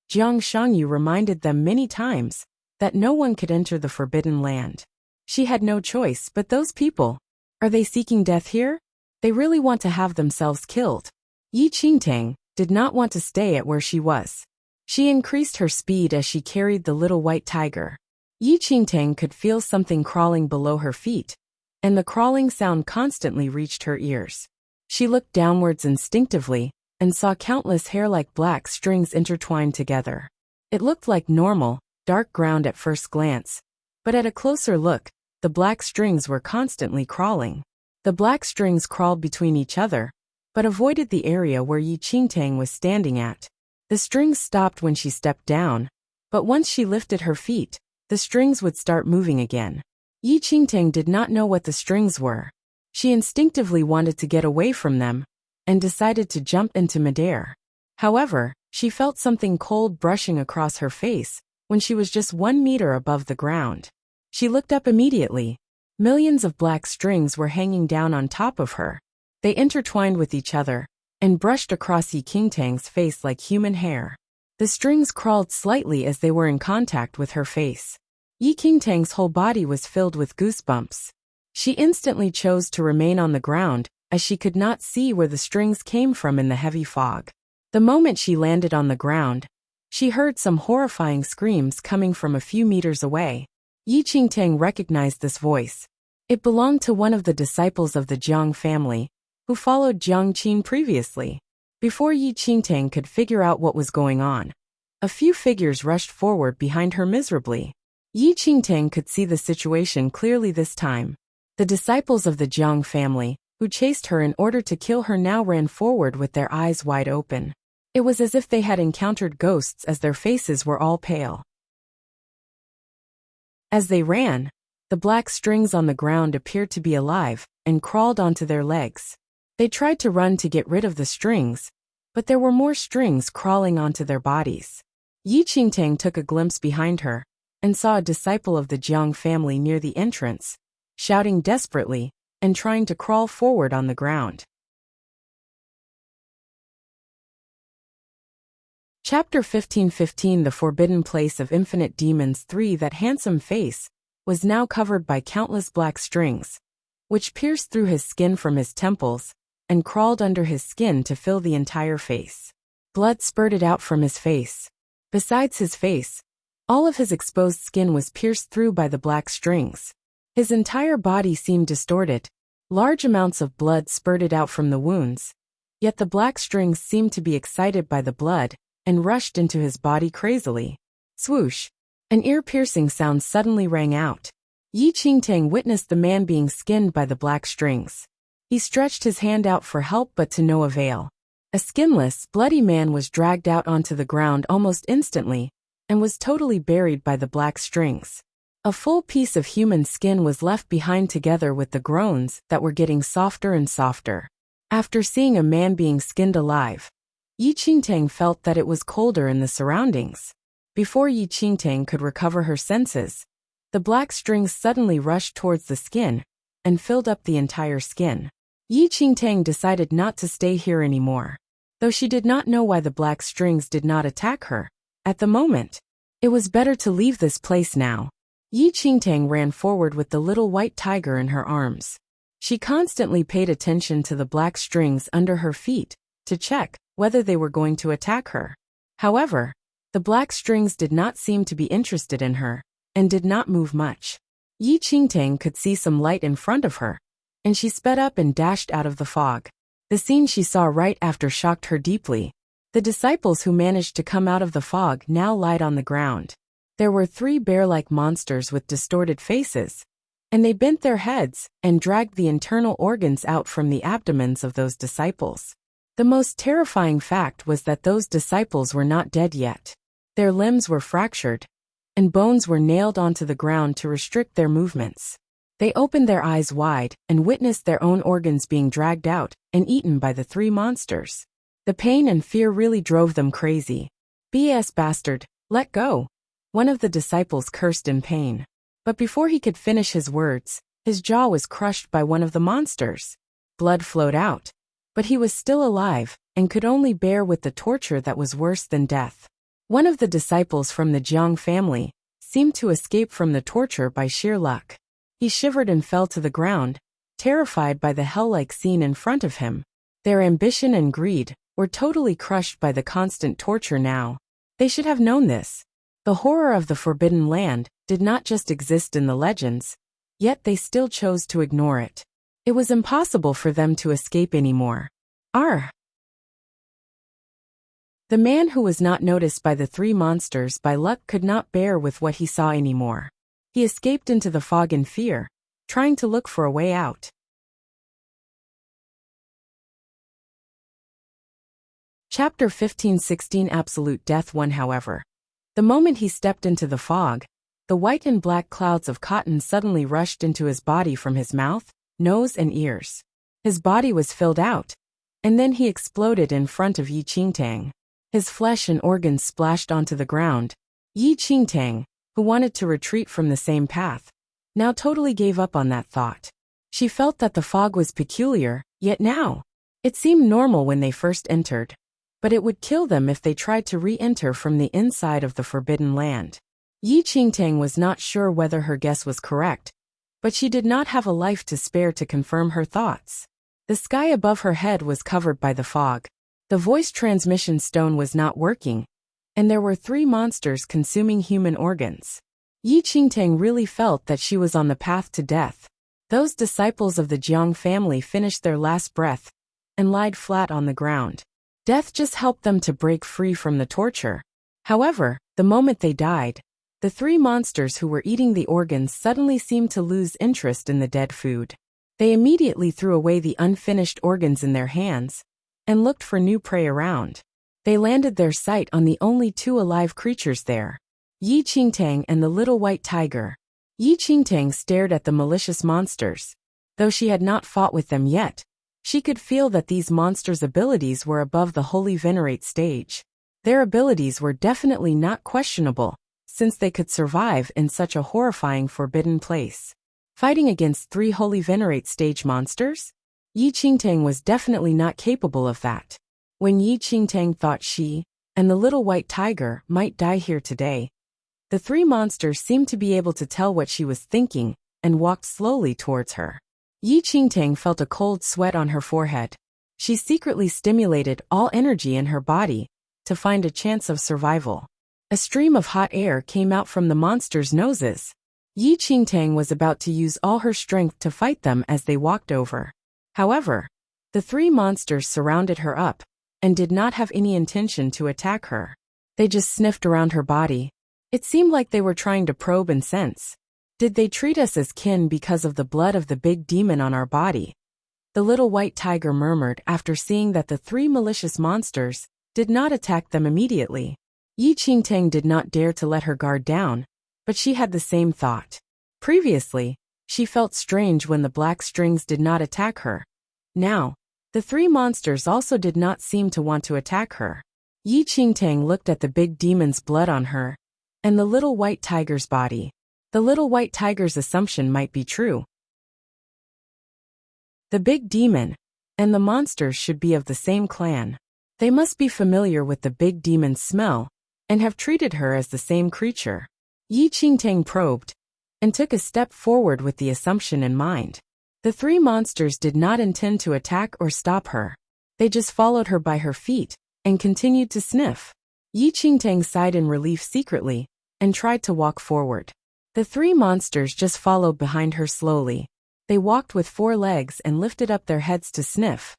Jiang Shangyu reminded them many times that no one could enter the forbidden land. She had no choice, but those people, are they seeking death here? They really want to have themselves killed. Yi Qingtang did not want to stay at where she was. She increased her speed as she carried the little white tiger. Yi Qingtang could feel something crawling below her feet, and the crawling sound constantly reached her ears. She looked downwards instinctively and saw countless hair-like black strings intertwined together. It looked like normal, dark ground at first glance, but at a closer look, the black strings were constantly crawling. The black strings crawled between each other, but avoided the area where Yi Qingtang was standing at. The strings stopped when she stepped down, but once she lifted her feet, the strings would start moving again. Yi Qingtang did not know what the strings were. She instinctively wanted to get away from them, and decided to jump into midair. However, she felt something cold brushing across her face when she was just 1 meter above the ground. She looked up immediately. Millions of black strings were hanging down on top of her. They intertwined with each other and brushed across Yi Qingtang's face like human hair. The strings crawled slightly as they were in contact with her face. Yi Qingtang's whole body was filled with goosebumps. She instantly chose to remain on the ground, as she could not see where the strings came from in the heavy fog. The moment she landed on the ground, she heard some horrifying screams coming from a few meters away. Yi Qingtang recognized this voice. It belonged to one of the disciples of the Jiang family, who followed Jiang Qin previously. Before Yi Qingtang could figure out what was going on, a few figures rushed forward behind her miserably. Yi Qingtang could see the situation clearly this time. The disciples of the Jiang family, who chased her in order to kill her, now ran forward with their eyes wide open. It was as if they had encountered ghosts, as their faces were all pale. As they ran, The black strings on the ground appeared to be alive and crawled onto their legs. They tried to run to get rid of the strings, but there were more strings crawling onto their bodies. Yi Qingtang took a glimpse behind her and saw a disciple of the Jiang family near the entrance, shouting desperately and trying to crawl forward on the ground. Chapter 15:15 The Forbidden Place of Infinite Demons 3 That handsome face was now covered by countless black strings, which pierced through his skin from his temples and crawled under his skin to fill the entire face. Blood spurted out from his face. Besides his face, all of his exposed skin was pierced through by the black strings. His entire body seemed distorted. Large amounts of blood spurted out from the wounds, yet the black strings seemed to be excited by the blood and rushed into his body crazily. Swoosh! An ear-piercing sound suddenly rang out. Yi Qingtang witnessed the man being skinned by the black strings. He stretched his hand out for help but to no avail. A skinless, bloody man was dragged out onto the ground almost instantly and was totally buried by the black strings. A full piece of human skin was left behind together with the groans that were getting softer and softer. After seeing a man being skinned alive, Yi Qingtang felt that it was colder in the surroundings. Before Yi Qingtang could recover her senses, the black strings suddenly rushed towards the skin and filled up the entire skin. Yi Qingtang decided not to stay here anymore. Though she did not know why the black strings did not attack her at the moment, it was better to leave this place now. Yi Qingtang ran forward with the little white tiger in her arms. She constantly paid attention to the black strings under her feet to check whether they were going to attack her. However, the black strings did not seem to be interested in her and did not move much. Yi Qingtang could see some light in front of her, and she sped up and dashed out of the fog. The scene she saw right after shocked her deeply. The disciples who managed to come out of the fog now lied on the ground. There were 3 bear-like monsters with distorted faces, and they bent their heads and dragged the internal organs out from the abdomens of those disciples. The most terrifying fact was that those disciples were not dead yet. Their limbs were fractured, and bones were nailed onto the ground to restrict their movements. They opened their eyes wide and witnessed their own organs being dragged out and eaten by the 3 monsters. The pain and fear really drove them crazy. "BS bastard, let go!" one of the disciples cursed in pain. But before he could finish his words, his jaw was crushed by one of the monsters. Blood flowed out, but he was still alive and could only bear with the torture that was worse than death. One of the disciples from the Jiang family seemed to escape from the torture by sheer luck. He shivered and fell to the ground, terrified by the hell-like scene in front of him. Their ambition and greed were totally crushed by the constant torture now. They should have known this. The horror of the Forbidden Land did not just exist in the legends, yet they still chose to ignore it. It was impossible for them to escape anymore. The man who was not noticed by the 3 monsters by luck could not bear with what he saw anymore. He escaped into the fog in fear, trying to look for a way out. Chapter 15:16 Absolute Death 1 However, the moment he stepped into the fog, the white and black clouds of cotton suddenly rushed into his body from his mouth, nose and ears. His body was filled out, and then he exploded in front of Yi Qingtang. His flesh and organs splashed onto the ground. Yi Qingtang, who wanted to retreat from the same path, now totally gave up on that thought. She felt that the fog was peculiar, yet now, it seemed normal when they first entered, but it would kill them if they tried to re-enter from the inside of the Forbidden Land. Yi Qingtang was not sure whether her guess was correct, but she did not have a life to spare to confirm her thoughts. The sky above her head was covered by the fog. The voice transmission stone was not working, and there were 3 monsters consuming human organs. Yi Qingtang really felt that she was on the path to death. Those disciples of the Jiang family finished their last breath and lied flat on the ground. Death just helped them to break free from the torture. However, the moment they died, the 3 monsters who were eating the organs suddenly seemed to lose interest in the dead food. They immediately threw away the unfinished organs in their hands and looked for new prey around. They landed their sight on the only 2 alive creatures there, Yi Qingtang and the little white tiger. Yi Qingtang stared at the malicious monsters. Though she had not fought with them yet, she could feel that these monsters' abilities were above the Holy Venerate stage. Their abilities were definitely not questionable, since they could survive in such a horrifying forbidden place. Fighting against 3 Holy Venerate stage monsters? Yi Qingtang was definitely not capable of that. When Yi Qingtang thought she and the little white tiger might die here today, the 3 monsters seemed to be able to tell what she was thinking and walked slowly towards her. Yi Qingtang felt a cold sweat on her forehead. She secretly stimulated all energy in her body to find a chance of survival. A stream of hot air came out from the monsters' noses. Yi Qingtang was about to use all her strength to fight them as they walked over. However, the 3 monsters surrounded her up and did not have any intention to attack her. They just sniffed around her body. It seemed like they were trying to probe and sense. Did they treat us as kin because of the blood of the big demon on our body? The little white tiger murmured after seeing that the 3 malicious monsters did not attack them immediately. Yi Qingtang did not dare to let her guard down, but she had the same thought. Previously, she felt strange when the black strings did not attack her. Now, the 3 monsters also did not seem to want to attack her. Yi Qingtang looked at the big demon's blood on her and the little white tiger's body. The little white tiger's assumption might be true. The big demon and the monsters should be of the same clan. They must be familiar with the big demon's smell and have treated her as the same creature. Yi Qingtang probed and took a step forward with the assumption in mind. The 3 monsters did not intend to attack or stop her. They just followed her by her feet and continued to sniff. Yi Qingtang sighed in relief secretly and tried to walk forward. The 3 monsters just followed behind her slowly. They walked with 4 legs and lifted up their heads to sniff.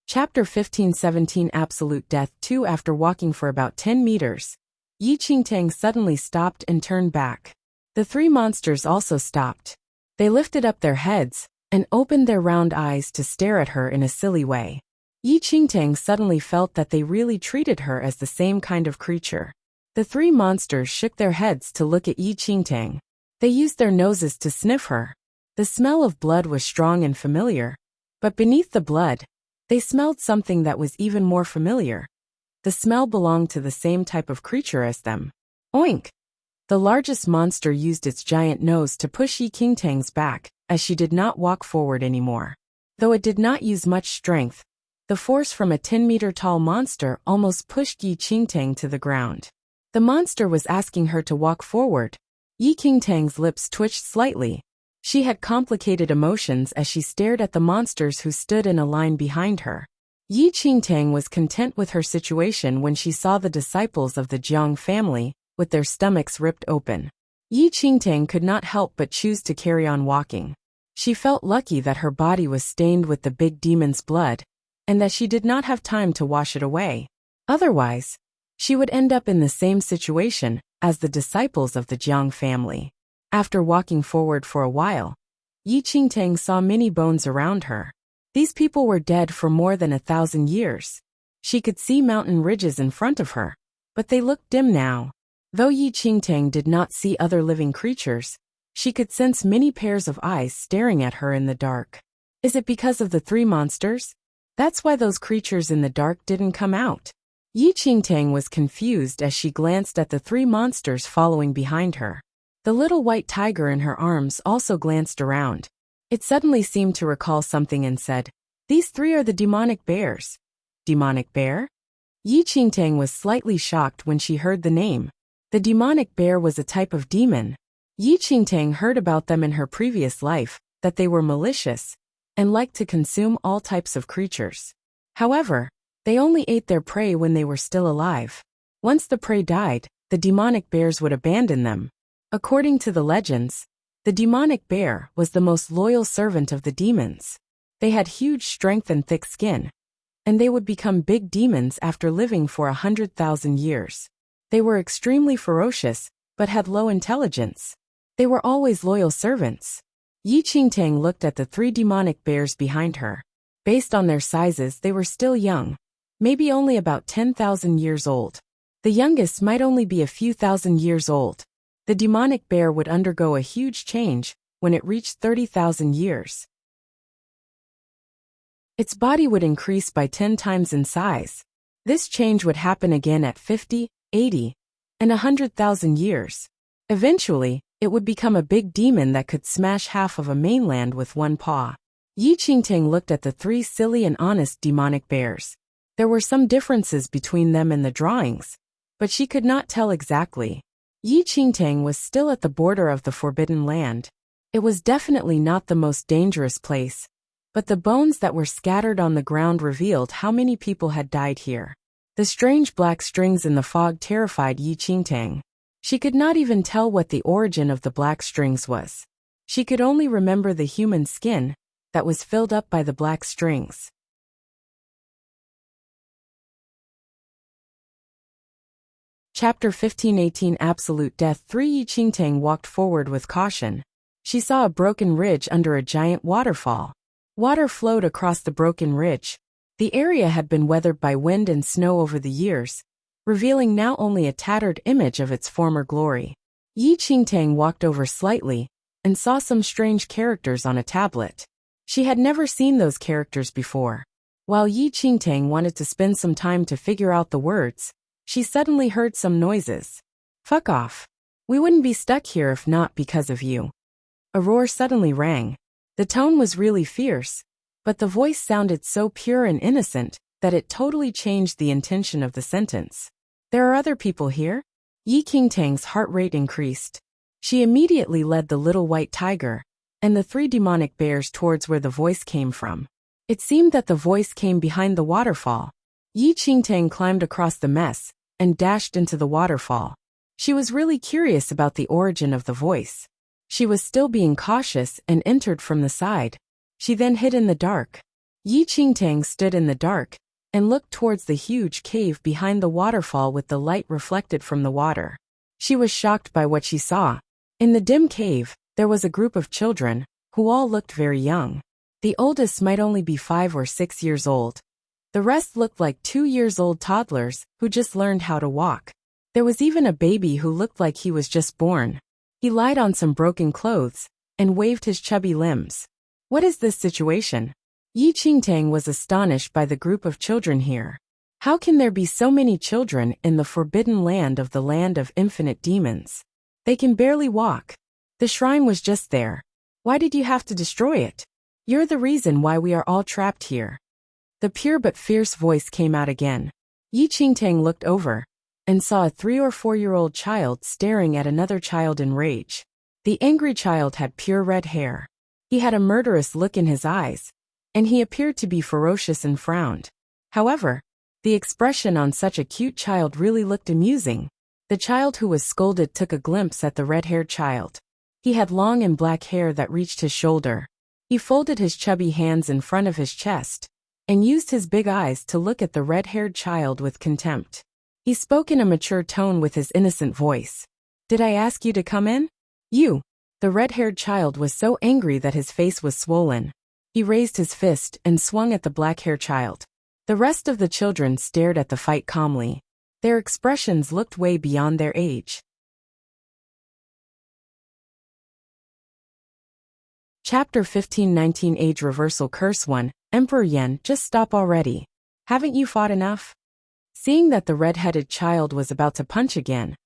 Chapter 15-17 Absolute Death 2. After walking for about 10 meters, Yi Qingtang suddenly stopped and turned back. The 3 monsters also stopped. They lifted up their heads and opened their round eyes to stare at her in a silly way. Yi Qingtang suddenly felt that they really treated her as the same kind of creature. The 3 monsters shook their heads to look at Yi Qingtang. They used their noses to sniff her. The smell of blood was strong and familiar, but beneath the blood, they smelled something that was even more familiar. The smell belonged to the same type of creature as them. Oink! The largest monster used its giant nose to push Yi Qingtang's back, as she did not walk forward anymore. Though it did not use much strength, the force from a 10-meter-tall monster almost pushed Yi Qingtang to the ground. The monster was asking her to walk forward. Yi Qingtang's lips twitched slightly. She had complicated emotions as she stared at the monsters who stood in a line behind her. Yi Qingtang was content with her situation when she saw the disciples of the Jiang family with their stomachs ripped open. Yi Qingtang could not help but choose to carry on walking. She felt lucky that her body was stained with the big demon's blood, and that she did not have time to wash it away. Otherwise, she would end up in the same situation as the disciples of the Jiang family. After walking forward for a while, Yi Qingtang saw many bones around her. These people were dead for more than 1,000 years. She could see mountain ridges in front of her, but they looked dim now. Though Yi Qingtang did not see other living creatures, she could sense many pairs of eyes staring at her in the dark. Is it because of the 3 monsters? That's why those creatures in the dark didn't come out. Yi Qingtang was confused as she glanced at the 3 monsters following behind her. The little white tiger in her arms also glanced around. It suddenly seemed to recall something and said, "These 3 are the demonic bears." Demonic bear? Yi Qingtang was slightly shocked when she heard the name. The demonic bear was a type of demon. Yi Qingtang heard about them in her previous life, that they were malicious and liked to consume all types of creatures. However, they only ate their prey when they were still alive. Once the prey died, the demonic bears would abandon them. According to the legends, the demonic bear was the most loyal servant of the demons. They had huge strength and thick skin, and they would become big demons after living for 100,000 years. They were extremely ferocious, but had low intelligence. They were always loyal servants. Yi Qingtang looked at the 3 demonic bears behind her. Based on their sizes, they were still young, maybe only about 10,000 years old. The youngest might only be a few thousand years old. The demonic bear would undergo a huge change when it reached 30,000 years. Its body would increase by 10 times in size. This change would happen again at 50, 80, and 100,000 years. Eventually, it would become a big demon that could smash half of a mainland with one paw. Yi Qingtang looked at the three silly and honest demonic bears. There were some differences between them and the drawings, but she could not tell exactly. Yi Qingtang was still at the border of the Forbidden Land. It was definitely not the most dangerous place, but the bones that were scattered on the ground revealed how many people had died here. The strange black strings in the fog terrified Yi Qingtang. She could not even tell what the origin of the black strings was. She could only remember the human skin that was filled up by the black strings. Chapter 15:18 Absolute Death 3 Yi Qingtang walked forward with caution. She saw a broken ridge under a giant waterfall. Water flowed across the broken ridge. The area had been weathered by wind and snow over the years, revealing now only a tattered image of its former glory. Yi Qingtang walked over slightly and saw some strange characters on a tablet. She had never seen those characters before. While Yi Qingtang wanted to spend some time to figure out the words, she suddenly heard some noises. "Fuck off. We wouldn't be stuck here if not because of you." A roar suddenly rang. The tone was really fierce, but the voice sounded so pure and innocent that it totally changed the intention of the sentence. "There are other people here?" Yi Qingtang's heart rate increased. She immediately led the little white tiger and the three demonic bears towards where the voice came from. It seemed that the voice came behind the waterfall. Yi Qingtang climbed across the mess and dashed into the waterfall. She was really curious about the origin of the voice. She was still being cautious and entered from the side. She then hid in the dark. Yi Qingtang stood in the dark and looked towards the huge cave behind the waterfall with the light reflected from the water. She was shocked by what she saw. In the dim cave, there was a group of children, who all looked very young. The oldest might only be 5 or 6 years old. The rest looked like 2-year-old toddlers who just learned how to walk. There was even a baby who looked like he was just born. He lied on some broken clothes and waved his chubby limbs. What is this situation? Yi Qingtang was astonished by the group of children here. How can there be so many children in the forbidden land of the land of infinite demons? They can barely walk. The shrine was just there. Why did you have to destroy it? You're the reason why we are all trapped here. The pure but fierce voice came out again. Yi Qingtang looked over and saw a 3 or 4-year-old child staring at another child in rage. The angry child had pure red hair. He had a murderous look in his eyes, and he appeared to be ferocious and frowned. However, the expression on such a cute child really looked amusing. The child who was scolded took a glimpse at the red-haired child. He had long and black hair that reached his shoulder. He folded his chubby hands in front of his chest and used his big eyes to look at the red-haired child with contempt. He spoke in a mature tone with his innocent voice. "Did I ask you to come in? You." The red-haired child was so angry that his face was swollen. He raised his fist and swung at the black-haired child. The rest of the children stared at the fight calmly. Their expressions looked way beyond their age. Chapter 15:19 Age Reversal Curse 1 Emperor Yan, just stop already. Haven't you fought enough? Seeing that the red-headed child was about to punch again,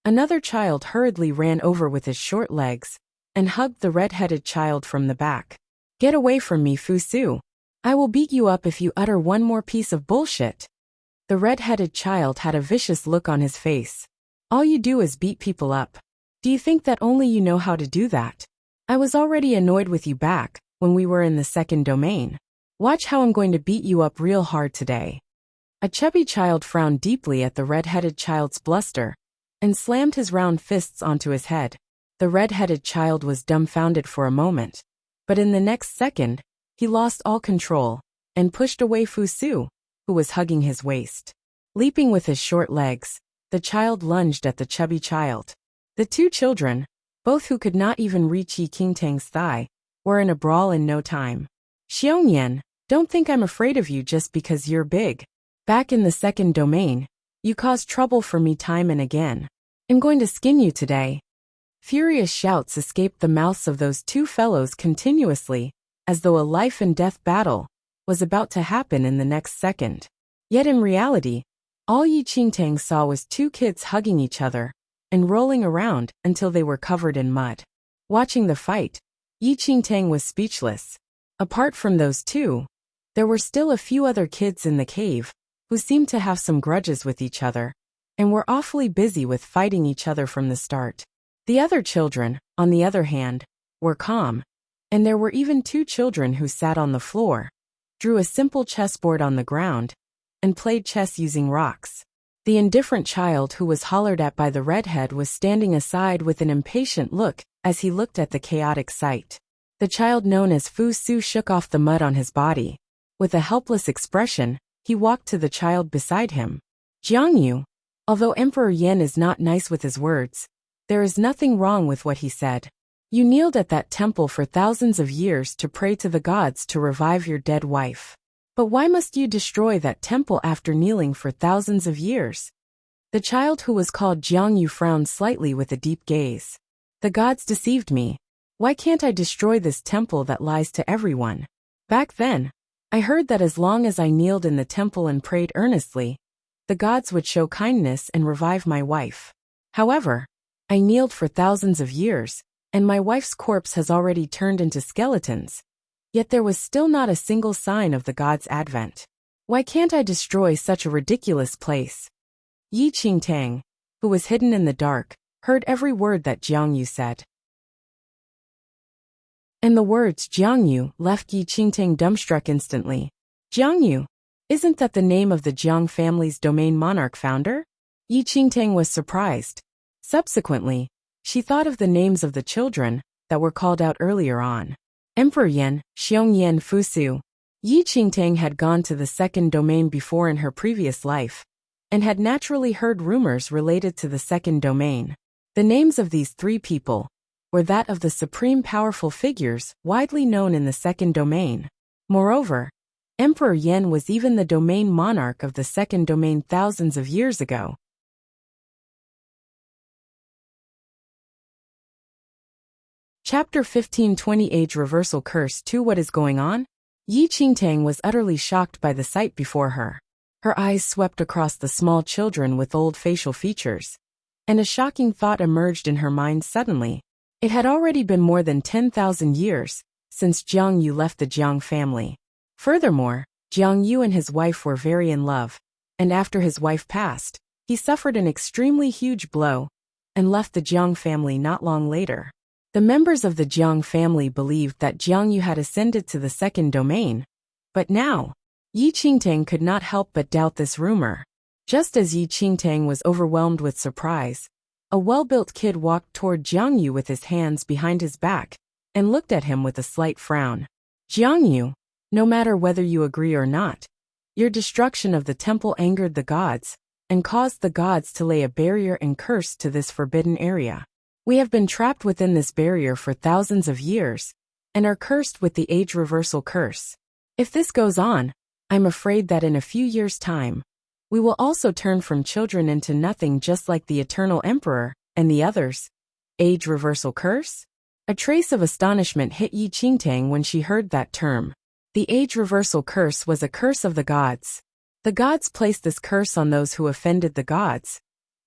another child hurriedly ran over with his short legs and hugged the red-headed child from the back. "Get away from me, Fusu. I will beat you up if you utter one more piece of bullshit." The red-headed child had a vicious look on his face. "All you do is beat people up. Do you think that only you know how to do that? I was already annoyed with you back when we were in the second domain. Watch how I'm going to beat you up real hard today." A chubby child frowned deeply at the red-headed child's bluster and slammed his round fists onto his head. The red-headed child was dumbfounded for a moment, but in the next second, he lost all control and pushed away Fusu, who was hugging his waist. Leaping with his short legs, the child lunged at the chubby child. The two children, both who could not even reach Yi Qingtang's thigh, were in a brawl in no time. "Xiongyan, don't think I'm afraid of you just because you're big." Back in the second domain, You cause trouble for me time and again. I'm going to skin you today." Furious shouts escaped the mouths of those two fellows continuously, as though a life-and-death battle was about to happen in the next second. Yet in reality, all Yi Qingtang saw was two kids hugging each other and rolling around until they were covered in mud. Watching the fight, Yi Qingtang was speechless. Apart from those two, there were still a few other kids in the cave who seemed to have some grudges with each other and were awfully busy with fighting each other from the start. The other children, on the other hand, were calm, and there were even two children who sat on the floor, drew a simple chessboard on the ground, and played chess using rocks. The indifferent child who was hollered at by the redhead was standing aside with an impatient look as he looked at the chaotic sight. The child known as Fu Su shook off the mud on his body. With a helpless expression, he walked to the child beside him. "Jiang Yu, although Emperor Yan is not nice with his words, there is nothing wrong with what he said. You kneeled at that temple for thousands of years to pray to the gods to revive your dead wife. But why must you destroy that temple after kneeling for thousands of years?" The child who was called Jiang Yu frowned slightly with a deep gaze. "The gods deceived me. Why can't I destroy this temple that lies to everyone? Back then, I heard that as long as I kneeled in the temple and prayed earnestly, the gods would show kindness and revive my wife. However, I kneeled for thousands of years, and my wife's corpse has already turned into skeletons. Yet there was still not a single sign of the gods' advent. Why can't I destroy such a ridiculous place?" Yi Qingtang, who was hidden in the dark, heard every word that Jiang Yu said. And the words Jiang Yu left Yi Qingtang dumbstruck instantly. "Jiang Yu, isn't that the name of the Jiang family's domain monarch founder?" Yi Qingtang was surprised. Subsequently, she thought of the names of the children that were called out earlier on. Emperor Yan, Xiong Yan Fusu. Yi Qingtang had gone to the second domain before in her previous life, and had naturally heard rumors related to the second domain. The names of these three people were that of the supreme powerful figures widely known in the second domain. Moreover, Emperor Yan was even the domain monarch of the second domain thousands of years ago. Chapter 15:20 Age Reversal Curse 2 What is going on? Yi Qingtang was utterly shocked by the sight before her. Her eyes swept across the small children with old facial features, and a shocking thought emerged in her mind suddenly. It had already been more than 10,000 years since Jiang Yu left the Jiang family. Furthermore, Jiang Yu and his wife were very in love, and after his wife passed, he suffered an extremely huge blow and left the Jiang family not long later. The members of the Jiang family believed that Jiang Yu had ascended to the second domain, but now, Yi Qingtang could not help but doubt this rumor. Just as Yi Qingtang was overwhelmed with surprise, a well-built kid walked toward Jiang Yu with his hands behind his back and looked at him with a slight frown. "Jiang Yu, no matter whether you agree or not, your destruction of the temple angered the gods and caused the gods to lay a barrier and curse to this forbidden area. We have been trapped within this barrier for thousands of years and are cursed with the age reversal curse. If this goes on, I'm afraid that in a few years' time, we will also turn from children into nothing, just like the Eternal Emperor and the others." Age reversal curse? A trace of astonishment hit Yi Qingtang when she heard that term. The age reversal curse was a curse of the gods. The gods placed this curse on those who offended the gods,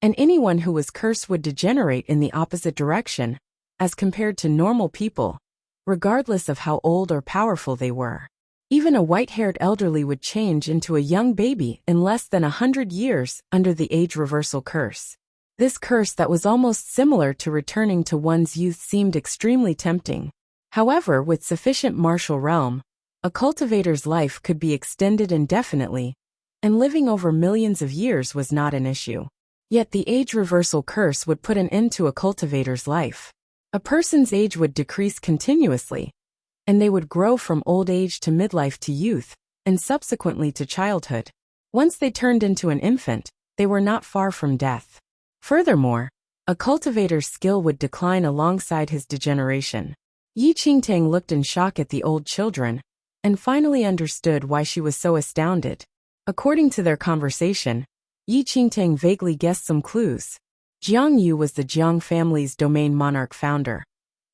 and anyone who was cursed would degenerate in the opposite direction, as compared to normal people, regardless of how old or powerful they were. Even a white-haired elderly would change into a young baby in less than 100 years under the age reversal curse. This curse that was almost similar to returning to one's youth seemed extremely tempting. However, with sufficient martial realm, a cultivator's life could be extended indefinitely, and living over millions of years was not an issue. Yet the age reversal curse would put an end to a cultivator's life. A person's age would decrease continuously, and they would grow from old age to midlife to youth, and subsequently to childhood. Once they turned into an infant, they were not far from death. Furthermore, a cultivator's skill would decline alongside his degeneration. Yi Qingtang looked in shock at the old children, and finally understood why she was so astounded. According to their conversation, Yi Qingtang vaguely guessed some clues. Jiang Yu was the Jiang family's domain monarch founder.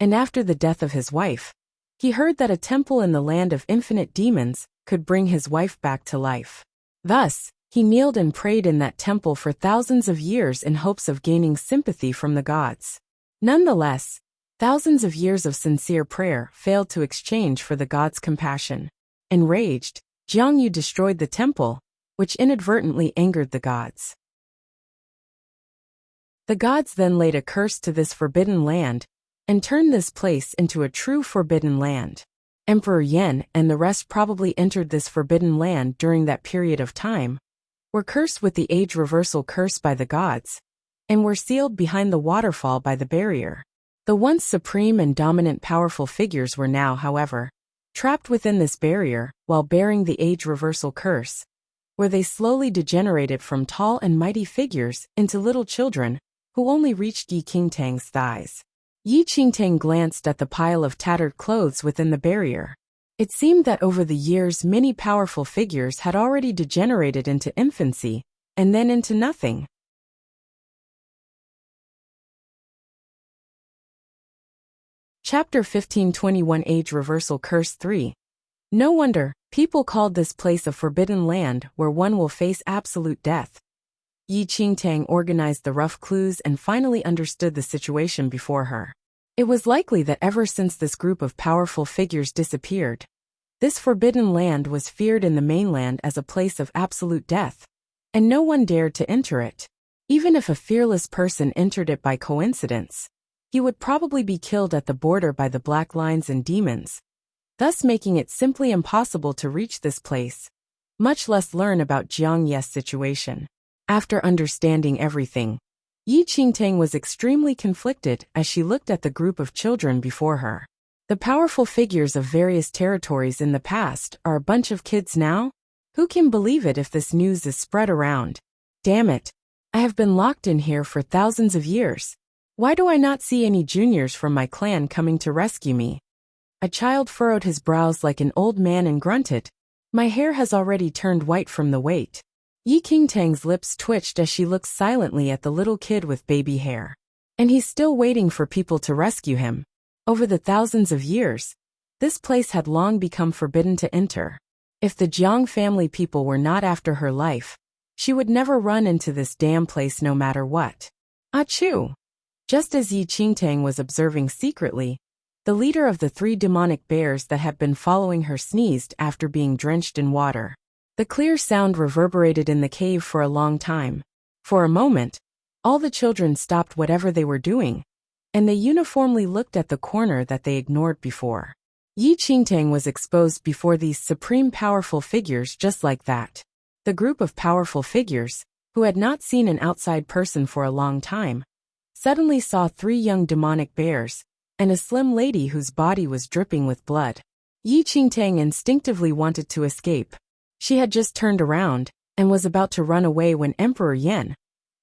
And after the death of his wife, he heard that a temple in the land of infinite demons could bring his wife back to life. Thus, he kneeled and prayed in that temple for thousands of years in hopes of gaining sympathy from the gods. Nonetheless, thousands of years of sincere prayer failed to exchange for the gods' compassion. Enraged, Jiang Yu destroyed the temple, which inadvertently angered the gods. The gods then laid a curse to this forbidden land and turned this place into a true forbidden land. Emperor Yan and the rest probably entered this forbidden land during that period of time, were cursed with the age reversal curse by the gods, and were sealed behind the waterfall by the barrier. The once supreme and dominant powerful figures were now, however, trapped within this barrier while bearing the age reversal curse, where they slowly degenerated from tall and mighty figures into little children who only reached Yi Qingtang's thighs. Yi Qingtang glanced at the pile of tattered clothes within the barrier. It seemed that over the years many powerful figures had already degenerated into infancy, and then into nothing. Chapter 1521 Age Reversal Curse 3. No wonder, people called this place a forbidden land where one will face absolute death. Yi Qingtang organized the rough clues and finally understood the situation before her. It was likely that ever since this group of powerful figures disappeared, this forbidden land was feared in the mainland as a place of absolute death, and no one dared to enter it. Even if a fearless person entered it by coincidence, he would probably be killed at the border by the black lines and demons, thus making it simply impossible to reach this place, much less learn about Jiang Ye's situation. After understanding everything, Yi Qingtang was extremely conflicted as she looked at the group of children before her. The powerful figures of various territories in the past are a bunch of kids now? Who can believe it if this news is spread around? Damn it! I have been locked in here for thousands of years. Why do I not see any juniors from my clan coming to rescue me? A child furrowed his brows like an old man and grunted, "My hair has already turned white from the weight." Yi Qingtang's lips twitched as she looked silently at the little kid with baby hair. And he's still waiting for people to rescue him. Over the thousands of years, this place had long become forbidden to enter. If the Jiang family people were not after her life, she would never run into this damn place no matter what. Achoo! Just as Yi Qingtang was observing secretly, the leader of the 3 demonic bears that had been following her sneezed after being drenched in water. The clear sound reverberated in the cave for a long time. For a moment, all the children stopped whatever they were doing, and they uniformly looked at the corner that they ignored before. Yi Qingtang was exposed before these supreme powerful figures just like that. The group of powerful figures, who had not seen an outside person for a long time, suddenly saw 3 young demonic bears, and a slim lady whose body was dripping with blood. Yi Qingtang instinctively wanted to escape. She had just turned around and was about to run away when Emperor Yan,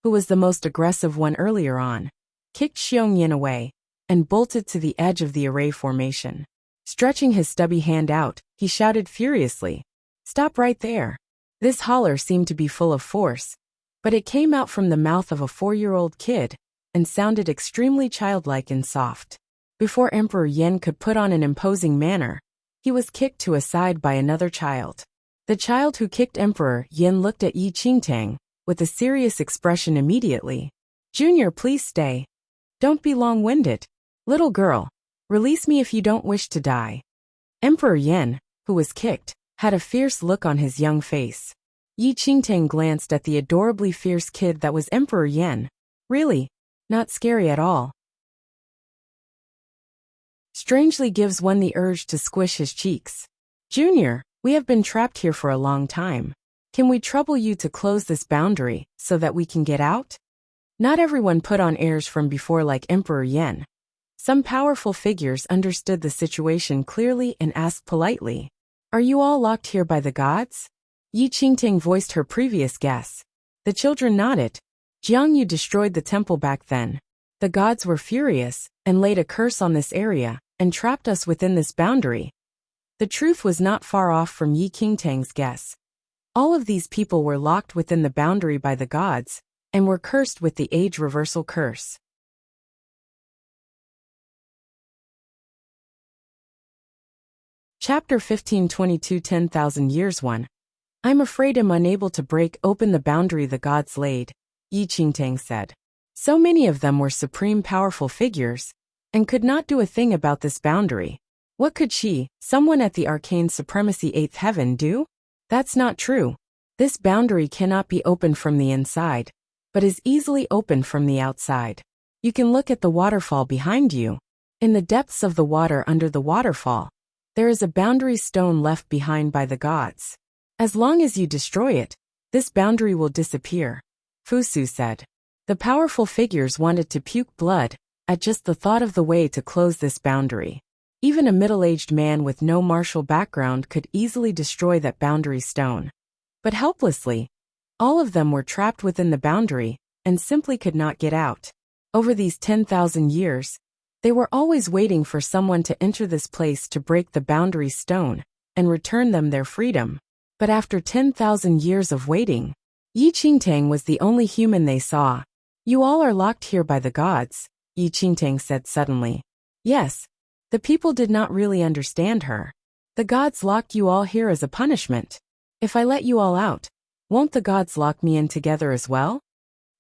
who was the most aggressive one earlier on, kicked Xiongyin away and bolted to the edge of the array formation. Stretching his stubby hand out, he shouted furiously, "Stop right there!" This holler seemed to be full of force, but it came out from the mouth of a 4-year-old kid and sounded extremely childlike and soft. Before Emperor Yan could put on an imposing manner, he was kicked to a side by another child. The child who kicked Emperor Yan looked at Yi Qingtang with a serious expression immediately. "Junior, please stay. Don't be long-winded. Little girl, release me if you don't wish to die." Emperor Yan, who was kicked, had a fierce look on his young face. Yi Qingtang glanced at the adorably fierce kid that was Emperor Yan. Really, not scary at all. Strangely gives one the urge to squish his cheeks. "Junior, we have been trapped here for a long time. Can we trouble you to close this boundary so that we can get out?" Not everyone put on airs from before like Emperor Yan. Some powerful figures understood the situation clearly and asked politely, "Are you all locked here by the gods?" Yi Qingtang voiced her previous guess. The children nodded. Jiang Yu destroyed the temple back then. The gods were furious and laid a curse on this area and trapped us within this boundary. The truth was not far off from Yi Qingtang's guess. All of these people were locked within the boundary by the gods, and were cursed with the age reversal curse. Chapter 1522 10,000 Years 1. I'm afraid I'm unable to break open the boundary the gods laid, Yi Qingtang said. So many of them were supreme powerful figures, and could not do a thing about this boundary. What could she, someone at the arcane supremacy 8th heaven, do? That's not true. This boundary cannot be opened from the inside, but is easily opened from the outside. You can look at the waterfall behind you. In the depths of the water under the waterfall, there is a boundary stone left behind by the gods. As long as you destroy it, this boundary will disappear, Fusu said. The powerful figures wanted to puke blood at just the thought of the way to close this boundary. Even a middle-aged man with no martial background could easily destroy that boundary stone. But helplessly, all of them were trapped within the boundary and simply could not get out. Over these 10,000 years, they were always waiting for someone to enter this place to break the boundary stone and return them their freedom. But after 10,000 years of waiting, Yi Qingtang was the only human they saw. You all are locked here by the gods, Yi Qingtang said suddenly. Yes. The people did not really understand her. The gods locked you all here as a punishment. If I let you all out, won't the gods lock me in together as well?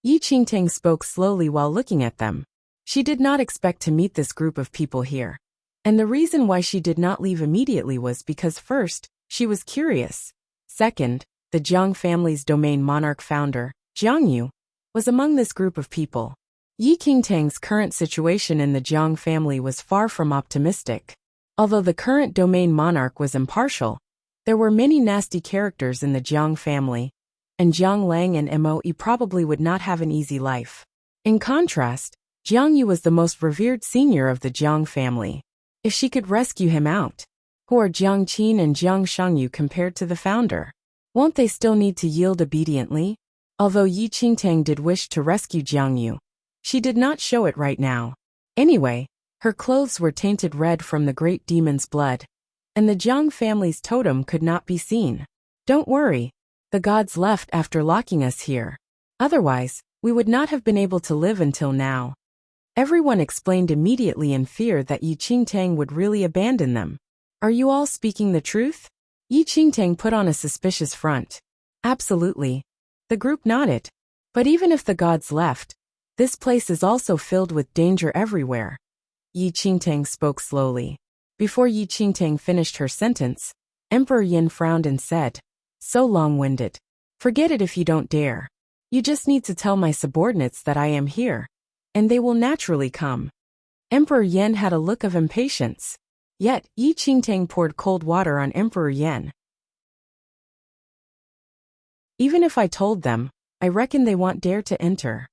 Yi Qingtang spoke slowly while looking at them. She did not expect to meet this group of people here. And the reason why she did not leave immediately was because first, she was curious. Second, the Jiang family's domain monarch founder, Jiang Yu, was among this group of people. Yi Qingtang's current situation in the Jiang family was far from optimistic. Although the current domain monarch was impartial, there were many nasty characters in the Jiang family, and Jiang Lang and Mo probably would not have an easy life. In contrast, Jiang Yu was the most revered senior of the Jiang family. If she could rescue him out, who are Jiang Qin and Jiang Shangyu compared to the founder? Won't they still need to yield obediently? Although Yi Qingtang did wish to rescue Jiang Yu, she did not show it right now. Anyway, her clothes were tainted red from the great demon's blood, and the Jiang family's totem could not be seen. Don't worry, the gods left after locking us here. Otherwise, we would not have been able to live until now. Everyone explained immediately in fear that Yi Qingtang would really abandon them. Are you all speaking the truth? Yi Qingtang put on a suspicious front. Absolutely. The group nodded. But even if the gods left, this place is also filled with danger everywhere. Yi Qingtang spoke slowly. Before Yi Qingtang finished her sentence, Emperor Yin frowned and said, so long-winded. Forget it if you don't dare. You just need to tell my subordinates that I am here, and they will naturally come. Emperor Yin had a look of impatience. Yet, Yi Qingtang poured cold water on Emperor Yin. Even if I told them, I reckon they won't dare to enter.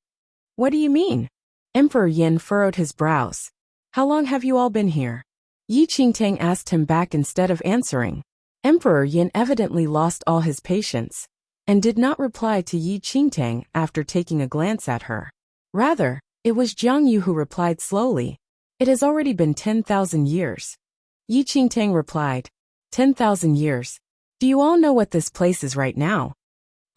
What do you mean? Emperor Yin furrowed his brows. How long have you all been here? Yi Qingtang asked him back instead of answering. Emperor Yin evidently lost all his patience, and did not reply to Yi Qingtang after taking a glance at her. Rather, it was Jiang Yu who replied slowly. It has already been 10,000 years. Yi Qingtang replied, 10,000 years. Do you all know what this place is right now?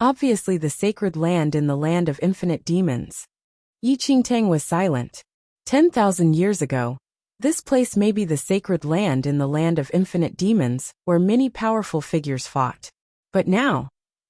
Obviously the sacred land in the land of infinite demons. Yi Qingtang was silent. 10,000 years ago, this place may be the sacred land in the land of infinite demons, where many powerful figures fought. But now,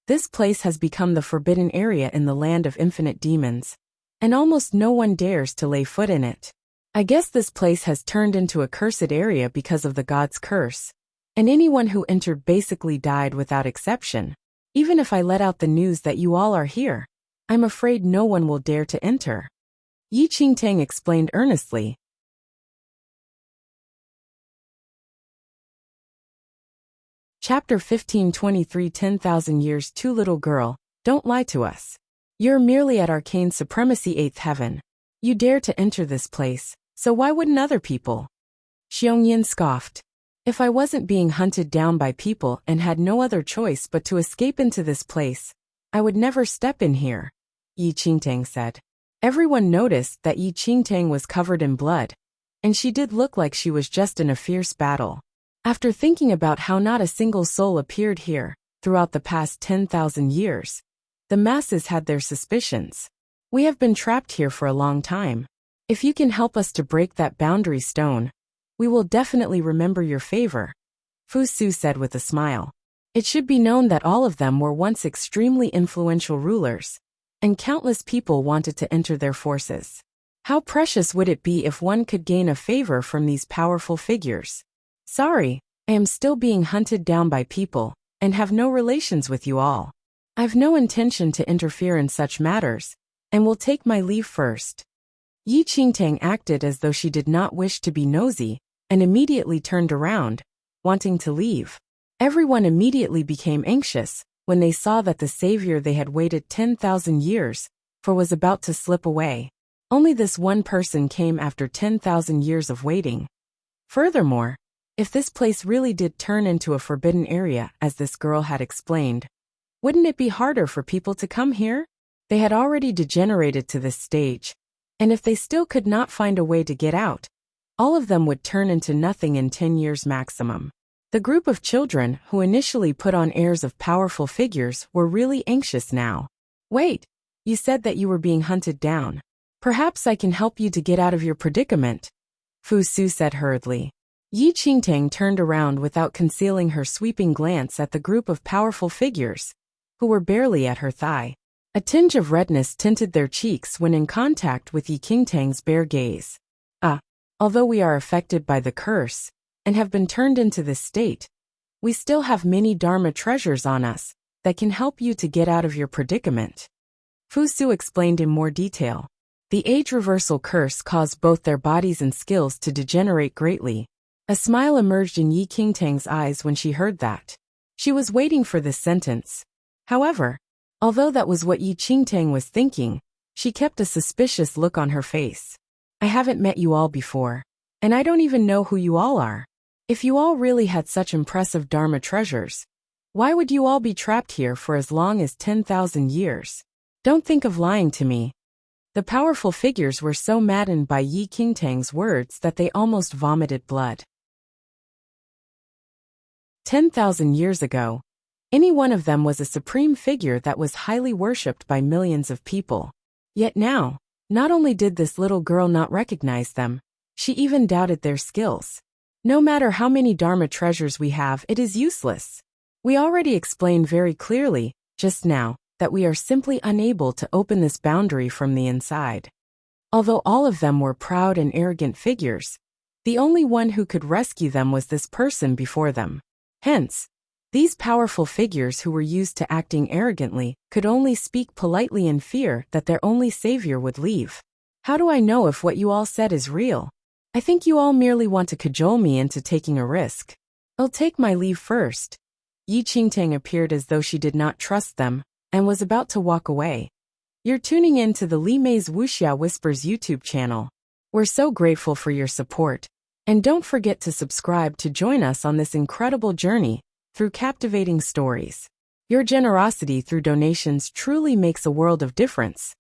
this place has become the forbidden area in the land of infinite demons, and almost no one dares to lay foot in it. I guess this place has turned into a cursed area because of the god's curse, and anyone who entered basically died without exception. Even if I let out the news that you all are here, I'm afraid no one will dare to enter. Yi Qingtang explained earnestly. Chapter 1523 10,000 Years Too Little Girl, don't lie to us. You're merely at arcane supremacy 8th heaven. You dare to enter this place, so why wouldn't other people? Xiongyin scoffed. If I wasn't being hunted down by people and had no other choice but to escape into this place, I would never step in here, Yi Qingtang said. Everyone noticed that Yi Qingtang was covered in blood, and she did look like she was just in a fierce battle. After thinking about how not a single soul appeared here, throughout the past 10,000 years, the masses had their suspicions. We have been trapped here for a long time. If you can help us to break that boundary stone, we will definitely remember your favor, Fu Su said with a smile. It should be known that all of them were once extremely influential rulers, and countless people wanted to enter their forces. How precious would it be if one could gain a favor from these powerful figures? Sorry, I am still being hunted down by people, and have no relations with you all. I've no intention to interfere in such matters, and will take my leave first. Yi Qingtang acted as though she did not wish to be nosy, and immediately turned around, wanting to leave. Everyone immediately became anxious when they saw that the savior they had waited 10,000 years for was about to slip away. Only this one person came after 10,000 years of waiting. Furthermore, if this place really did turn into a forbidden area, as this girl had explained, wouldn't it be harder for people to come here? They had already degenerated to this stage, and if they still could not find a way to get out, all of them would turn into nothing in 10 years maximum. The group of children who initially put on airs of powerful figures were really anxious now. Wait, you said that you were being hunted down. Perhaps I can help you to get out of your predicament, Fu Su said hurriedly. Yi Qingtang turned around without concealing her sweeping glance at the group of powerful figures, who were barely at her thigh. A tinge of redness tinted their cheeks when in contact with Yi Qingtang's bare gaze. Although we are affected by the curse, and have been turned into this state, we still have many Dharma treasures on us that can help you to get out of your predicament. Fu Su explained in more detail. The age reversal curse caused both their bodies and skills to degenerate greatly. A smile emerged in Yi Qingtang's eyes when she heard that. She was waiting for this sentence. However, although that was what Yi Qingtang was thinking, she kept a suspicious look on her face. I haven't met you all before, and I don't even know who you all are. If you all really had such impressive Dharma treasures, why would you all be trapped here for as long as 10,000 years? Don't think of lying to me. The powerful figures were so maddened by Yi Qingtang's words that they almost vomited blood. 10,000 years ago, any one of them was a supreme figure that was highly worshipped by millions of people. Yet now, not only did this little girl not recognize them, she even doubted their skills. No matter how many Dharma treasures we have, it is useless. We already explained very clearly, just now, that we are simply unable to open this boundary from the inside. Although all of them were proud and arrogant figures, the only one who could rescue them was this person before them. Hence, these powerful figures who were used to acting arrogantly could only speak politely in fear that their only savior would leave. How do I know if what you all said is real? I think you all merely want to cajole me into taking a risk. I'll take my leave first. Yi Qingtang appeared as though she did not trust them, and was about to walk away. You're tuning in to the Li Mei's Wuxia Whispers YouTube channel. We're so grateful for your support. And don't forget to subscribe to join us on this incredible journey through captivating stories. Your generosity through donations truly makes a world of difference,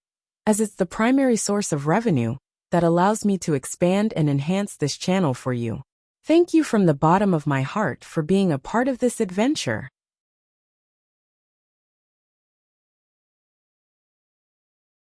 as it's the primary source of revenue that allows me to expand and enhance this channel for you. Thank you from the bottom of my heart for being a part of this adventure.